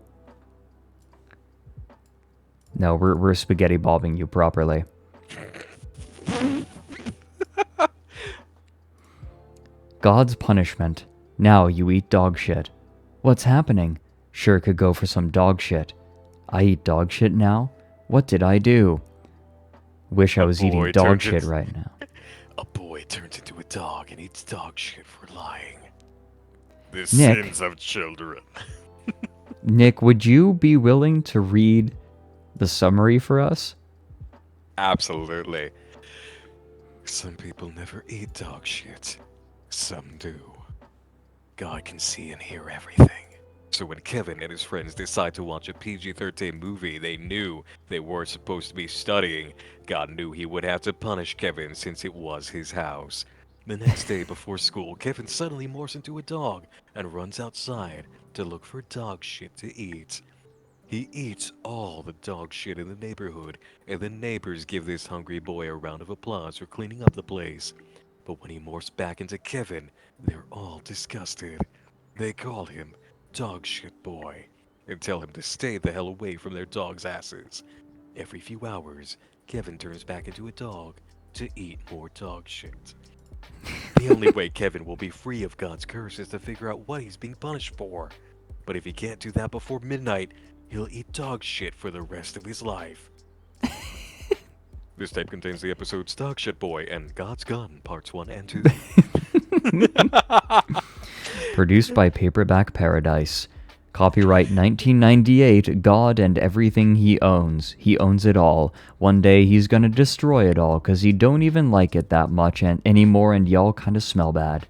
No, we're spaghetti bobbing you properly. God's punishment. Now you eat dog shit. What's happening? Sure could go for some dog shit. I eat dog shit now? What did I do? wish I was eating boy dog turns shit into- right now. A boy turns into a dog and eats dog shit for lying. The Nick. sins of children. Nick, would you be willing to read the summary for us? Absolutely. Some people never eat dog shit. Some do. God can see and hear everything. So when Kevin and his friends decide to watch a PG-13 movie they knew they weren't supposed to be studying, God knew he would have to punish Kevin since it was his house. The next day before school, Kevin suddenly morphs into a dog and runs outside to look for dog shit to eat. He eats all the dog shit in the neighborhood, and the neighbors give this hungry boy a round of applause for cleaning up the place. But when he morphs back into Kevin, they're all disgusted. They call him Dog Shit Boy and tell him to stay the hell away from their dogs' asses. Every few hours, Kevin turns back into a dog to eat more dog shit. The only way Kevin will be free of God's curse is to figure out what he's being punished for. But if he can't do that before midnight, he'll eat dog shit for the rest of his life. This tape contains the episodes Dog Shit Boy and God's Gun, parts 1 and 2. Produced by Paperback Paradise. Copyright 1998, God and everything he owns. He owns it all. One day he's gonna destroy it all, cause he don't even like it that much anymore and y'all kinda smell bad.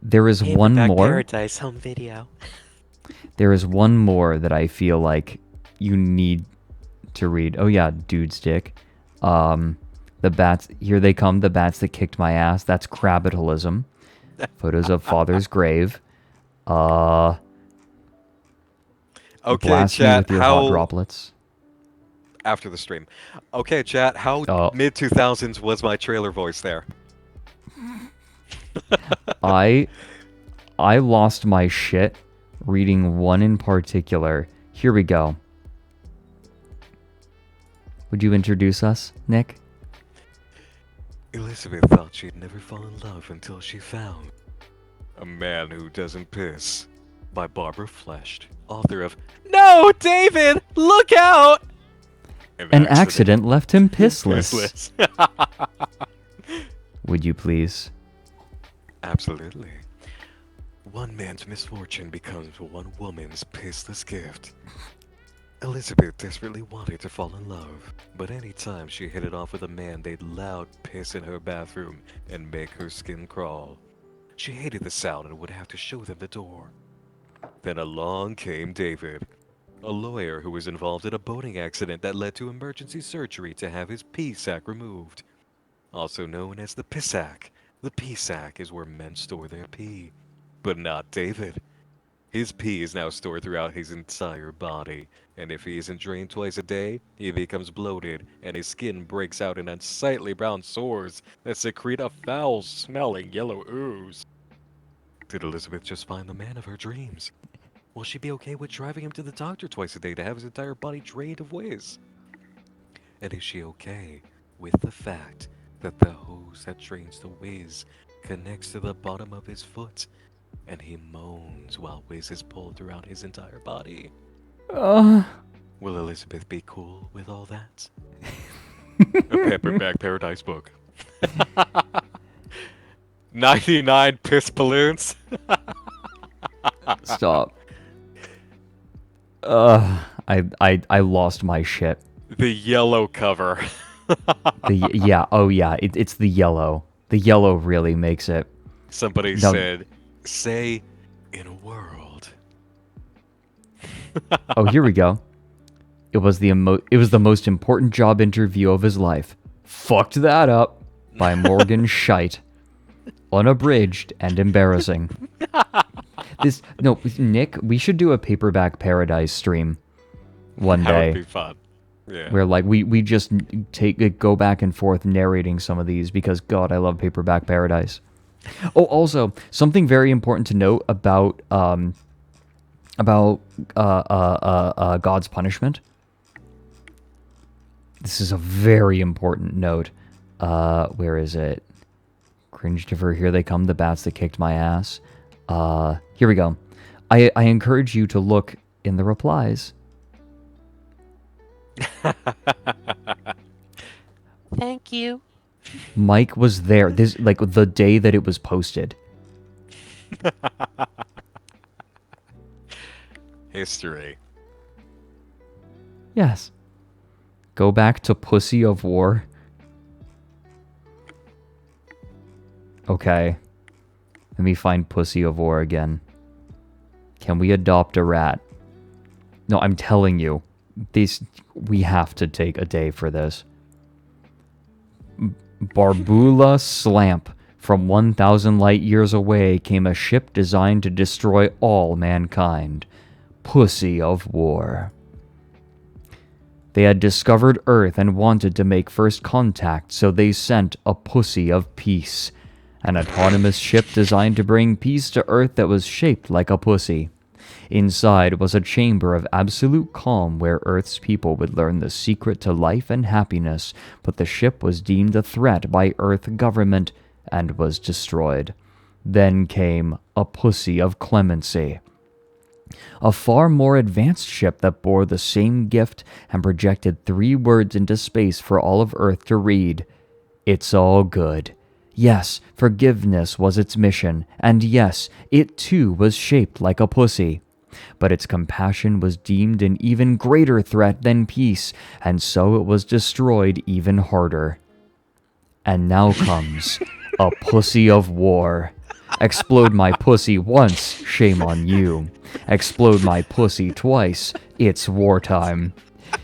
There is one Paperback more. Paradise home video. There is one more that I feel like you need to read. Oh yeah, dude's dick. The bats, here they come, the bats that kicked my ass. That's crabitalism. Photos of father's grave. Okay, Blast me chat, with your how... hot droplets. After the stream. Okay, chat, how mid-2000s was my trailer voice there? I lost my shit reading one in particular. Here we go. Would you introduce us, Nick? Elizabeth thought she'd never fall in love until she found A Man Who Doesn't Piss by Barbara Fleshed, author of No, David, look out! An accident left him pissless. Pissless. Would you please? Absolutely. One man's misfortune becomes one woman's pissless gift. Elizabeth desperately wanted to fall in love, but anytime she hit it off with a man, they'd loud piss in her bathroom and make her skin crawl. She hated the sound and would have to show them the door. Then along came David, a lawyer who was involved in a boating accident that led to emergency surgery to have his pee sac removed. Also known as the pissac. The pee sac is where men store their pee. But not David. His pee is now stored throughout his entire body, and if he isn't drained twice a day, he becomes bloated, and his skin breaks out in unsightly brown sores that secrete a foul-smelling yellow ooze. Did Elizabeth just find the man of her dreams? Will she be okay with driving him to the doctor twice a day to have his entire body drained of whiz? And is she okay with the fact that the hose that drains the whiz connects to the bottom of his foot, and he moans while whiz is pulled throughout his entire body? Will Elizabeth be cool with all that? A Paperback Paradise book. 99 piss balloons. Stop. I lost my shit. The yellow cover. It's the yellow. The yellow really makes it. Somebody said, say in a world. Oh, here we go. It was the most important job interview of his life. Fucked that up by Morgan Scheidt. Unabridged and embarrassing. Nick, we should do a Paperback Paradise stream one day. That would be fun. Yeah. Where we just go back and forth narrating some of these because God, I love Paperback Paradise. Oh, also something very important to note about God's punishment. This is a very important note. Where is it? Cringe-tiver, here they come, the bats that kicked my ass. Here we go. I encourage you to look in the replies. Thank you. Mike was there. This like the day that it was posted. History. Yes. Go back to Pussy of War. Okay. Let me find Pussy of War again. Can we adopt a rat? No, I'm telling you. We have to take a day for this. Barbula Slamp. From 1,000 light years away came a ship designed to destroy all mankind. Pussy of War. They had discovered Earth and wanted to make first contact, so they sent a Pussy of Peace, an autonomous ship designed to bring peace to Earth that was shaped like a pussy. Inside was a chamber of absolute calm where Earth's people would learn the secret to life and happiness, but the ship was deemed a threat by Earth government and was destroyed. Then came a Pussy of Clemency, a far more advanced ship that bore the same gift and projected 3 words into space for all of Earth to read. It's all good. Yes, forgiveness was its mission, and yes, it too was shaped like a pussy. But its compassion was deemed an even greater threat than peace, and so it was destroyed even harder. And now comes a Pussy of War. Explode my pussy once, shame on you. Explode my pussy twice, it's wartime.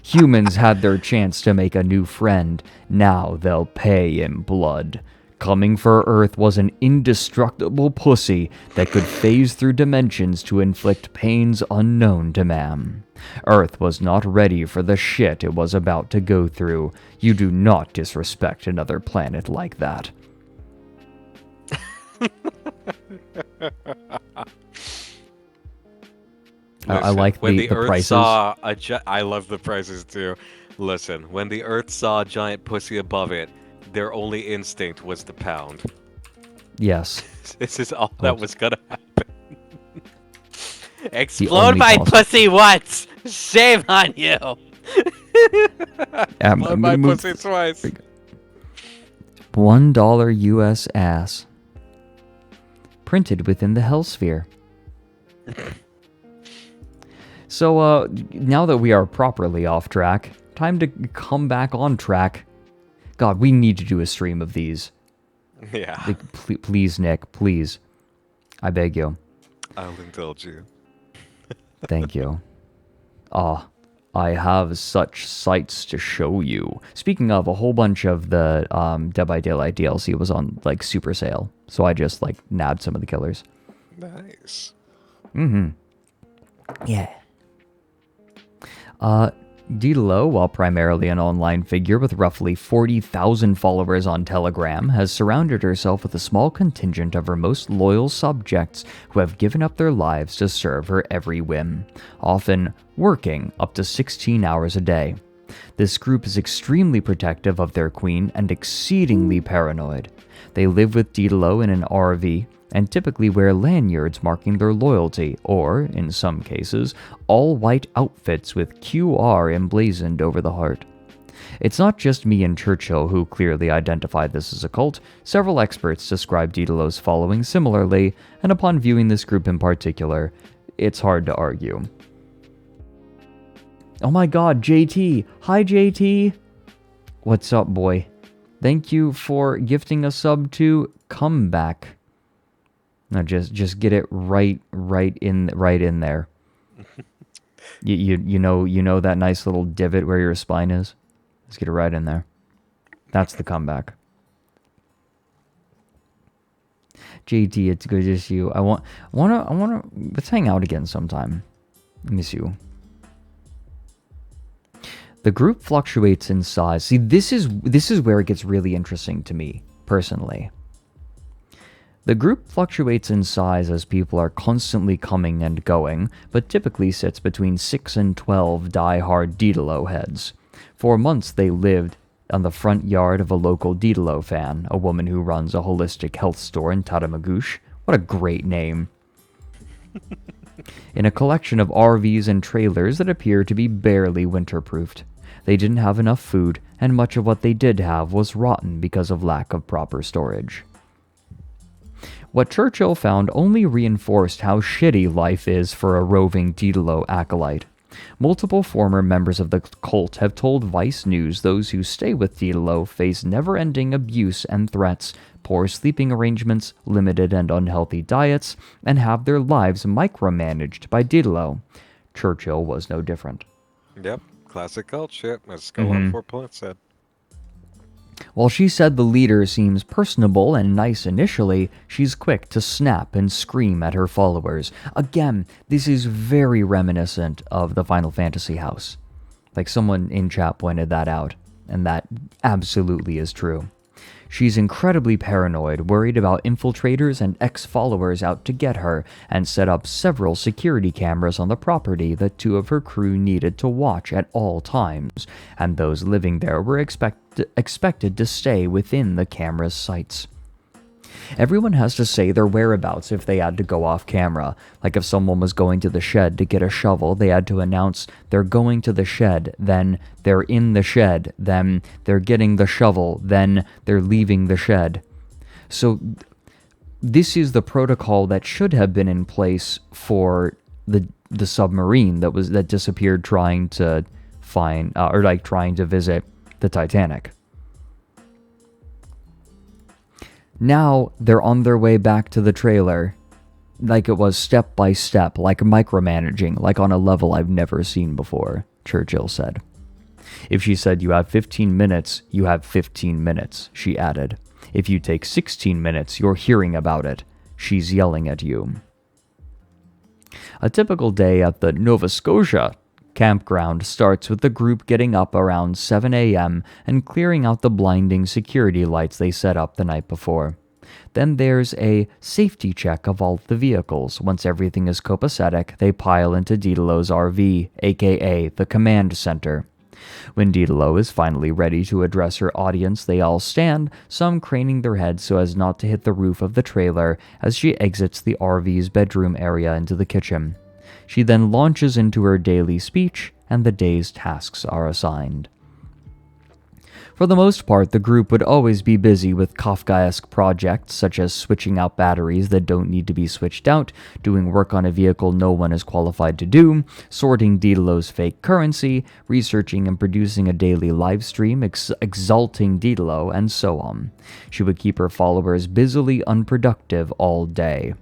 Humans had their chance to make a new friend, now they'll pay in blood. Coming for Earth was an indestructible pussy that could phase through dimensions to inflict pains unknown to man. Earth was not ready for the shit it was about to go through. You do not disrespect another planet like that. I like when the Earth prices. Saw I love the prices too. Listen, when the Earth saw a giant pussy above it, their only instinct was to pound. Yes. This is all that was gonna happen. Explode my pussy once! Shame on you! Explode my pussy twice. $1 US ass. Printed within the Hellsphere. So, now that we are properly off track, time to come back on track. God, we need to do a stream of these. Yeah. Like, please, Nick, please. I beg you. I'll indulge you. Thank you. I have such sights to show you. Speaking of, a whole bunch of the Dead by Daylight DLC was on, like, super sale. So I just, like, nabbed some of the killers. Nice. Mm-hmm. Yeah. Didalo, while primarily an online figure with roughly 40,000 followers on Telegram, has surrounded herself with a small contingent of her most loyal subjects who have given up their lives to serve her every whim, often working up to 16 hours a day. This group is extremely protective of their queen and exceedingly paranoid. They live with Didalo in an RV and typically wear lanyards marking their loyalty, or, in some cases, all-white outfits with QR emblazoned over the heart. It's not just me and Churchill who clearly identify this as a cult. Several experts describe Didalo's following similarly, and upon viewing this group in particular, it's hard to argue. Oh my god, JT! Hi, JT! What's up, boy? Thank you for gifting a sub to Comeback. No, just get it right in there. You know that nice little divot where your spine is? Let's get it right in there. That's the comeback. JT, it's good to see you. I wanna let's hang out again sometime. I miss you. The group fluctuates in size. See, this is where it gets really interesting to me, personally. The group fluctuates in size as people are constantly coming and going, but typically sits between 6 and 12 die-hard Didalo heads. For months they lived on the front yard of a local Didalo fan, a woman who runs a holistic health store in Tatamagouche. What a great name. In a collection of RVs and trailers that appear to be barely winterproofed. They didn't have enough food, and much of what they did have was rotten because of lack of proper storage. What Churchill found only reinforced how shitty life is for a roving Diderot acolyte. Multiple former members of the cult have told Vice News those who stay with Diderot face never-ending abuse and threats, poor sleeping arrangements, limited and unhealthy diets, and have their lives micromanaged by Diderot. Churchill was no different. Yep, classic cult shit, as Skull on 4 Points said. While she said the leader seems personable and nice initially, she's quick to snap and scream at her followers. Again, this is very reminiscent of the Final Fantasy house. Like, someone in chat pointed that out, and that absolutely is true. She's incredibly paranoid, worried about infiltrators and ex-followers out to get her, and set up several security cameras on the property that 2 of her crew needed to watch at all times, and those living there were expected to stay within the camera's sights. Everyone has to say their whereabouts if they had to go off camera. Like if someone was going to the shed to get a shovel, they had to announce they're going to the shed, then they're in the shed, then they're getting the shovel, then they're leaving the shed. So this is the protocol that should have been in place for the submarine that disappeared trying to find trying to visit the Titanic. Now they're on their way back to the trailer, like it was step by step, like micromanaging, like on a level I've never seen before, Churchill said. If she said you have 15 minutes, you have 15 minutes, she added. If you take 16 minutes, you're hearing about it. She's yelling at you. A typical day at the Nova Scotia campground starts with the group getting up around 7 a.m. and clearing out the blinding security lights they set up the night before. Then there's a safety check of all the vehicles. Once everything is copacetic, they pile into Diderot's RV, aka the command center. When Diderot is finally ready to address her audience, they all stand, some craning their heads so as not to hit the roof of the trailer as she exits the RV's bedroom area into the kitchen. She then launches into her daily speech, and the day's tasks are assigned. For the most part, the group would always be busy with Kafkaesque projects such as switching out batteries that don't need to be switched out, doing work on a vehicle no one is qualified to do, sorting Diderot's fake currency, researching and producing a daily live stream exalting Diderot, and so on. She would keep her followers busily unproductive all day.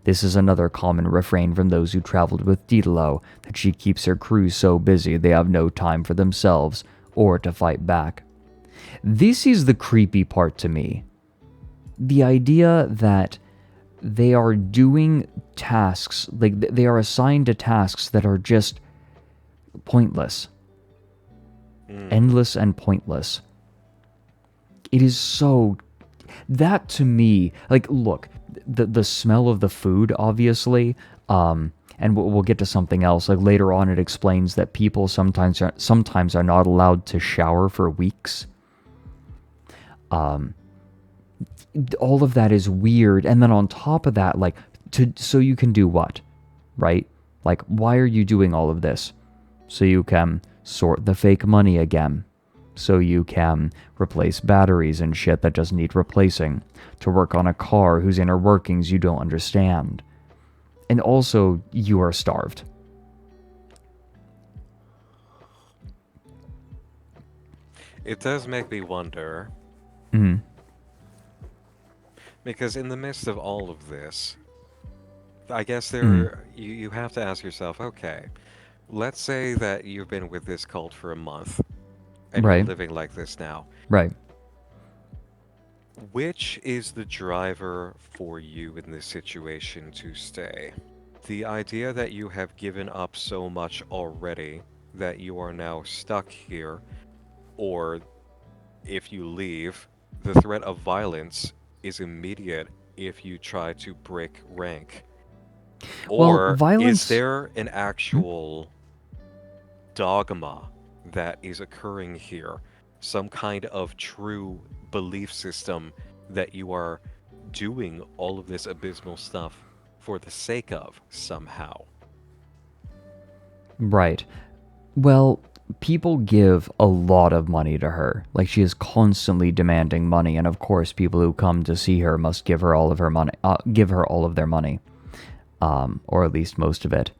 This is another common refrain from those who traveled with Diderot, that she keeps her crew so busy they have no time for themselves or to fight back. This is the creepy part to me. The idea that they are doing tasks, like they are assigned to tasks that are just pointless. Endless and pointless. It is so... That to me, like, look, the smell of the food, obviously, and we'll get to something else. Like later on, it explains that people sometimes are not allowed to shower for weeks. All of that is weird, and then on top of that, like, so you can do what, right? Like, why are you doing all of this? So you can sort the fake money again. So you can replace batteries and shit that doesn't need replacing. To work on a car whose inner workings you don't understand. And also, you are starved. It does make me wonder. Because in the midst of all of this, I guess you have to ask yourself, okay, let's say that you've been with this cult for a month, and you're living like this now. Right. Which is the driver for you in this situation to stay? The idea that you have given up so much already that you are now stuck here, or if you leave, the threat of violence is immediate if you try to break rank. Or is there an actual dogma that is occurring here? Some kind of true belief system that you are doing all of this abysmal stuff for the sake of somehow? Right. Well, people give a lot of money to her. Like, she is constantly demanding money, and of course people who come to see her must give her all of her money, their money, or at least most of it.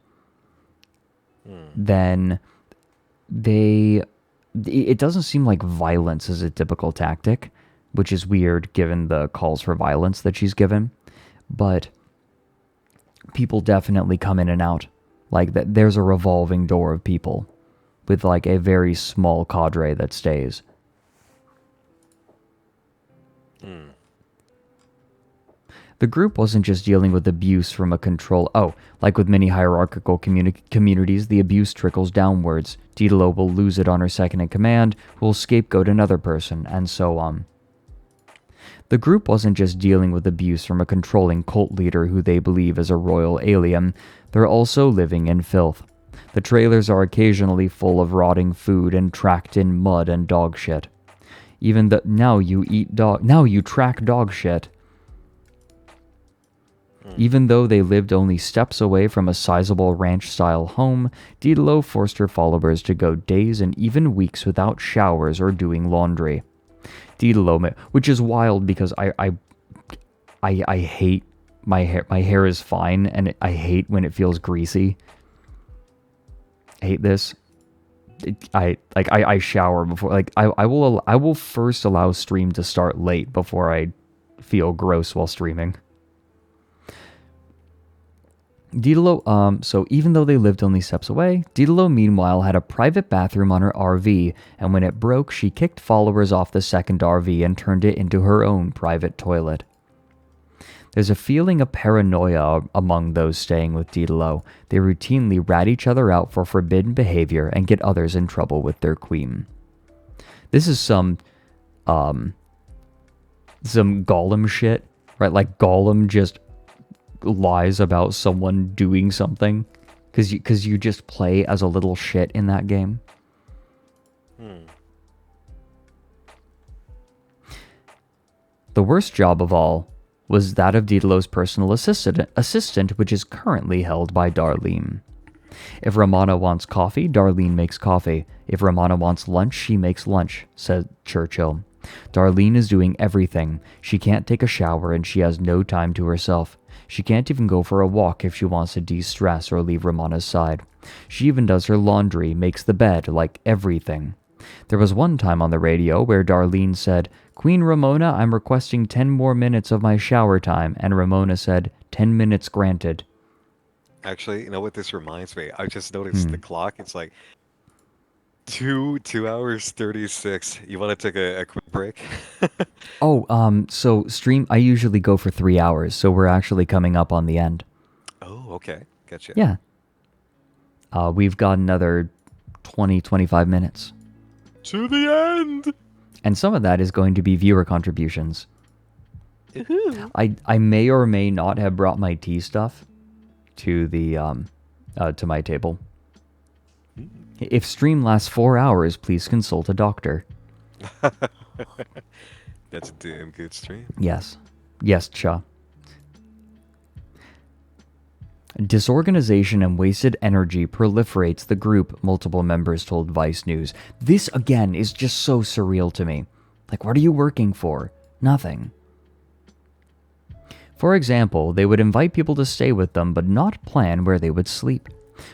Then it doesn't seem like violence is a typical tactic, which is weird given the calls for violence that she's given, but people definitely come in and out. Like, that, there's a revolving door of people with like a very small cadre that stays. The group wasn't just dealing with abuse from a control... Oh, like with many hierarchical communities, the abuse trickles downwards. Daedalo will lose it on her second-in-command, who will scapegoat another person, and so on. The group wasn't just dealing with abuse from a controlling cult leader who they believe is a royal alien. They're also living in filth. The trailers are occasionally full of rotting food and tracked in mud and dog shit. Now you track dog shit. Even though they lived only steps away from a sizable ranch-style home, Daedalo forced her followers to go days and even weeks without showers or doing laundry. Daedalo, which is wild because I hate my hair. My hair is fine, and I hate when it feels greasy. I hate this. I shower before. Like, I will first allow stream to start late before I feel gross while streaming. Daedalo, so even though they lived only steps away, Daedalo meanwhile had a private bathroom on her RV, and when it broke, she kicked followers off the second RV and turned it into her own private toilet. There's a feeling of paranoia among those staying with Daedalo. They routinely rat each other out for forbidden behavior and get others in trouble with their queen. This is some Gollum shit, right? Like, Gollum just lies about someone doing something because you just play as a little shit in that game. The worst job of all was that of Daedalo's personal assistant, which is currently held by Darlene. If Romana wants coffee, Darlene makes coffee. If Romana wants lunch, she makes lunch, said Churchill. Darlene is doing everything. She can't take a shower and she has no time to herself. She can't even go for a walk if she wants to de-stress or leave Romana's side. She even does her laundry, makes the bed, like everything. There was one time on the radio where Darlene said, "Queen Ramona, I'm requesting 10 more minutes of my shower time," and Ramona said, 10 minutes granted. Actually, you know what this reminds me? I just noticed the clock. It's like 2 hours 36. You want to take a quick break? So stream, I usually go for 3 hours, so we're actually coming up on the end. Oh, okay. Gotcha. Yeah. We've got another 20-25 minutes. To the end! And some of that is going to be viewer contributions. Ooh. I may or may not have brought my tea stuff to the to my table. If stream lasts 4 hours, please consult a doctor. That's a damn good stream. Yes. Yes, Cha. Disorganization and wasted energy proliferates the group, multiple members told Vice News. This, again, is just so surreal to me. Like, what are you working for? Nothing. For example, they would invite people to stay with them, but not plan where they would sleep.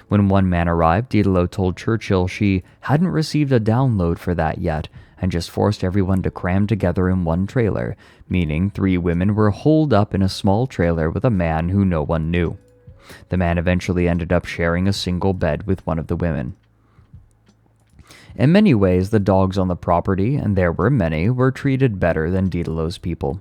When one man arrived, Daedalo told Churchill she hadn't received a download for that yet, and just forced everyone to cram together in one trailer, meaning 3 women were holed up in a small trailer with a man who no one knew. The man eventually ended up sharing a single bed with one of the women. In many ways, the dogs on the property, and there were many, were treated better than Daedalo's people.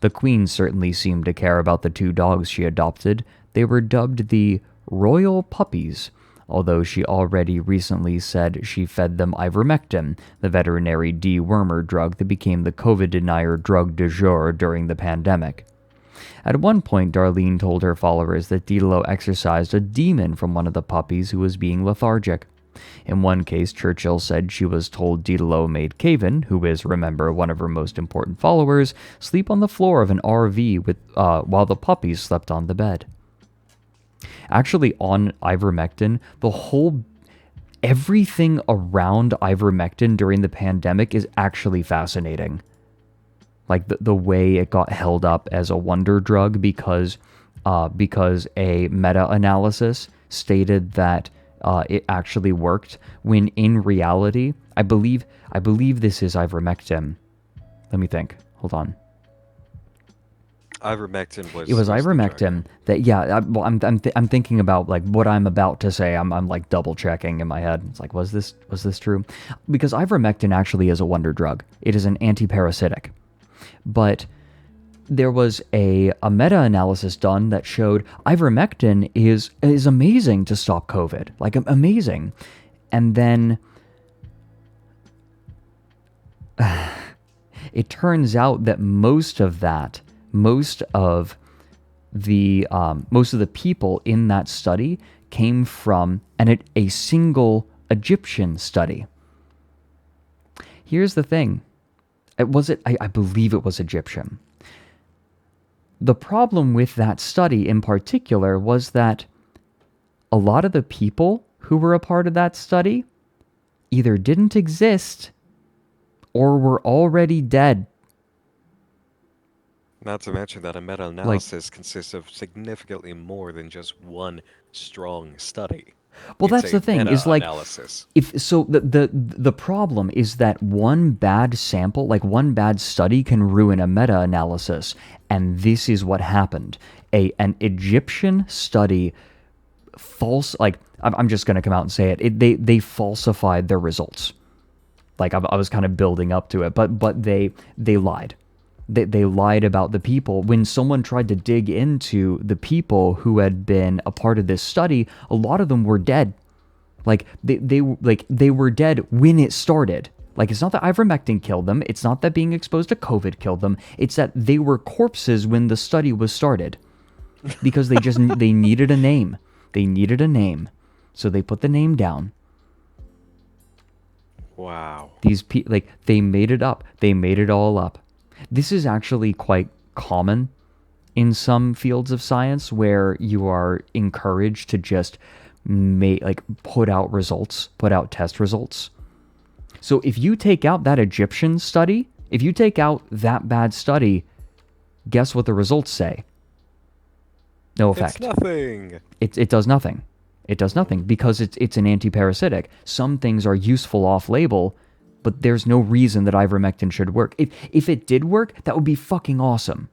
The queen certainly seemed to care about the 2 dogs she adopted. They were dubbed the royal puppies, although she already recently said she fed them ivermectin, the veterinary dewormer drug that became the COVID denier drug du jour during the pandemic. At one point, Darlene told her followers that Daedalo exorcised a demon from one of the puppies who was being lethargic. In one case, Churchill said she was told Daedalo made Caven, who is, remember, one of her most important followers, sleep on the floor of an RV while the puppies slept on the bed. Actually, on ivermectin, everything around ivermectin during the pandemic is actually fascinating. Like the way it got held up as a wonder drug because a meta-analysis stated that it actually worked, when in reality, I believe this is ivermectin. Let me think. Hold on. Ivermectin was. It was the ivermectin that, yeah. I'm thinking about like what I'm about to say. I'm like double checking in my head. It's like, was this true? Because ivermectin actually is a wonder drug. It is an antiparasitic, but there was a meta-analysis done that showed ivermectin is amazing to stop COVID, like amazing, and then it turns out that most of the people in that study came from a single Egyptian study. Here's the thing. I believe it was Egyptian. The problem with that study in particular was that a lot of the people who were a part of that study either didn't exist or were already dead. Not to mention that a meta-analysis consists of significantly more than just one strong study. Well, It's that's a the thing. Is like, meta-analysis. if so, the problem is that one bad sample, like one bad study, can ruin a meta-analysis, and this is what happened. An Egyptian study I'm just going to come out and say it. They falsified their results. Like I was kind of building up to it, but they lied. They lied about the people. When someone tried to dig into the people who had been a part of this study, a lot of them were dead. Like they were dead when it started. Like, it's not that ivermectin killed them. It's not that being exposed to COVID killed them. It's that they were corpses when the study was started, because they needed a name. They needed a name, so they put the name down. Wow. They made it up. They made it all up. This is actually quite common in some fields of science, where you are encouraged to just put out test results. So if you take out that Egyptian study, if you take out that bad study, guess what the results say? No effect. It's nothing. It does nothing. It does nothing because it's an antiparasitic. Some things are useful off-label, but there's no reason that ivermectin should work. If it did work, that would be fucking awesome.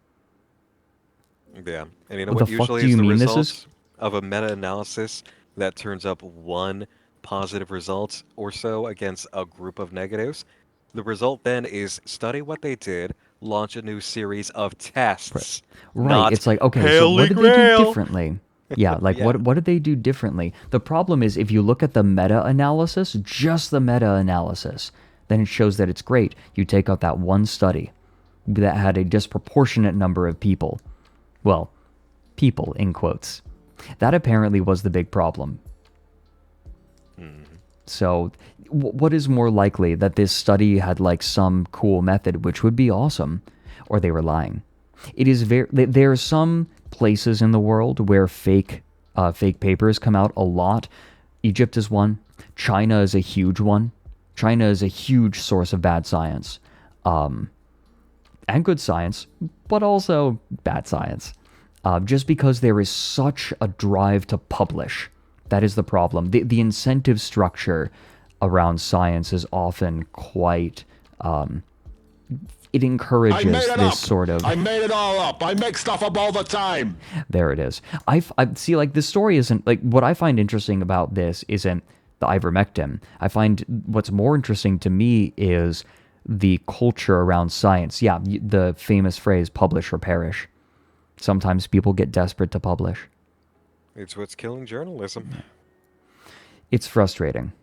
Yeah. And you know What what the fuck usually do is you the mean this result is? of a meta-analysis that turns up one positive result or so against a group of negatives? The result then is study what they did, launch a new series of tests. Right. Not It's like, okay, so what did they do differently? Yeah, like Yeah. what did they do differently? The problem is, if you look at the meta-analysis, just the meta-analysis, then it shows that it's great. You take out that one study that had a disproportionate number of people. Well, people in quotes. That apparently was the big problem. So, what is more likely, that this study had like some cool method, which would be awesome, or they were lying? It is there are some places in the world where fake papers come out a lot. Egypt is one. China is a huge one. China is a huge source of bad science, and good science, but also bad science. Just because there is such a drive to publish. That is the problem. The incentive structure around science is often quite... it encourages this sort of... I made it all up. I make stuff up all the time. There it is. I see, like, this story isn't... Like, what I find interesting about this isn't the ivermectin. I find what's more interesting to me is the culture around science. Yeah, the famous phrase, publish or perish. Sometimes people get desperate to publish. It's what's killing journalism. It's frustrating.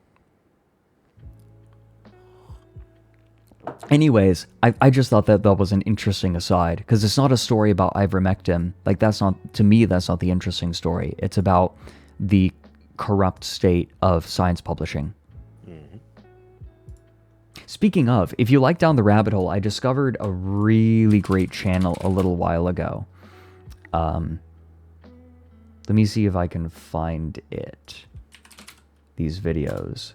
Anyways, I just thought that was an interesting aside, because it's not a story about ivermectin. Like, to me, that's not the interesting story. It's about the corrupt state of science publishing. Speaking of, if you like Down the Rabbit Hole, I discovered a really great channel a little while ago. Let me see if I can find it. these videos.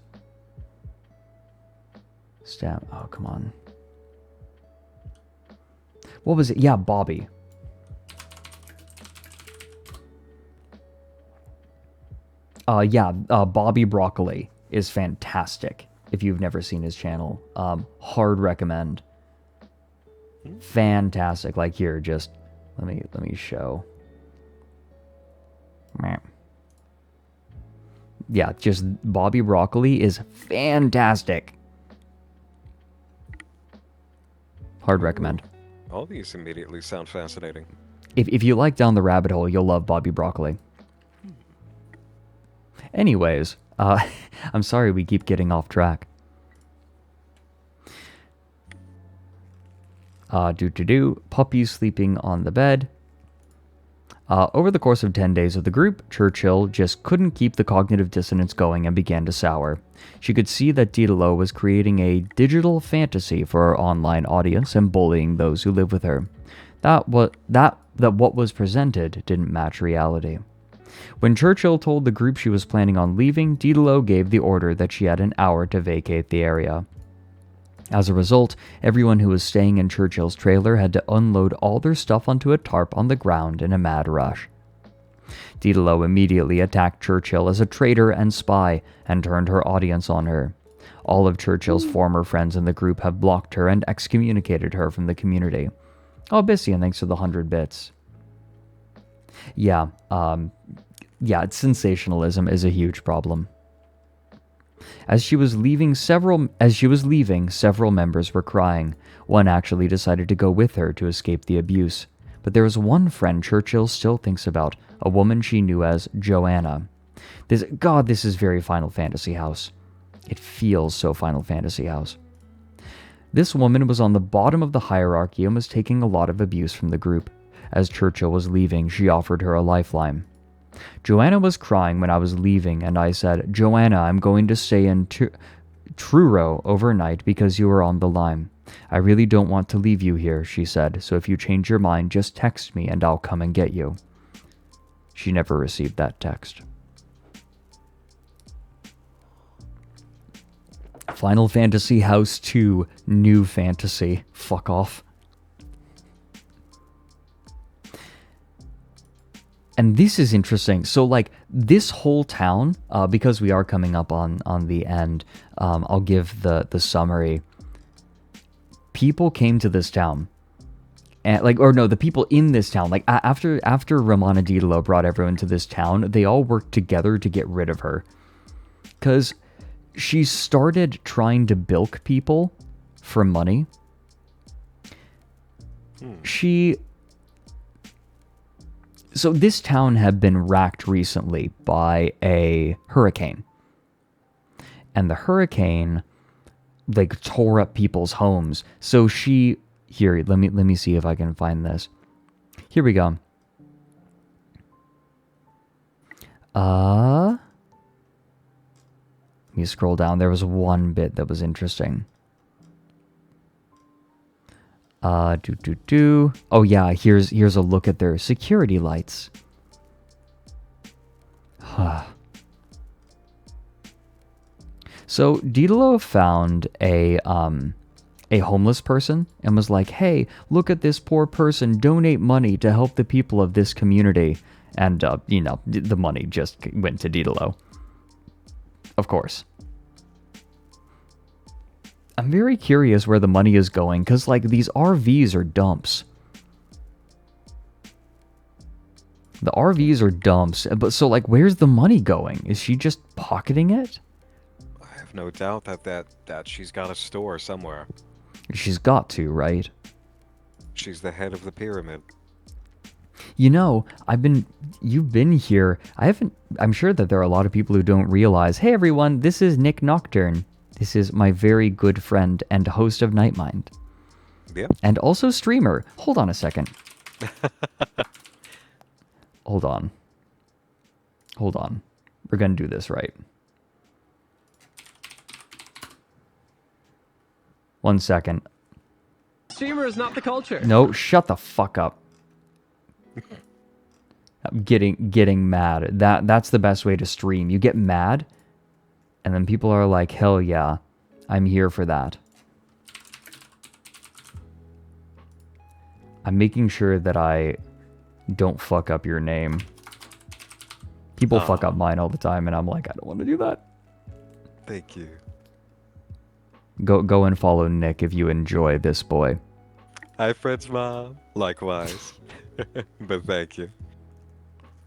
Oh, come on. What was it? Yeah, Bobby. Bobby Broccoli is fantastic. If you've never seen his channel, hard recommend. Fantastic. Like here, just let me show. Yeah, just Bobby Broccoli is fantastic. Hard recommend. All these immediately sound fascinating. If you like Down the Rabbit Hole, you'll love Bobby Broccoli. Anyways, I'm sorry we keep getting off track. Puppies sleeping on the bed. Over the course of 10 days of the group, Churchill just couldn't keep the cognitive dissonance going and began to sour. She could see that Didelot was creating a digital fantasy for her online audience and bullying those who live with her. That what was presented didn't match reality. When Churchill told the group she was planning on leaving, Didelot gave the order that she had an hour to vacate the area. As a result, everyone who was staying in Churchill's trailer had to unload all their stuff onto a tarp on the ground in a mad rush. Didelot immediately attacked Churchill as a traitor and spy and turned her audience on her. All of Churchill's former friends in the group have blocked her and excommunicated her from the community. Oh, Bissian, thanks for the 100 bits. Yeah, sensationalism is a huge problem. As she was leaving, several members were crying. One actually decided to go with her to escape the abuse. But there is one friend Churchill still thinks about, a woman she knew as Joanna. This is very Final Fantasy House. It feels so Final Fantasy House. This woman was on the bottom of the hierarchy and was taking a lot of abuse from the group. As Churchill was leaving, she offered her a lifeline. Joanna was crying when I was leaving, and I said, "Joanna, I'm going to stay in Truro overnight because you are on the line. I really don't want to leave you here," she said, "so if you change your mind, just text me and I'll come and get you." She never received that text. Final Fantasy House 2 New Fantasy. Fuck off. And this is interesting. So, like, this whole town, because we are coming up on the end, I'll give the summary. People came to this town. And, the people in this town, like, after Ramona Didelot brought everyone to this town, they all worked together to get rid of her. Because she started trying to bilk people for money. So this town had been racked recently by a hurricane. And the hurricane, like, tore up people's homes. So here, let me see if I can find this. Here we go. Let me scroll down. There was one bit that was interesting. Oh yeah, here's a look at their security lights. So Didelot found a homeless person and was like, "Hey, look at this poor person. Donate money to help the people of this community." And the money just went to Didelot. Of course. I'm very curious where the money is going, because, like, these RVs are dumps. The RVs are dumps, but so, like, where's the money going? Is she just pocketing it? I have no doubt that she's got a store somewhere. She's got to, right? She's the head of the pyramid. You know, you've been here. I'm sure that there are a lot of people who don't realize, hey everyone, this is Nick Nocturne. This is my very good friend and host of Nightmind. Yeah. And also streamer. Hold on a second. Hold on. We're gonna do this right. 1 second. Streamer is not the culture. No, shut the fuck up. I'm getting mad. That's the best way to stream. You get mad And then people are like, hell yeah, I'm here for that. I'm making sure that I don't fuck up your name. People fuck up mine all the time, and I'm like, I don't want to do that. Thank you. Go and follow Nick if you enjoy this boy. Hi, Fred's mom. Likewise. But thank you.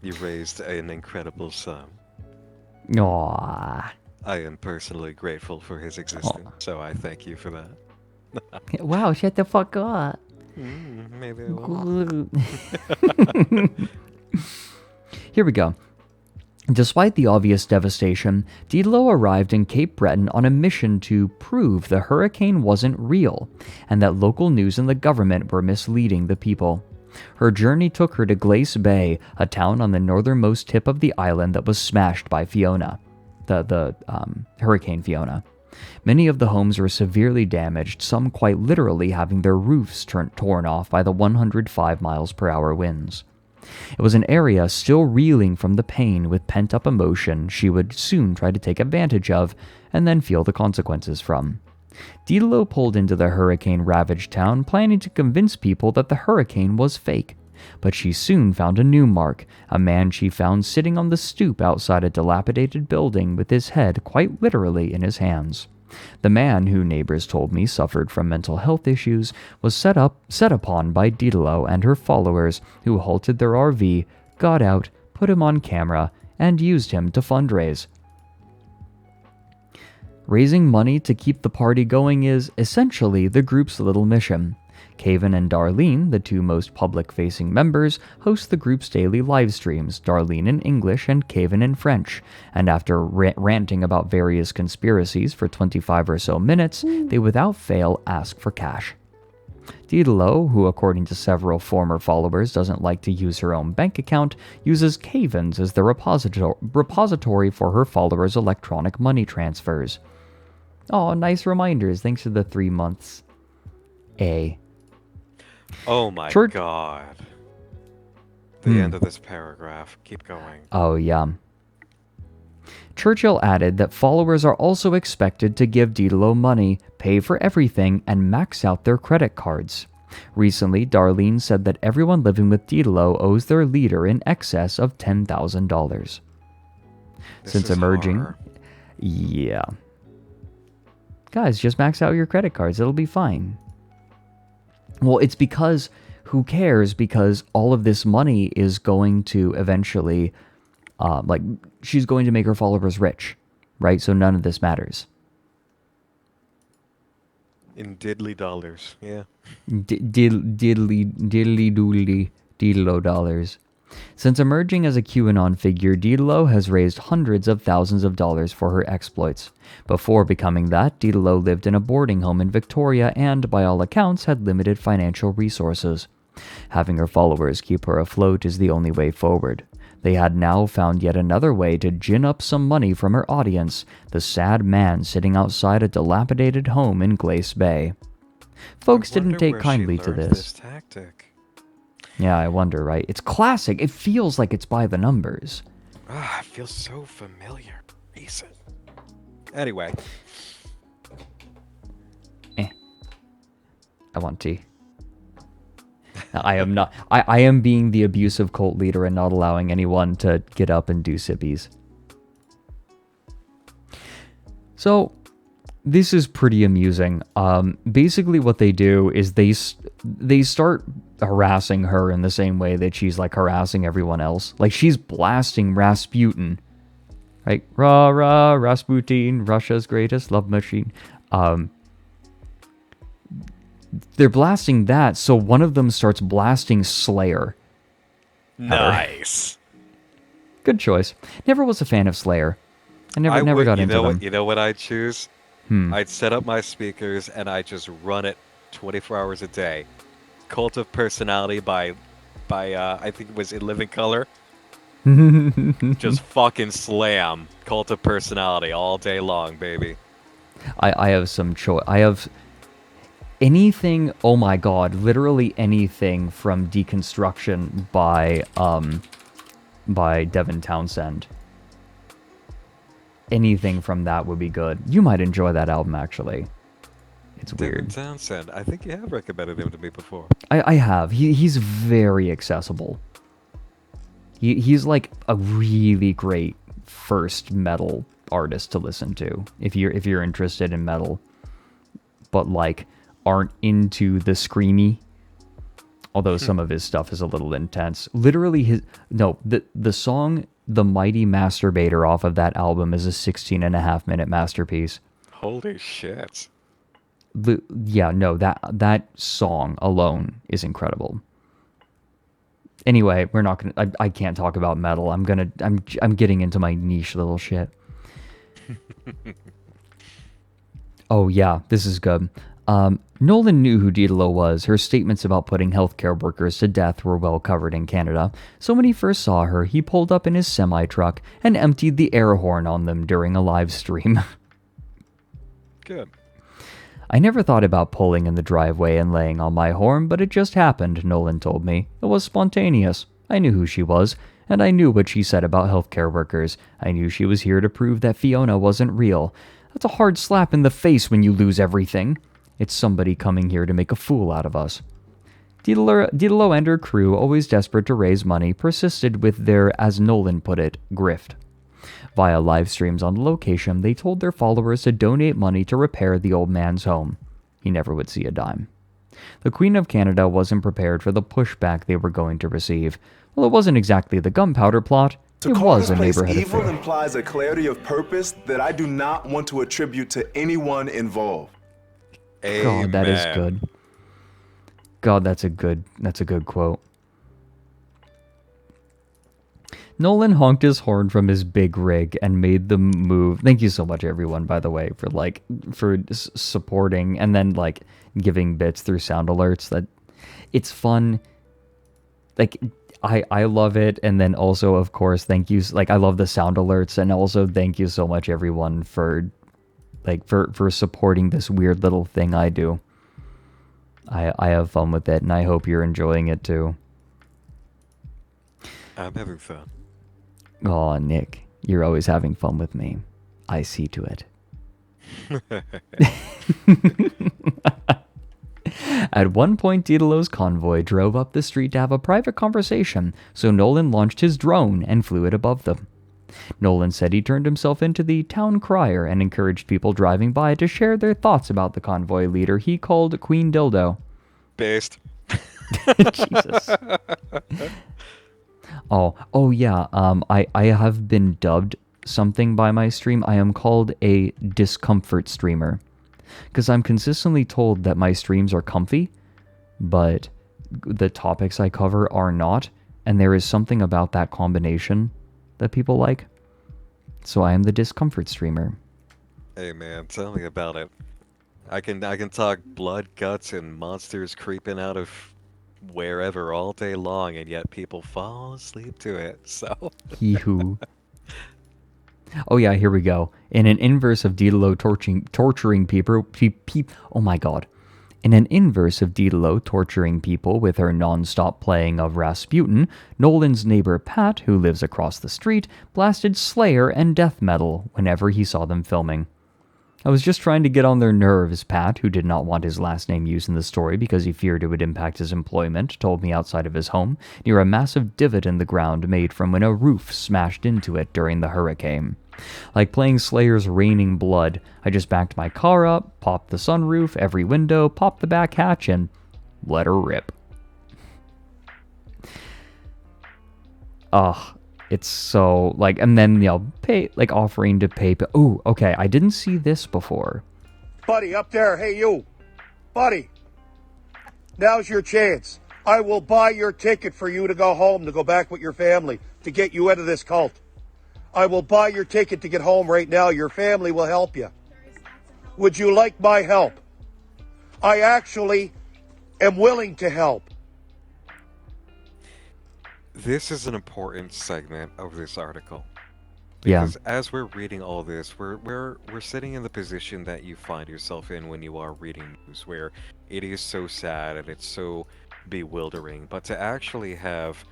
You raised an incredible son. Aww. I am personally grateful for his existence, so I thank you for that. Wow, shut the fuck up. Maybe I will. Here we go. Despite the obvious devastation, Diderot arrived in Cape Breton on a mission to prove the hurricane wasn't real, and that local news and the government were misleading the people. Her journey took her to Glace Bay, a town on the northernmost tip of the island that was smashed by Fiona, the Hurricane Fiona. Many of the homes were severely damaged, some quite literally having their roofs torn off by the 105 miles per hour winds. It was an area still reeling from the pain with pent-up emotion she would soon try to take advantage of and then feel the consequences from. Diderot pulled into the hurricane-ravaged town planning to convince people that the hurricane was fake. But she soon found a new mark, a man she found sitting on the stoop outside a dilapidated building with his head quite literally in his hands. The man, who neighbors told me suffered from mental health issues, was set upon by Diderot and her followers, who halted their RV, got out, put him on camera, and used him to fundraise. Raising money to keep the party going is essentially the group's little mission. Caven and Darlene, the two most public-facing members, host the group's daily live streams, Darlene in English and Caven in French, and after ranting about various conspiracies for 25 or so minutes, they without fail ask for cash. Diderot, who according to several former followers doesn't like to use her own bank account, uses Caven's as the repository for her followers' electronic money transfers. Oh, nice reminders, thanks for the 3 months. Oh my god. The end of this paragraph. Keep going. Oh, yeah. Churchill added that followers are also expected to give Diderot money, pay for everything, and max out their credit cards. Recently, Darlene said that everyone living with Diderot owes their leader in excess of $10,000. Since emerging... Yeah. Guys, just max out your credit cards. It'll be fine. Well, it's because, who cares? Because all of this money is going to eventually, she's going to make her followers rich, right? So none of this matters. In diddly dollars, yeah. Diddly doodly Diderot dollars. Since emerging as a QAnon figure, Diderot has raised hundreds of thousands of dollars for her exploits. Before becoming that, Diderot lived in a boarding home in Victoria and, by all accounts, had limited financial resources. Having her followers keep her afloat is the only way forward. They had now found yet another way to gin up some money from her audience, the sad man sitting outside a dilapidated home in Glace Bay. Folks didn't take kindly to this. Tactic. Yeah, I wonder, right? It's classic. It feels like it's by the numbers. Ah, it feels so familiar. Recent. Anyway. I want tea. I am not. I am being the abusive cult leader and not allowing anyone to get up and do sippies. So, this is pretty amusing. Basically what they do is they start harassing her in the same way that she's like harassing everyone else. Like she's blasting Rasputin. Right? Rah rah, Rasputin, Russia's greatest love machine. They're blasting that, so one of them starts blasting Slayer. Nice. Good choice. Never was a fan of Slayer. I never got into them. You know what I'd choose? I'd set up my speakers and I'd just run it 24 hours a day. Cult of Personality by I think it was In Living Color. Just fucking slam Cult of Personality all day long, baby. I have some choice. I have anything. Oh my god! Literally anything from Deconstruction by Devin Townsend. anything from that would be good. You might enjoy that album, actually. It's weird. Devin Townsend. I think you have recommended him to me before. I have. He's very accessible. He's like a really great first metal artist to listen to if you're interested in metal, but like aren't into the screamy. Although some of his stuff is a little intense. Literally the song The Mighty Masturbator off of that album is a 16.5-minute masterpiece. Holy shit. That song alone is incredible. Anyway, we're not gonna. I can't talk about metal. I'm getting into my niche little shit. Oh yeah, this is good. Nolan knew who Didelot was. Her statements about putting healthcare workers to death were well covered in Canada. So when he first saw her, he pulled up in his semi-truck and emptied the air horn on them during a live stream. Good. I never thought about pulling in the driveway and laying on my horn, but it just happened, Nolan told me. It was spontaneous. I knew who she was, and I knew what she said about healthcare workers. I knew she was here to prove that Fiona wasn't real. That's a hard slap in the face when you lose everything. It's somebody coming here to make a fool out of us. Didelot and her crew, always desperate to raise money, persisted with their, as Nolan put it, grift. Via live streams on the location, they told their followers to donate money to repair the old man's home. He never would see a dime. The Queen of Canada wasn't prepared for the pushback they were going to receive. Well, it wasn't exactly the gunpowder plot. It was a neighborhood evil affair. implies a clarity of purpose that I do not want to attribute to anyone involved. God, that is good. God, that's a good quote. Nolan honked his horn from his big rig and made the move. Thank you so much, everyone, by the way, for supporting and then giving bits through sound alerts. That it's fun. I love it, and then also, of course, thank you. I love the sound alerts, and also thank you so much, everyone, for supporting this weird little thing I do. I have fun with it, and I hope you're enjoying it too. I'm having fun. Oh, Nick, you're always having fun with me. I see to it. At one point, Didelot's convoy drove up the street to have a private conversation, so Nolan launched his drone and flew it above them. Nolan said he turned himself into the town crier and encouraged people driving by to share their thoughts about the convoy leader he called Queen Dildo. Based. Jesus. Oh yeah, I have been dubbed something by my stream. I am called a discomfort streamer. Because I'm consistently told that my streams are comfy, but the topics I cover are not, and there is something about that combination that people like. So I am the discomfort streamer. Hey man, tell me about it. I can talk blood, guts, and monsters creeping out of wherever all day long, and yet people fall asleep to it. So. He who. Oh yeah, here we go. In an inverse of Didelot torturing people, oh my god. In an inverse of Didelot torturing people with her non-stop playing of Rasputin, Nolan's neighbor Pat, who lives across the street, blasted Slayer and death metal whenever he saw them filming. I was just trying to get on their nerves, Pat, who did not want his last name used in the story because he feared it would impact his employment, told me outside of his home, near a massive divot in the ground made from when a roof smashed into it during the hurricane. Like playing Slayer's Raining Blood, I just backed my car up, popped the sunroof, every window, popped the back hatch, and let her rip. It's so, and then, offering to pay. Oh, okay, I didn't see this before. Buddy, up there, hey you. Buddy, now's your chance. I will buy your ticket for you to go home, to go back with your family, to get you into this cult. I will buy your ticket to get home right now. Your family will help you. Would you like my help? I actually am willing to help. This is an important segment of this article. Yeah. Because as we're reading all this, we're sitting in the position that you find yourself in when you are reading news, where it is so sad and it's so bewildering. But to actually have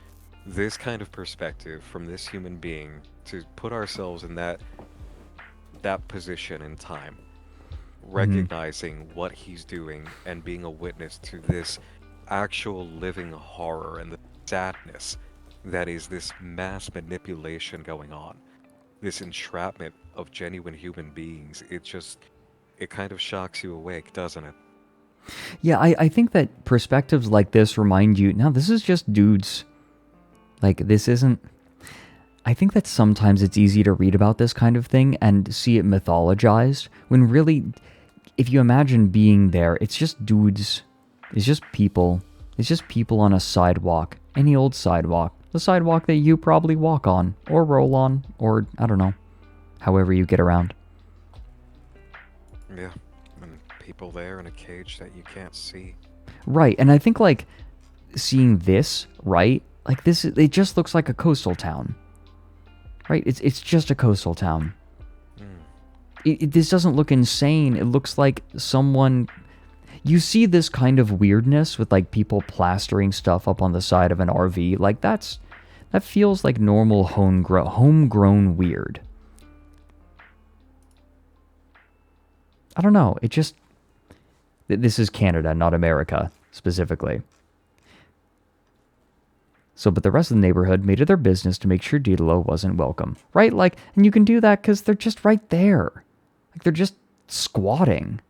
this kind of perspective from this human being, to put ourselves in that that position in time, recognizing what he's doing and being a witness to this actual living horror and the sadness that is this mass manipulation going on, this entrapment of genuine human beings, it kind of shocks you awake, doesn't it? Yeah, I think that perspectives like this remind you, no, this is just dudes. Like, this isn't... I think that sometimes it's easy to read about this kind of thing and see it mythologized, when really, if you imagine being there, it's just dudes. It's just people. It's just people on a sidewalk. Any old sidewalk. The sidewalk that you probably walk on, or roll on, or, I don't know, however you get around. Yeah, and people there in a cage that you can't see. Right, and I think, like, seeing this, right, like, this, it just looks like a coastal town. Right, it's just a coastal town. This doesn't look insane. It looks like someone... You see this kind of weirdness with, like, people plastering stuff up on the side of an RV. Like, that feels like normal homegrown weird. I don't know. It just... This is Canada, not America, specifically. So, but the rest of the neighborhood made it their business to make sure Dietelo wasn't welcome. Right? Like, and you can do that because they're just right there. Like, they're just squatting.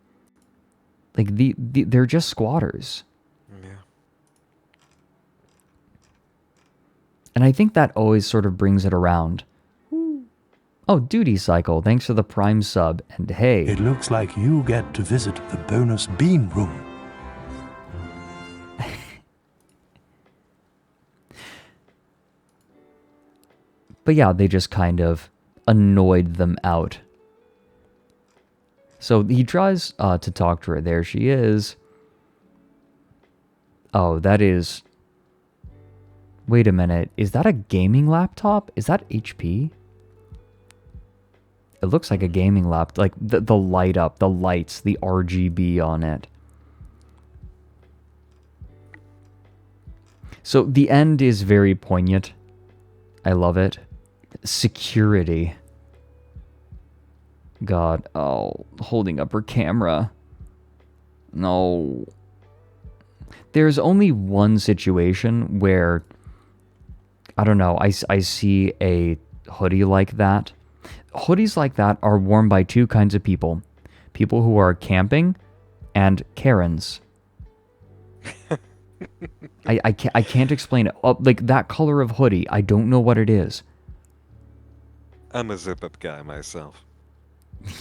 Like, they're just squatters. Yeah. And I think that always sort of brings it around. Oh, Duty Cycle, thanks for the Prime sub. And hey... It looks like you get to visit the bonus bean room. But yeah, they just kind of annoyed them out. So he tries to talk to her. There she is. Oh, that is... Wait a minute. Is that a gaming laptop? Is that HP? It looks like a gaming laptop. Like the light up, the lights, the RGB on it. So the end is very poignant. I love it. Security. God. Oh, holding up her camera. No. There's only one situation where, I don't know, I see a hoodie like that. Hoodies like that are worn by two kinds of people. People who are camping and Karens. I can't explain it. Like, that color of hoodie, I don't know what it is. I'm a zip-up guy myself.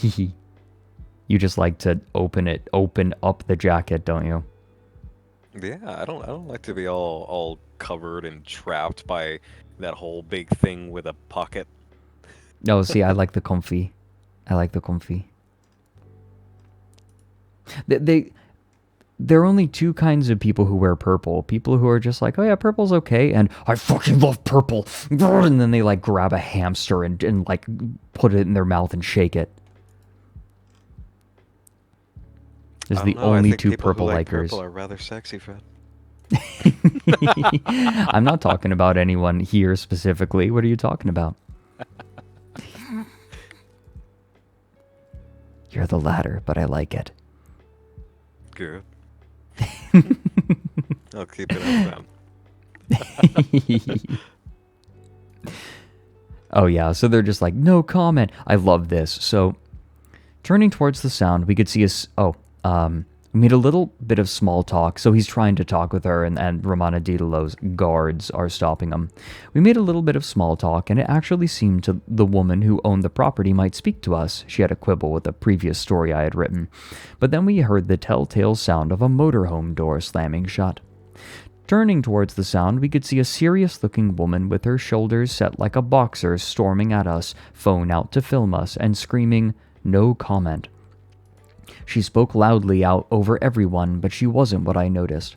You just like to open up the jacket, don't you? Yeah, I don't like to be all covered and trapped by that whole big thing with a pocket. No, see, I like the comfy. I like the comfy. There are only two kinds of people who wear purple. People who are just like, oh yeah, purple's okay, and I fucking love purple. And then they like grab a hamster and like put it in their mouth and shake it. There's the only two purple likers. Purple are rather sexy, Fred. I'm not talking about anyone here specifically. What are you talking about? You're the latter, but I like it. Good. I'll keep it up then. Oh yeah, so they're just like, no comment. I love this. So, turning towards the sound, we could see we made a little bit of small talk. So he's trying to talk with her, and Romana Dietelo's guards are stopping him. We made a little bit of small talk, and it actually seemed to the woman who owned the property might speak to us. She had a quibble with a previous story I had written. But then we heard the telltale sound of a motorhome door slamming shut. Turning towards the sound, we could see a serious-looking woman with her shoulders set like a boxer storming at us, phone out to film us, and screaming, "No comment." She spoke loudly out over everyone, but she wasn't what I noticed.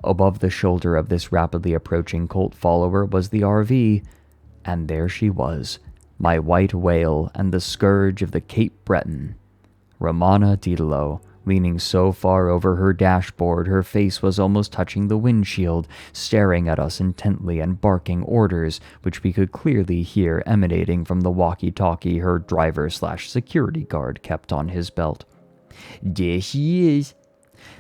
Above the shoulder of this rapidly approaching cult follower was the RV, and there she was, my white whale and the scourge of the Cape Breton. Romana Dietelo leaning so far over her dashboard her face was almost touching the windshield, staring at us intently and barking orders, which we could clearly hear emanating from the walkie-talkie her driver/security guard kept on his belt. "There she is."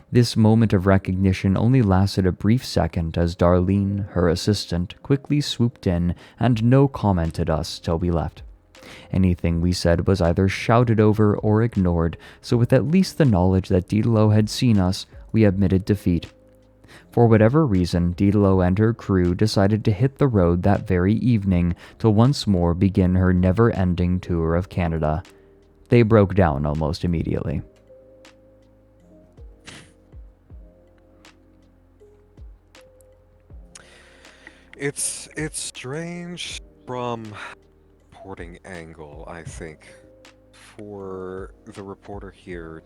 This moment of recognition only lasted a brief second as Darlene, her assistant, quickly swooped in and no commented us till we left. Anything we said was either shouted over or ignored, so with at least the knowledge that Diderot had seen us, we admitted defeat. For whatever reason, Diderot and her crew decided to hit the road that very evening to once more begin her never-ending tour of Canada. They broke down almost immediately. It's strange from reporting angle, I think, for the reporter here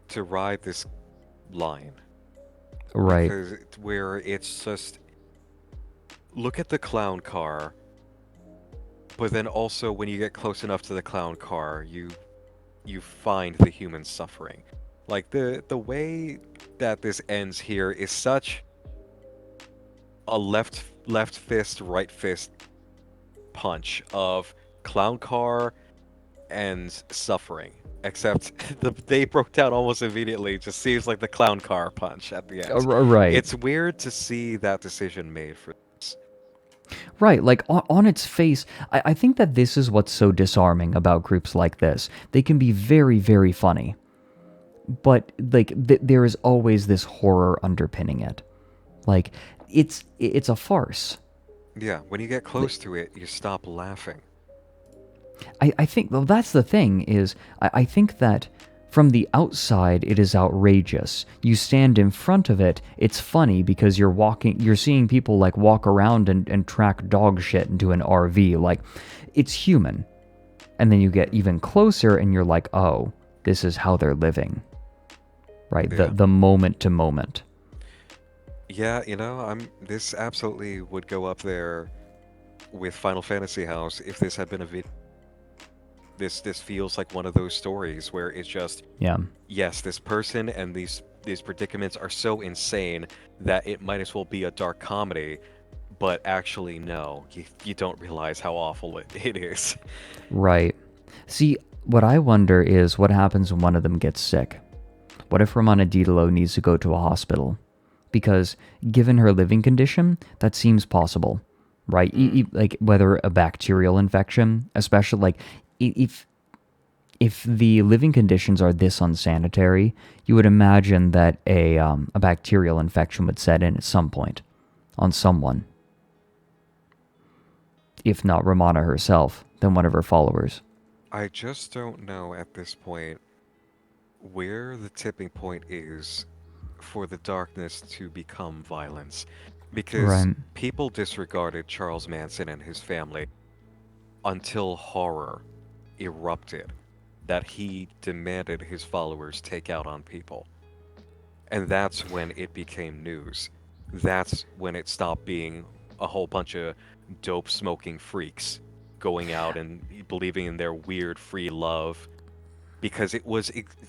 to ride this line. Right. Because where it's just look at the clown car, but then also when you get close enough to the clown car, you find the human suffering. Like the way that this ends here is such a left fist, right fist punch of clown car and suffering. Except they broke down almost immediately. It just seems like the clown car punch at the end. Right. It's weird to see that decision made for this. Right, like on its face, I think that this is what's so disarming about groups like this. They can be very, very funny, but like there is always this horror underpinning it. Like it's a farce. Yeah, when you get close to it, you stop laughing. I think, well, that's the thing, is I think that from the outside it is outrageous. You stand in front of it, it's funny because you're seeing people like walk around and track dog shit into an RV. Like, it's human. And then you get even closer and you're like, oh, this is how they're living. Right? Yeah. The moment to moment. Yeah, this absolutely would go up there with Final Fantasy House if this had been a video. This feels like one of those stories where it's just, yeah, yes, this person and these predicaments are so insane that it might as well be a dark comedy, but actually no, you don't realize how awful it is. Right. See, what I wonder is what happens when one of them gets sick. What if Romana Diderot needs to go to a hospital? Because given her living condition, that seems possible, right? Like whether a bacterial infection, especially like if the living conditions are this unsanitary, you would imagine that a bacterial infection would set in at some point on someone. If not Romana herself, then one of her followers. I just don't know at this point where the tipping point is for the darkness to become violence, because people disregarded Charles Manson and his family until horror erupted, that he demanded his followers take out on people. And that's when it became news. That's when it stopped being a whole bunch of dope smoking freaks going out and believing in their weird free love, because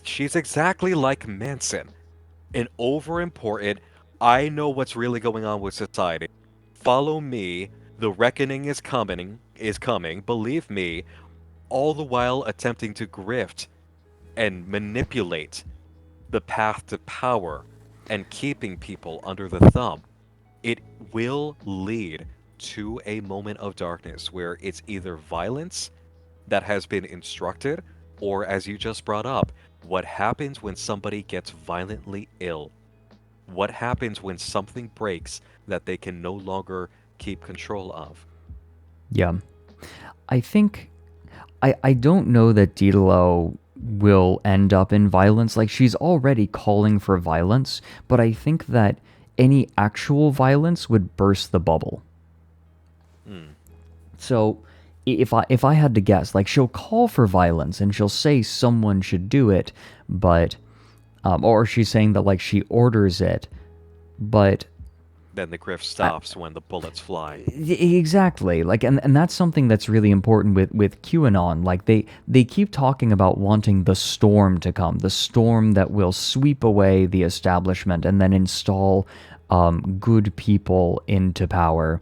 she's exactly like Manson. An over-important, I know what's really going on with society. Follow me, the reckoning is coming, believe me, all the while attempting to grift and manipulate the path to power and keeping people under the thumb. It will lead to a moment of darkness where it's either violence that has been instructed, or as you just brought up, what happens when somebody gets violently ill? What happens when something breaks that they can no longer keep control of? Yeah. I think... I don't know that Diderot will end up in violence. Like, she's already calling for violence, but I think that any actual violence would burst the bubble. So... If I had to guess, like, she'll call for violence and she'll say someone should do it, but, or she's saying that, like, she orders it, but Then the grift stops when the bullets fly. Exactly. Like, and that's something that's really important with QAnon. Like, they keep talking about wanting the storm to come, the storm that will sweep away the establishment and then install good people into power.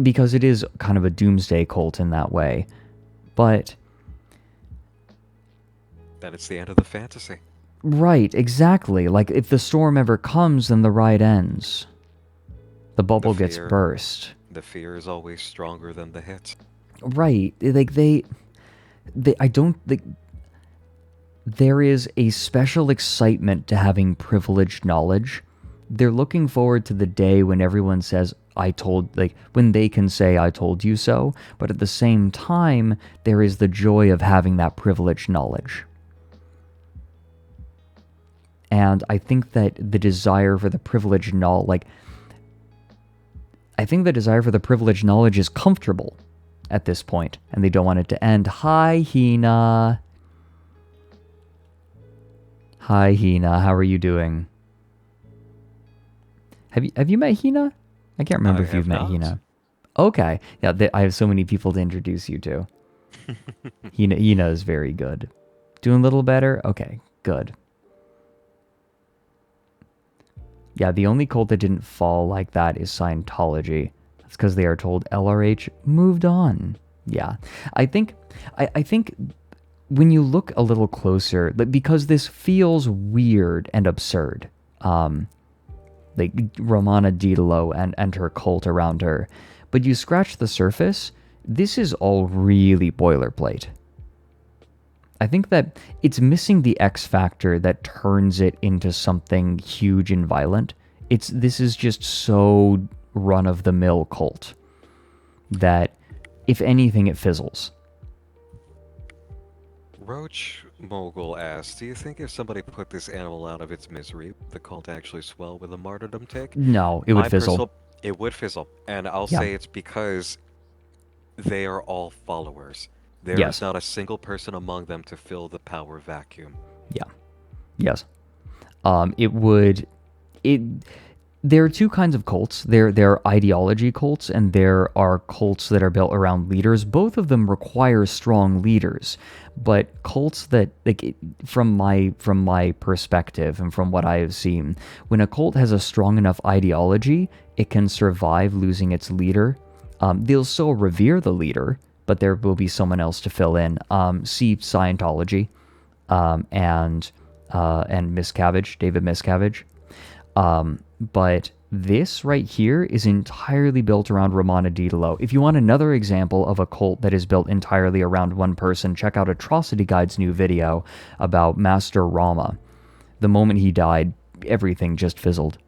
Because it is kind of a doomsday cult in that way. But then it's the end of the fantasy. Right, exactly. Like, if the storm ever comes, then the ride ends. The bubble gets burst. The fear is always stronger than the hit. Right. Like, I don't think... There is a special excitement to having privileged knowledge. They're looking forward to the day when everyone says, when they can say, I told you so. But at the same time, there is the joy of having that privileged knowledge. And I think that the desire for the privileged knowledge, I think the desire for the privileged knowledge is comfortable at this point, and they don't want it to end. Hi, Hina. Hi, Hina. How are you doing? Have you met Hina? I can't remember if you've met Hina. Okay. Yeah, I have so many people to introduce you to. Hina is very good. Doing a little better? Okay, good. Yeah, the only cult that didn't fall like that is Scientology. That's because they are told LRH moved on. Yeah, I think when you look a little closer, because this feels weird and absurd, like Romana Dietelo and her cult around her, but you scratch the surface, this is all really boilerplate. I think that it's missing the X factor that turns it into something huge and violent. This is just so run-of-the-mill cult that, if anything, it fizzles. Roach Mogul asks, do you think if somebody put this animal out of its misery, the cult actually swell with a martyrdom tick? No, it would fizzle. It would fizzle. And I'll Yeah. say it's because they are all followers. There is not a single person among them to fill the power vacuum. Yeah. Yes. There are two kinds of cults. There are ideology cults, and there are cults that are built around leaders. Both of them require strong leaders. But cults that, from my perspective and from what I have seen, when a cult has a strong enough ideology, it can survive losing its leader. They'll still revere the leader, but there will be someone else to fill in. See Scientology, and Miscavige, David Miscavige. But this right here is entirely built around Romana Dietelo. If you want another example of a cult that is built entirely around one person, check out Atrocity Guide's new video about Master Rama. The moment he died, everything just fizzled.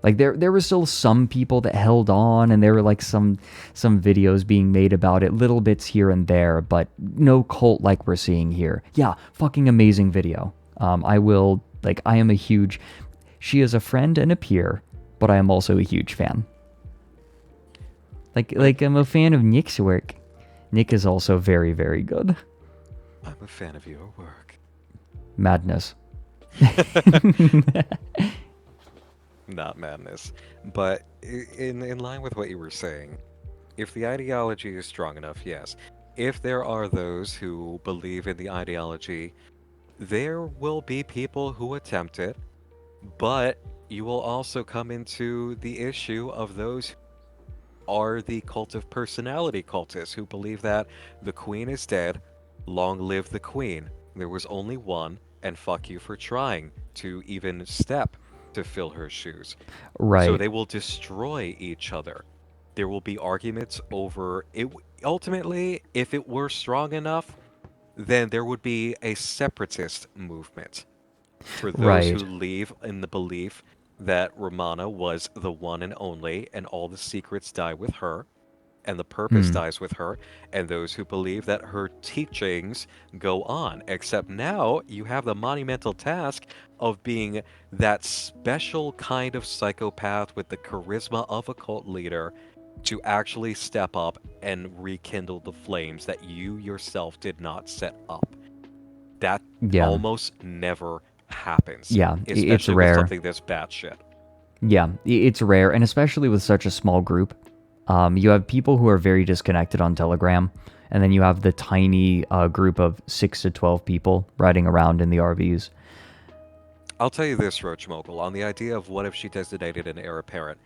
Like, there were still some people that held on, and there were like some videos being made about it, little bits here and there, but no cult like we're seeing here. Yeah, fucking amazing video. I am a huge... She is a friend and a peer, but I am also a huge fan. Like I'm a fan of Nick's work. Nick is also very, very good. I'm a fan of your work. Madness. Not madness. But in line with what you were saying, if the ideology is strong enough, yes. If there are those who believe in the ideology, there will be people who attempt it, but you will also come into the issue of those who are the cult of personality cultists who believe that the queen is dead, long live the queen. There was only one, and fuck you for trying to even step to fill her shoes. Right. So they will destroy each other. There will be arguments over it. Ultimately, if it were strong enough, then there would be a separatist movement for those who leave in the belief that Romana was the one and only, and all the secrets die with her, and the purpose dies with her, and those who believe that her teachings go on. Except now you have the monumental task of being that special kind of psychopath with the charisma of a cult leader to actually step up and rekindle the flames that you yourself did not set up. That almost never happens. Yeah, especially it's with rare. something this batshit. Yeah, it's rare, and especially with such a small group. You have people who are very disconnected on Telegram, and then you have the tiny group of 6 to 12 people riding around in the RVs. I'll tell you this, Roach Mogul, on the idea of what if she designated an heir apparent.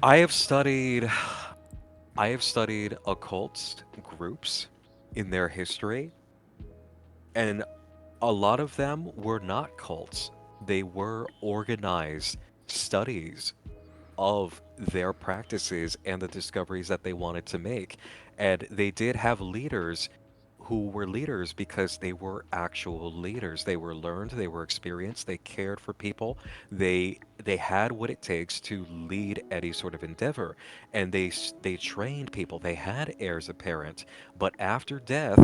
I have studied occult groups in their history, and a lot of them were not cults. They were organized studies of their practices and the discoveries that they wanted to make. And they did have leaders who were leaders because they were actual leaders. They were learned, they were experienced, they cared for people. They had what it takes to lead any sort of endeavor, and they trained people. They had heirs apparent, but after death,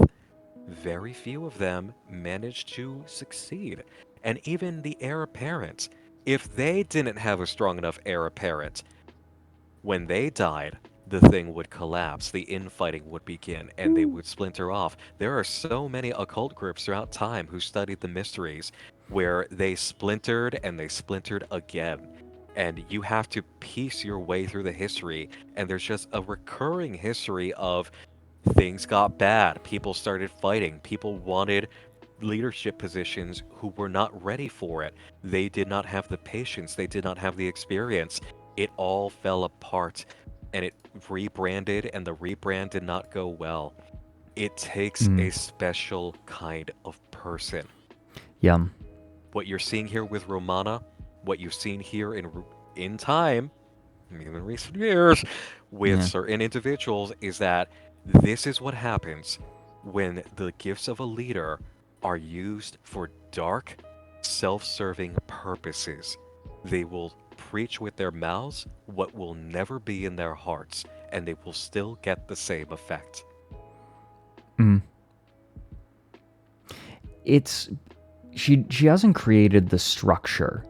very few of them managed to succeed. And even the heir apparent, if they didn't have a strong enough heir apparent, when they died, the thing would collapse, the infighting would begin, and they would splinter off. There are so many occult groups throughout time who studied the mysteries where they splintered and they splintered again. And you have to piece your way through the history, and there's just a recurring history of things got bad, people started fighting, people wanted leadership positions who were not ready for it. They did not have the patience, they did not have the experience. It all fell apart, and it rebranded, and the rebrand did not go well. It takes a special kind of person. Yeah. What you're seeing here with Romana, what you've seen here in time, even in recent years, with certain individuals, is that this is what happens when the gifts of a leader are used for dark, self-serving purposes. They will preach with their mouths what will never be in their hearts, and they will still get the same effect. It's she hasn't created the structure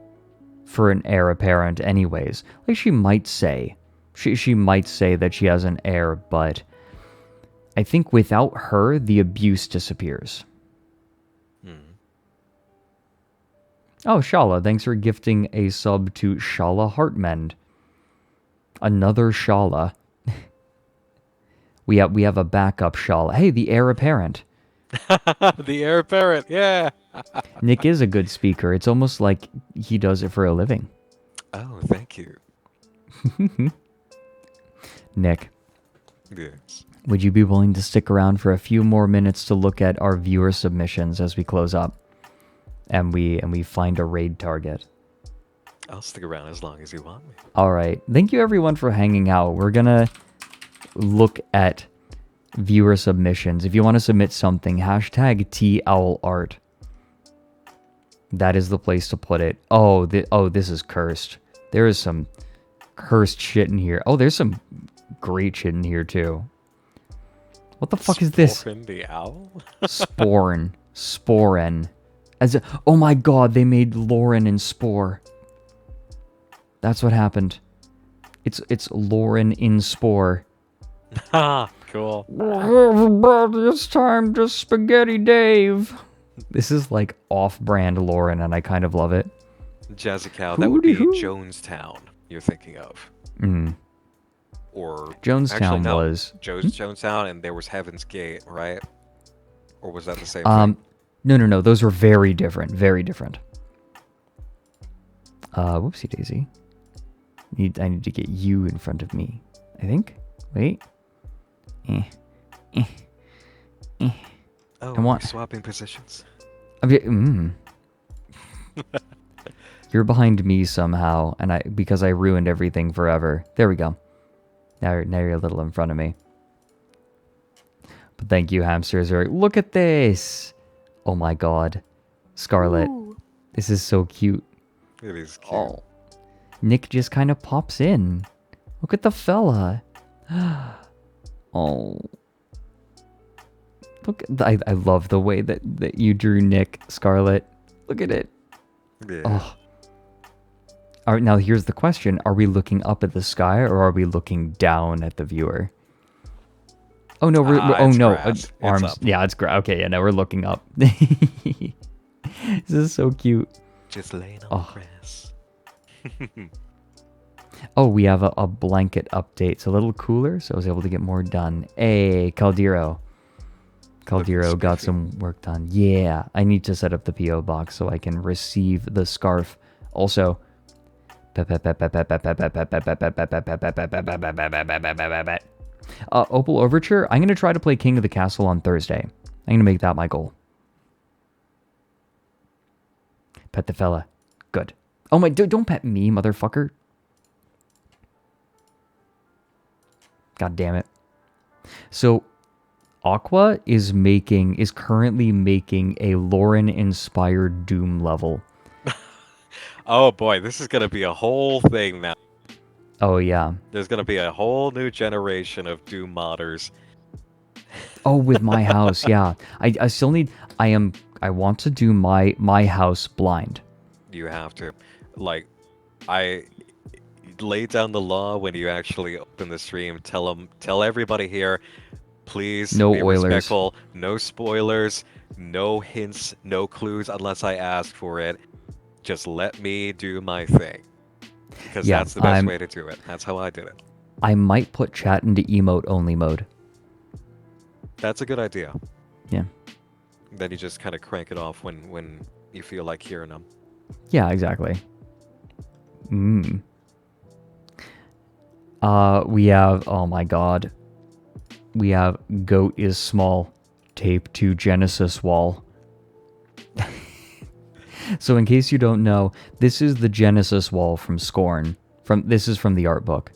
for an heir apparent anyways. Like she might say that she has an heir, but I think without her the abuse disappears. Oh, Shala, thanks for gifting a sub to Shala Heartmend. Another Shala. We have a backup Shala. Hey, the heir apparent. The heir apparent, yeah. Nick is a good speaker. It's almost like he does it for a living. Oh, thank you. Nick. Yes. Would you be willing to stick around for a few more minutes to look at our viewer submissions as we close up? And we find a raid target. I'll stick around as long as you want me. All right. Thank you everyone for hanging out. We're going to look at viewer submissions. If you want to submit something, hashtag TOWLArt. That is the place to put it. Oh, this is cursed. There is some cursed shit in here. Oh, there's some great shit in here too. What the fuck is this? Sporen the owl? Sporen. Oh my god, they made Loren in Spore. That's what happened. It's Loren in Spore. Ha, cool. Everybody, it's time to Spaghetti Dave. This is like off-brand Loren, and I kind of love it. Jazzy that would be Jonestown you're thinking of. Or Jonestown was Jonestown, and there was Heaven's Gate, right? Or was that the same thing? No. Those were very different. Very different. Whoopsie daisy. I need to get you in front of me. I think. Wait. Oh, we're swapping positions. You're behind me somehow, and because I ruined everything forever. There we go. Now you're a little in front of me. But thank you, hamsters. Look at this. Oh my god. Scarlet. Ooh. This is so cute. It is cute. Oh. Nick just kind of pops in. Look at the fella. Oh. Look, I love the way that you drew Nick, Scarlet. Look at it. Yeah. Oh. All right, now here's the question. Are we looking up at the sky, or are we looking down at the viewer? Oh no, arms. It's up. Yeah, it's great. Okay, yeah, no, we're looking up. This is so cute. Just laying on the grass. Oh, we have a blanket update. It's a little cooler, so I was able to get more done. Hey, Caldero got some work done. Yeah, I need to set up the P.O. box so I can receive the scarf. Also, Opal Overture, I'm going to try to play King of the Castle on Thursday. I'm going to make that my goal. Pet the fella. Good. Oh my, don't pet me, motherfucker. God damn it. So, Aqua is currently making a Loren-inspired Doom level. Oh boy, this is gonna be a whole thing now. Oh yeah. There's gonna be a whole new generation of Doom modders. Oh, with my house, yeah. I still need. I want to do my house blind. You have to, like, I lay down the law when you actually open the stream. Tell everybody here, please No be Oilers. respectful. No spoilers. No hints. No clues unless I ask for it. Just let me do my thing. Because Yeah, that's the best way to do it. That's how I did it. I might put chat into emote only mode. That's a good idea. Yeah. Then you just kind of crank it off when you feel like hearing them. Yeah, exactly. We have, oh my god. We have Goat is small, tape to Genesis wall. So in case you don't know, this is the Genesis wall from Scorn. This is from the art book.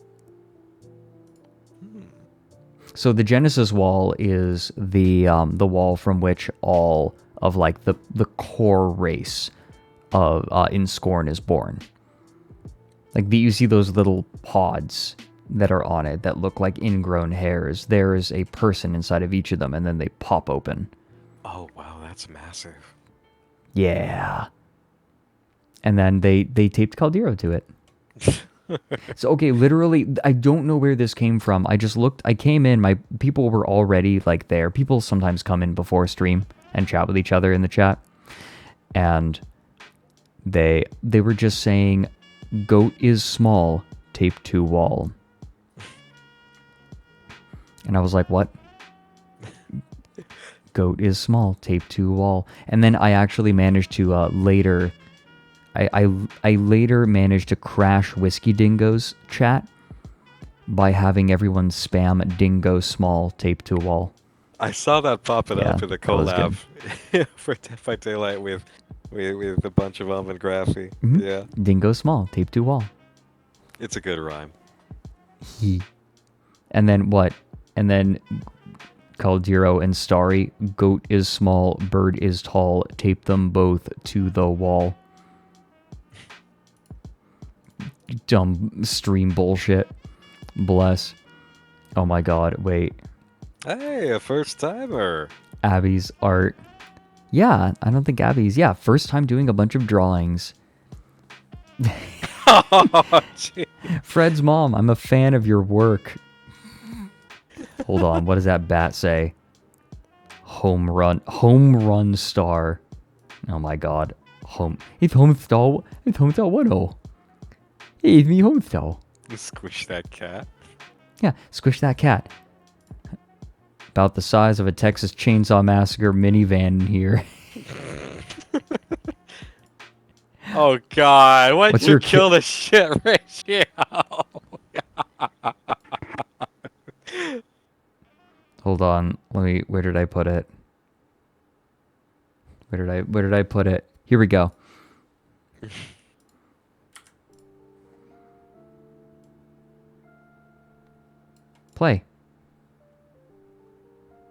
So the Genesis wall is the wall from which all of like the core race of in Scorn is born. Like you see those little pods that are on it that look like ingrown hairs. There is a person inside of each of them, and then they pop open. Oh wow, that's massive. Yeah. And then they taped Caldero to it. So, okay, literally, I don't know where this came from. I just looked, I came in, my people were already, like, there. People sometimes come in before stream and chat with each other in the chat. And they were just saying, Goat is small, taped to wall. And I was like, what? Goat is small, taped to wall. And then I actually managed to later... I later managed to crash Whiskey Dingo's chat by having everyone spam Dingo small taped to a wall. I saw that popping up in the that was collab for Dead by Daylight with a bunch of and Graphy. Mm-hmm. Yeah, Dingo small taped to wall. it's a good rhyme. And then what? And then Caldero and Starry, Goat is small, bird is tall, tape them both to the wall. Dumb stream bullshit. Bless. Oh my god, wait. Hey, a first timer. Abby's art. Yeah, I don't think Abby's. Yeah, first time doing a bunch of drawings. Oh, gee. Fred's mom, I'm a fan of your work. Hold on, what does that bat say? Home run star. Oh my god. It's home star 10. Hey, it's me home star. Squish that cat. Yeah, squish that cat. About the size of a Texas Chainsaw Massacre minivan in here. Oh god, why'd What's you your kill the shit ratio? Hold on, where did I put it? Where did I put it? Here we go. Play.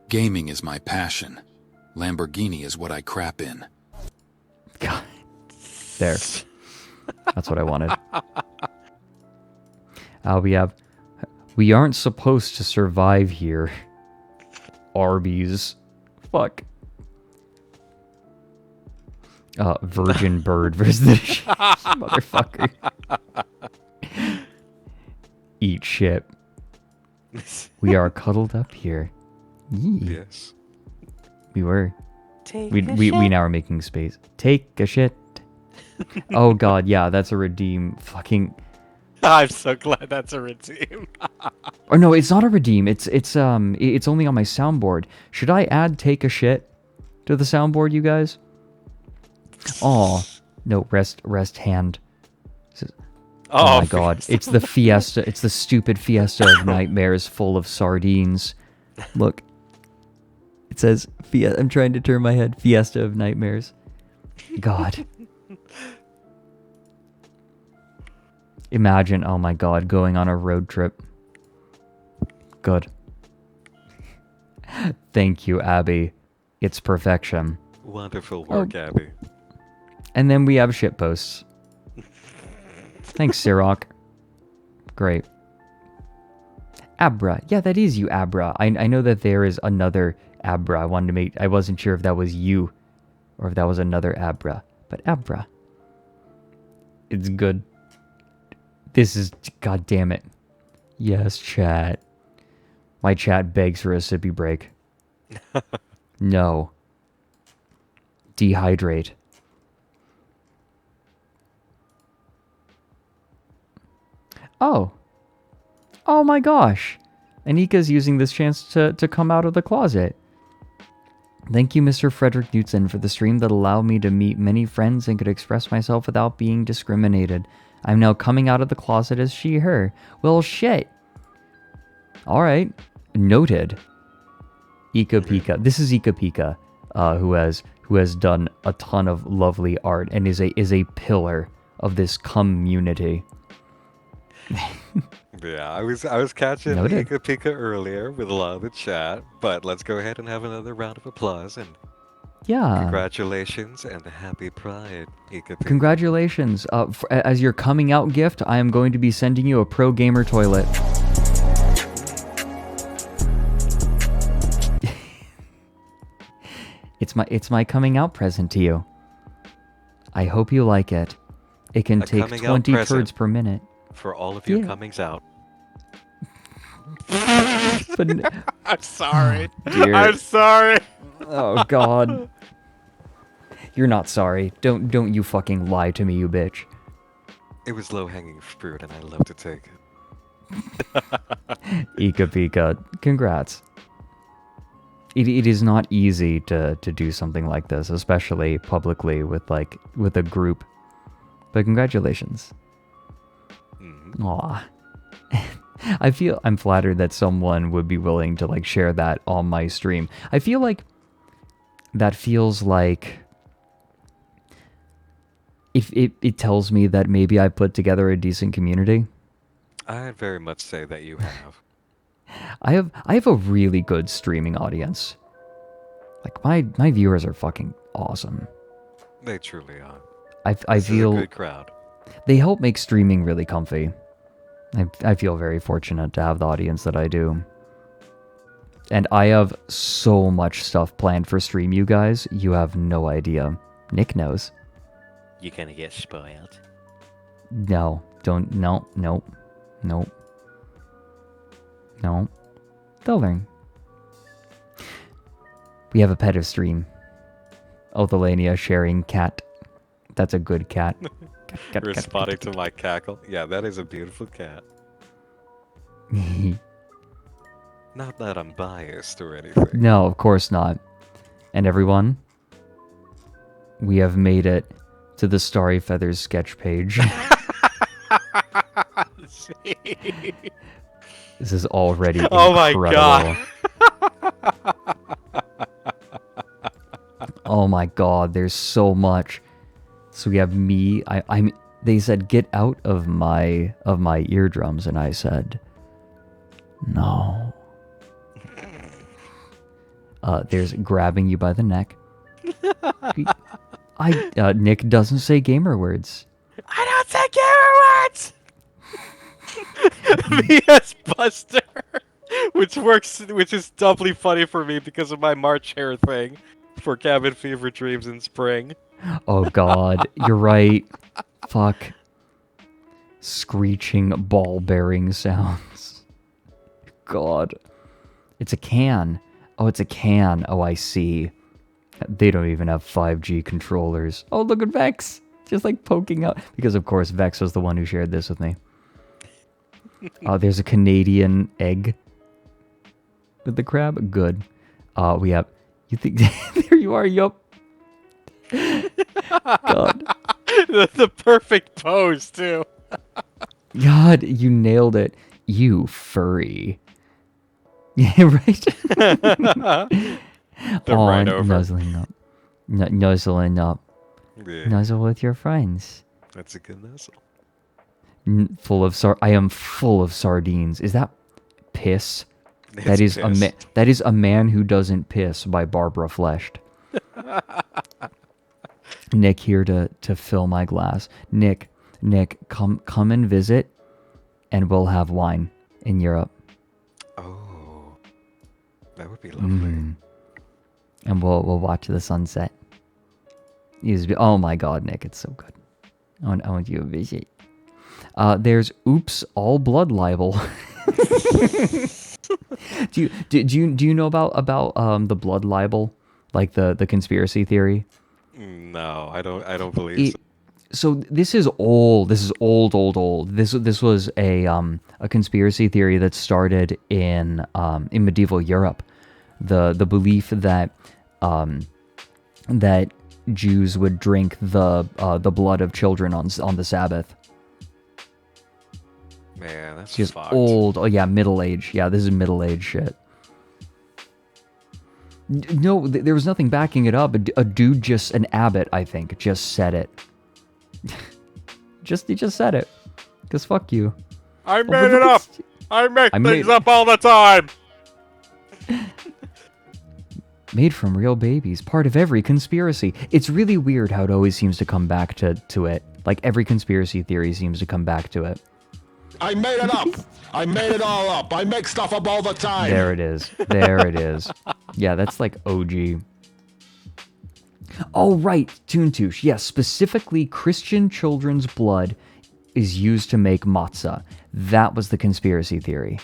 Gaming is my passion. Lamborghini is what I crap in. God. There. That's what I wanted. We aren't supposed to survive here. Arby's. Fuck. Virgin bird versus the motherfucker. Eat shit. We are cuddled up here. Yee. Yes. We were. We now are making space. Take a shit. Oh god, yeah, that's a redeem. Fucking. I'm so glad that's a redeem. Or no, it's not a redeem. It's only on my soundboard. Should I add take a shit to the soundboard, you guys? Oh no, rest hand. Oh my god, it's the fiesta. It's the stupid fiesta of nightmares full of sardines. Look, it says I'm trying to turn my head. Fiesta of nightmares. God. Imagine, oh my god, going on a road trip. Good. Thank you, Abby. It's perfection. Wonderful work, Abby. And then we have shitposts. Thanks, Sirach. Great. Abra. Yeah, that is you, Abra. I know that there is another Abra. I wasn't sure if that was you or if that was another Abra. But Abra. It's good. This is... God damn it. Yes, chat. My chat begs for a sippy break. No. Dehydrate. Oh. Oh my gosh. Anika's using this chance to come out of the closet. Thank you, Mr. Frederick Newton, for the stream that allowed me to meet many friends and could express myself without being discriminated. I'm now coming out of the closet as she, her. Well, shit. Alright. Noted. Ika Pika. This is Ika Pika, who has done a ton of lovely art and is a pillar of this community. Yeah, I was catching Noted. Ika Pika earlier with a lot of the chat, but let's go ahead and have another round of applause and Yeah. congratulations and happy Pride, Ika Pika. Congratulations. As your coming out gift, I am going to be sending you a Pro Gamer toilet. It's my coming out present to you. I hope you like it. It can take coming out 20 present turds per minute. for all of your Yeah. comings out. But I'm sorry. Dear. I'm sorry. Oh god. You're not sorry. Don't you fucking lie to me, you bitch. It was low-hanging fruit, and I love to take it. Ika Pika, congrats. It is not easy to do something like this, especially publicly with a group. But congratulations. Aw. I'm flattered that someone would be willing to share that on my stream. I feel like that feels like if it tells me that maybe I put together a decent community. I'd very much say that you have. I have a really good streaming audience. My viewers are fucking awesome. They truly are. I This feel is a good crowd. They help make streaming really comfy. I feel very fortunate to have the audience that I do. And I have so much stuff planned for stream, you guys. You have no idea. Nick knows. You're gonna get spoiled. No, don't. No. They'll learn. We have a pet of stream. Othelania sharing cat. That's a good cat. Cat. Responding to my cackle. Yeah, that is a beautiful cat. Not that I'm biased or anything. No, of course not. And everyone, we have made it to the Starry Feathers sketch page. This is already Oh my incredible. god. Oh my god, there's so much. So we have me. They said get out of my eardrums, and I said no. There's grabbing you by the neck. Nick doesn't say gamer words. I don't say gamer words. VS Buster, which is doubly funny for me because of my March hair thing for cabin fever dreams in spring. Oh god, you're right. Fuck. Screeching ball bearing sounds. God. It's a can. Oh, it's a can. Oh, I see. They don't even have 5G controllers. Oh, look at Vex. Just like poking out. Because, of course, Vex was the one who shared this with me. There's a Canadian egg with the crab. Good. We have... You think... There you are, yup. God. the perfect pose, too. God, you nailed it. You furry. Yeah, right? Right over. Nuzzling up. Nuzzling up. Yeah. Nuzzle with your friends. That's a good nuzzle. I am full of sardines. Is that piss? It's piss. That is a man who doesn't piss by Barbara Fleshed. Nick here to fill my glass. Nick, come and visit, and we'll have wine in Europe. Oh, that would be lovely. And we'll watch the sunset. Oh my God, Nick, it's so good. I want you to visit. There's Oops All Blood Libel. do you know about the blood libel, like the conspiracy theory? No, I don't believe so. So this is old. This is old. This was a conspiracy theory that started in medieval Europe. The belief that that Jews would drink the blood of children on the Sabbath. Man, that's just fucked. old. Oh yeah, middle age. Yeah, this is middle age shit. No, there was nothing backing it up. A dude, an abbot, I think, just said it. He just said it. Cause fuck you. I made it up. I make things up all the time. Made from real babies, part of every conspiracy. It's really weird how it always seems to come back to it. Like every conspiracy theory seems to come back to it. I made it up. I made it all up. I make stuff up all the time. There it is. Yeah, that's like OG. Oh, right. Toontush. Yes, specifically Christian children's blood is used to make matzah. That was the conspiracy theory.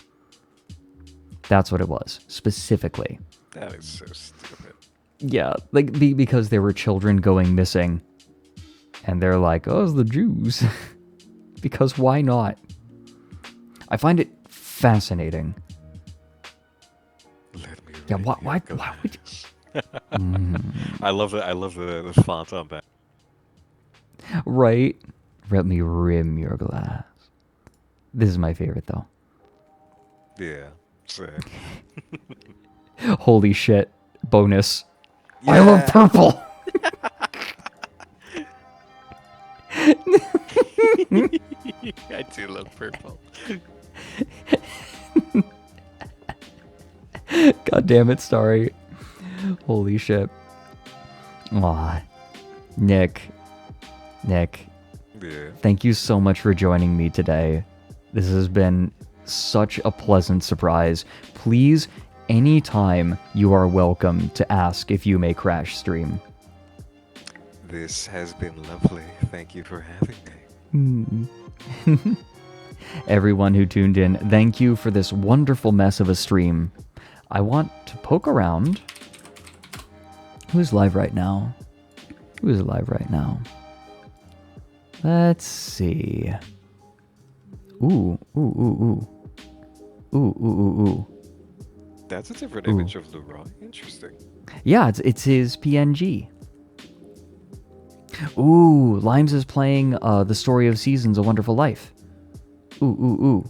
That's what it was, specifically. That is so stupid. Yeah, like because there were children going missing. And they're like, oh, it's the Jews. Because why not? I find it fascinating. Yeah, why would you... I love the font on that. Right? Let me rim your glass. This is my favorite, though. Yeah, same. Holy shit. Bonus. Yeah. I love purple! I do love purple. God damn it, Starry. Holy shit. Aw. Nick. Yeah. Thank you so much for joining me today. This has been such a pleasant surprise. Please, anytime you are welcome to ask if you may crash stream. This has been lovely. Thank you for having me. Everyone who tuned in, thank you for this wonderful mess of a stream. I want to poke around. Who's live right now? Who's live right now? Let's see. Ooh. That's a different image of Loren. Interesting. Yeah, it's his PNG. Ooh, Limes is playing The Story of Seasons, A Wonderful Life. Ooh.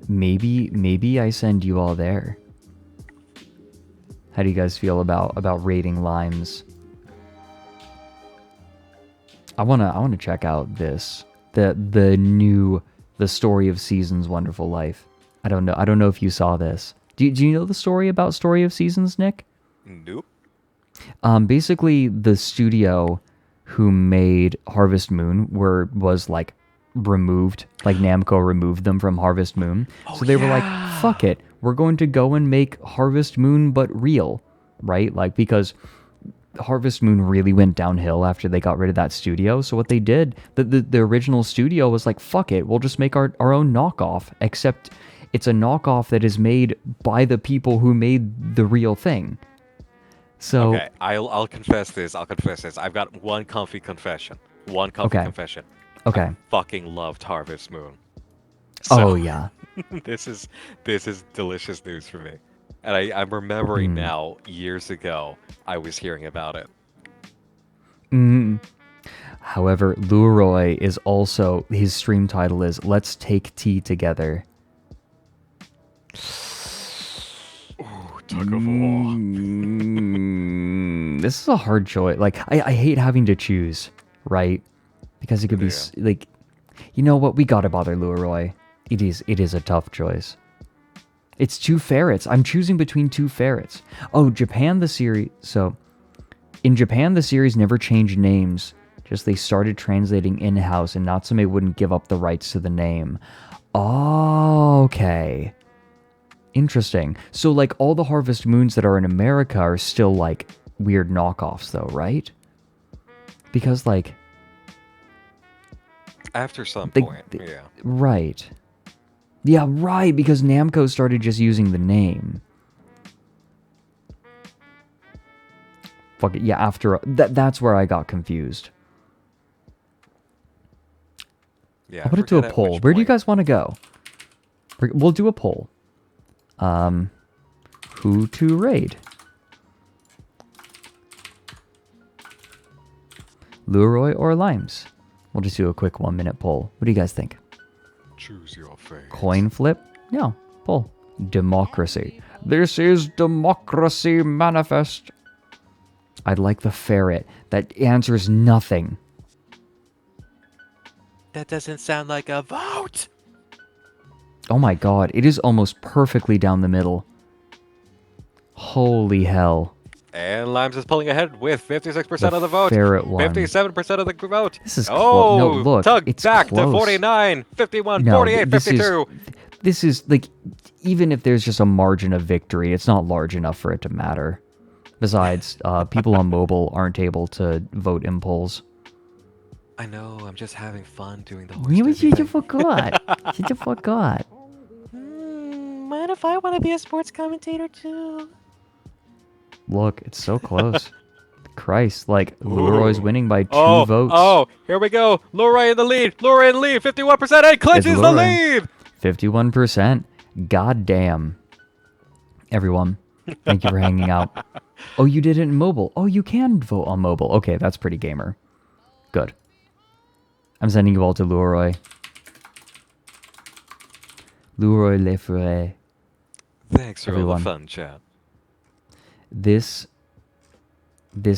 Maybe I send you all there. How do you guys feel about rating Limes? I wanna check out this. The new The Story of Seasons, Wonderful Life. I don't know if you saw this. Do you know the story about Story of Seasons, Nick? Nope. Basically, the studio who made Harvest Moon was like removed, like Namco removed them from Harvest Moon. So they were like, fuck it, we're going to go and make Harvest Moon but real, right? Like, because Harvest Moon really went downhill after they got rid of that studio. So what they did, the original studio was like, fuck it, we'll just make our own knockoff, except it's a knockoff that is made by the people who made the real thing. So okay, I'll confess this. I'll confess this. I've got one comfy confession. One comfy Okay. confession. Okay. I fucking loved Harvest Moon. Oh, yeah. this is delicious news for me. And I'm remembering now, years ago, I was hearing about it. However, Leroy is also, his stream title is Let's Take Tea Together. Ooh, tug of war. This is a hard choice. Like, I hate having to choose, right? Because it could be, like, you know what? We gotta bother Leroy. It is a tough choice. It's two ferrets. I'm choosing between two ferrets. Oh, Japan, the series. So, in Japan, the series never changed names. Just they started translating in-house, and Natsume wouldn't give up the rights to the name. Oh, okay. Interesting. So, like, all the Harvest Moons that are in America are still, like, weird knockoffs, though, right? Because, like... After some point, yeah. Right. Yeah, right, because Namco started just using the name. Fuck it, yeah, after... that's where I got confused. Yeah, I'll put it to a poll. Where do you guys want to go? We'll do a poll. Who to raid? Leroy or Limes? We'll just do a quick 1-minute poll. What do you guys think? Choose your fate. Coin flip? No. Poll. Democracy. This is Democracy Manifest. I'd like the ferret that answers nothing. That doesn't sound like a vote. Oh my god, it is almost perfectly down the middle. Holy hell. And Limes is pulling ahead with 56% of the vote. Ferret one. 57% of the vote. This is no, look, tug it's back close. to 49, 51, No, 48, 52. This is, like, even if there's just a margin of victory, it's not large enough for it to matter. Besides, people on mobile aren't able to vote in polls. I know, I'm just having fun doing the You forgot. You forgot. Mind if I want to be a sports commentator too? Look, it's so close. Christ, like, Leroy's winning by 2 votes. Oh, here we go. Loren in the lead. Loren in the lead. 51% and clinches the lead. 51%. God damn. Everyone, thank you for hanging out. Oh, you did it in mobile. Oh, you can vote on mobile. Okay, that's pretty gamer. Good. I'm sending you all to Leroy. Leroy Le Fouret. Thanks for Everyone. all the fun, chat. This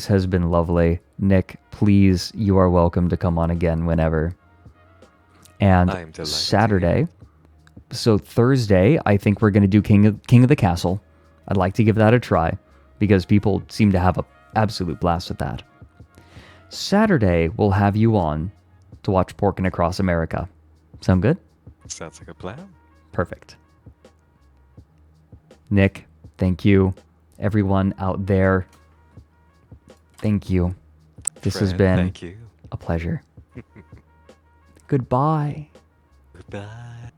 has been lovely. Nick, please, you are welcome to come on again whenever. And I'm delighted. Saturday, so Thursday, I think we're going to do King of the Castle. I'd like to give that a try because people seem to have an absolute blast with that. Saturday, we'll have you on to watch Porkin' Across America. Sound good? Sounds like a plan. Perfect. Nick, thank you. Everyone out there, thank you. This has been thank you. a pleasure. Goodbye. Goodbye.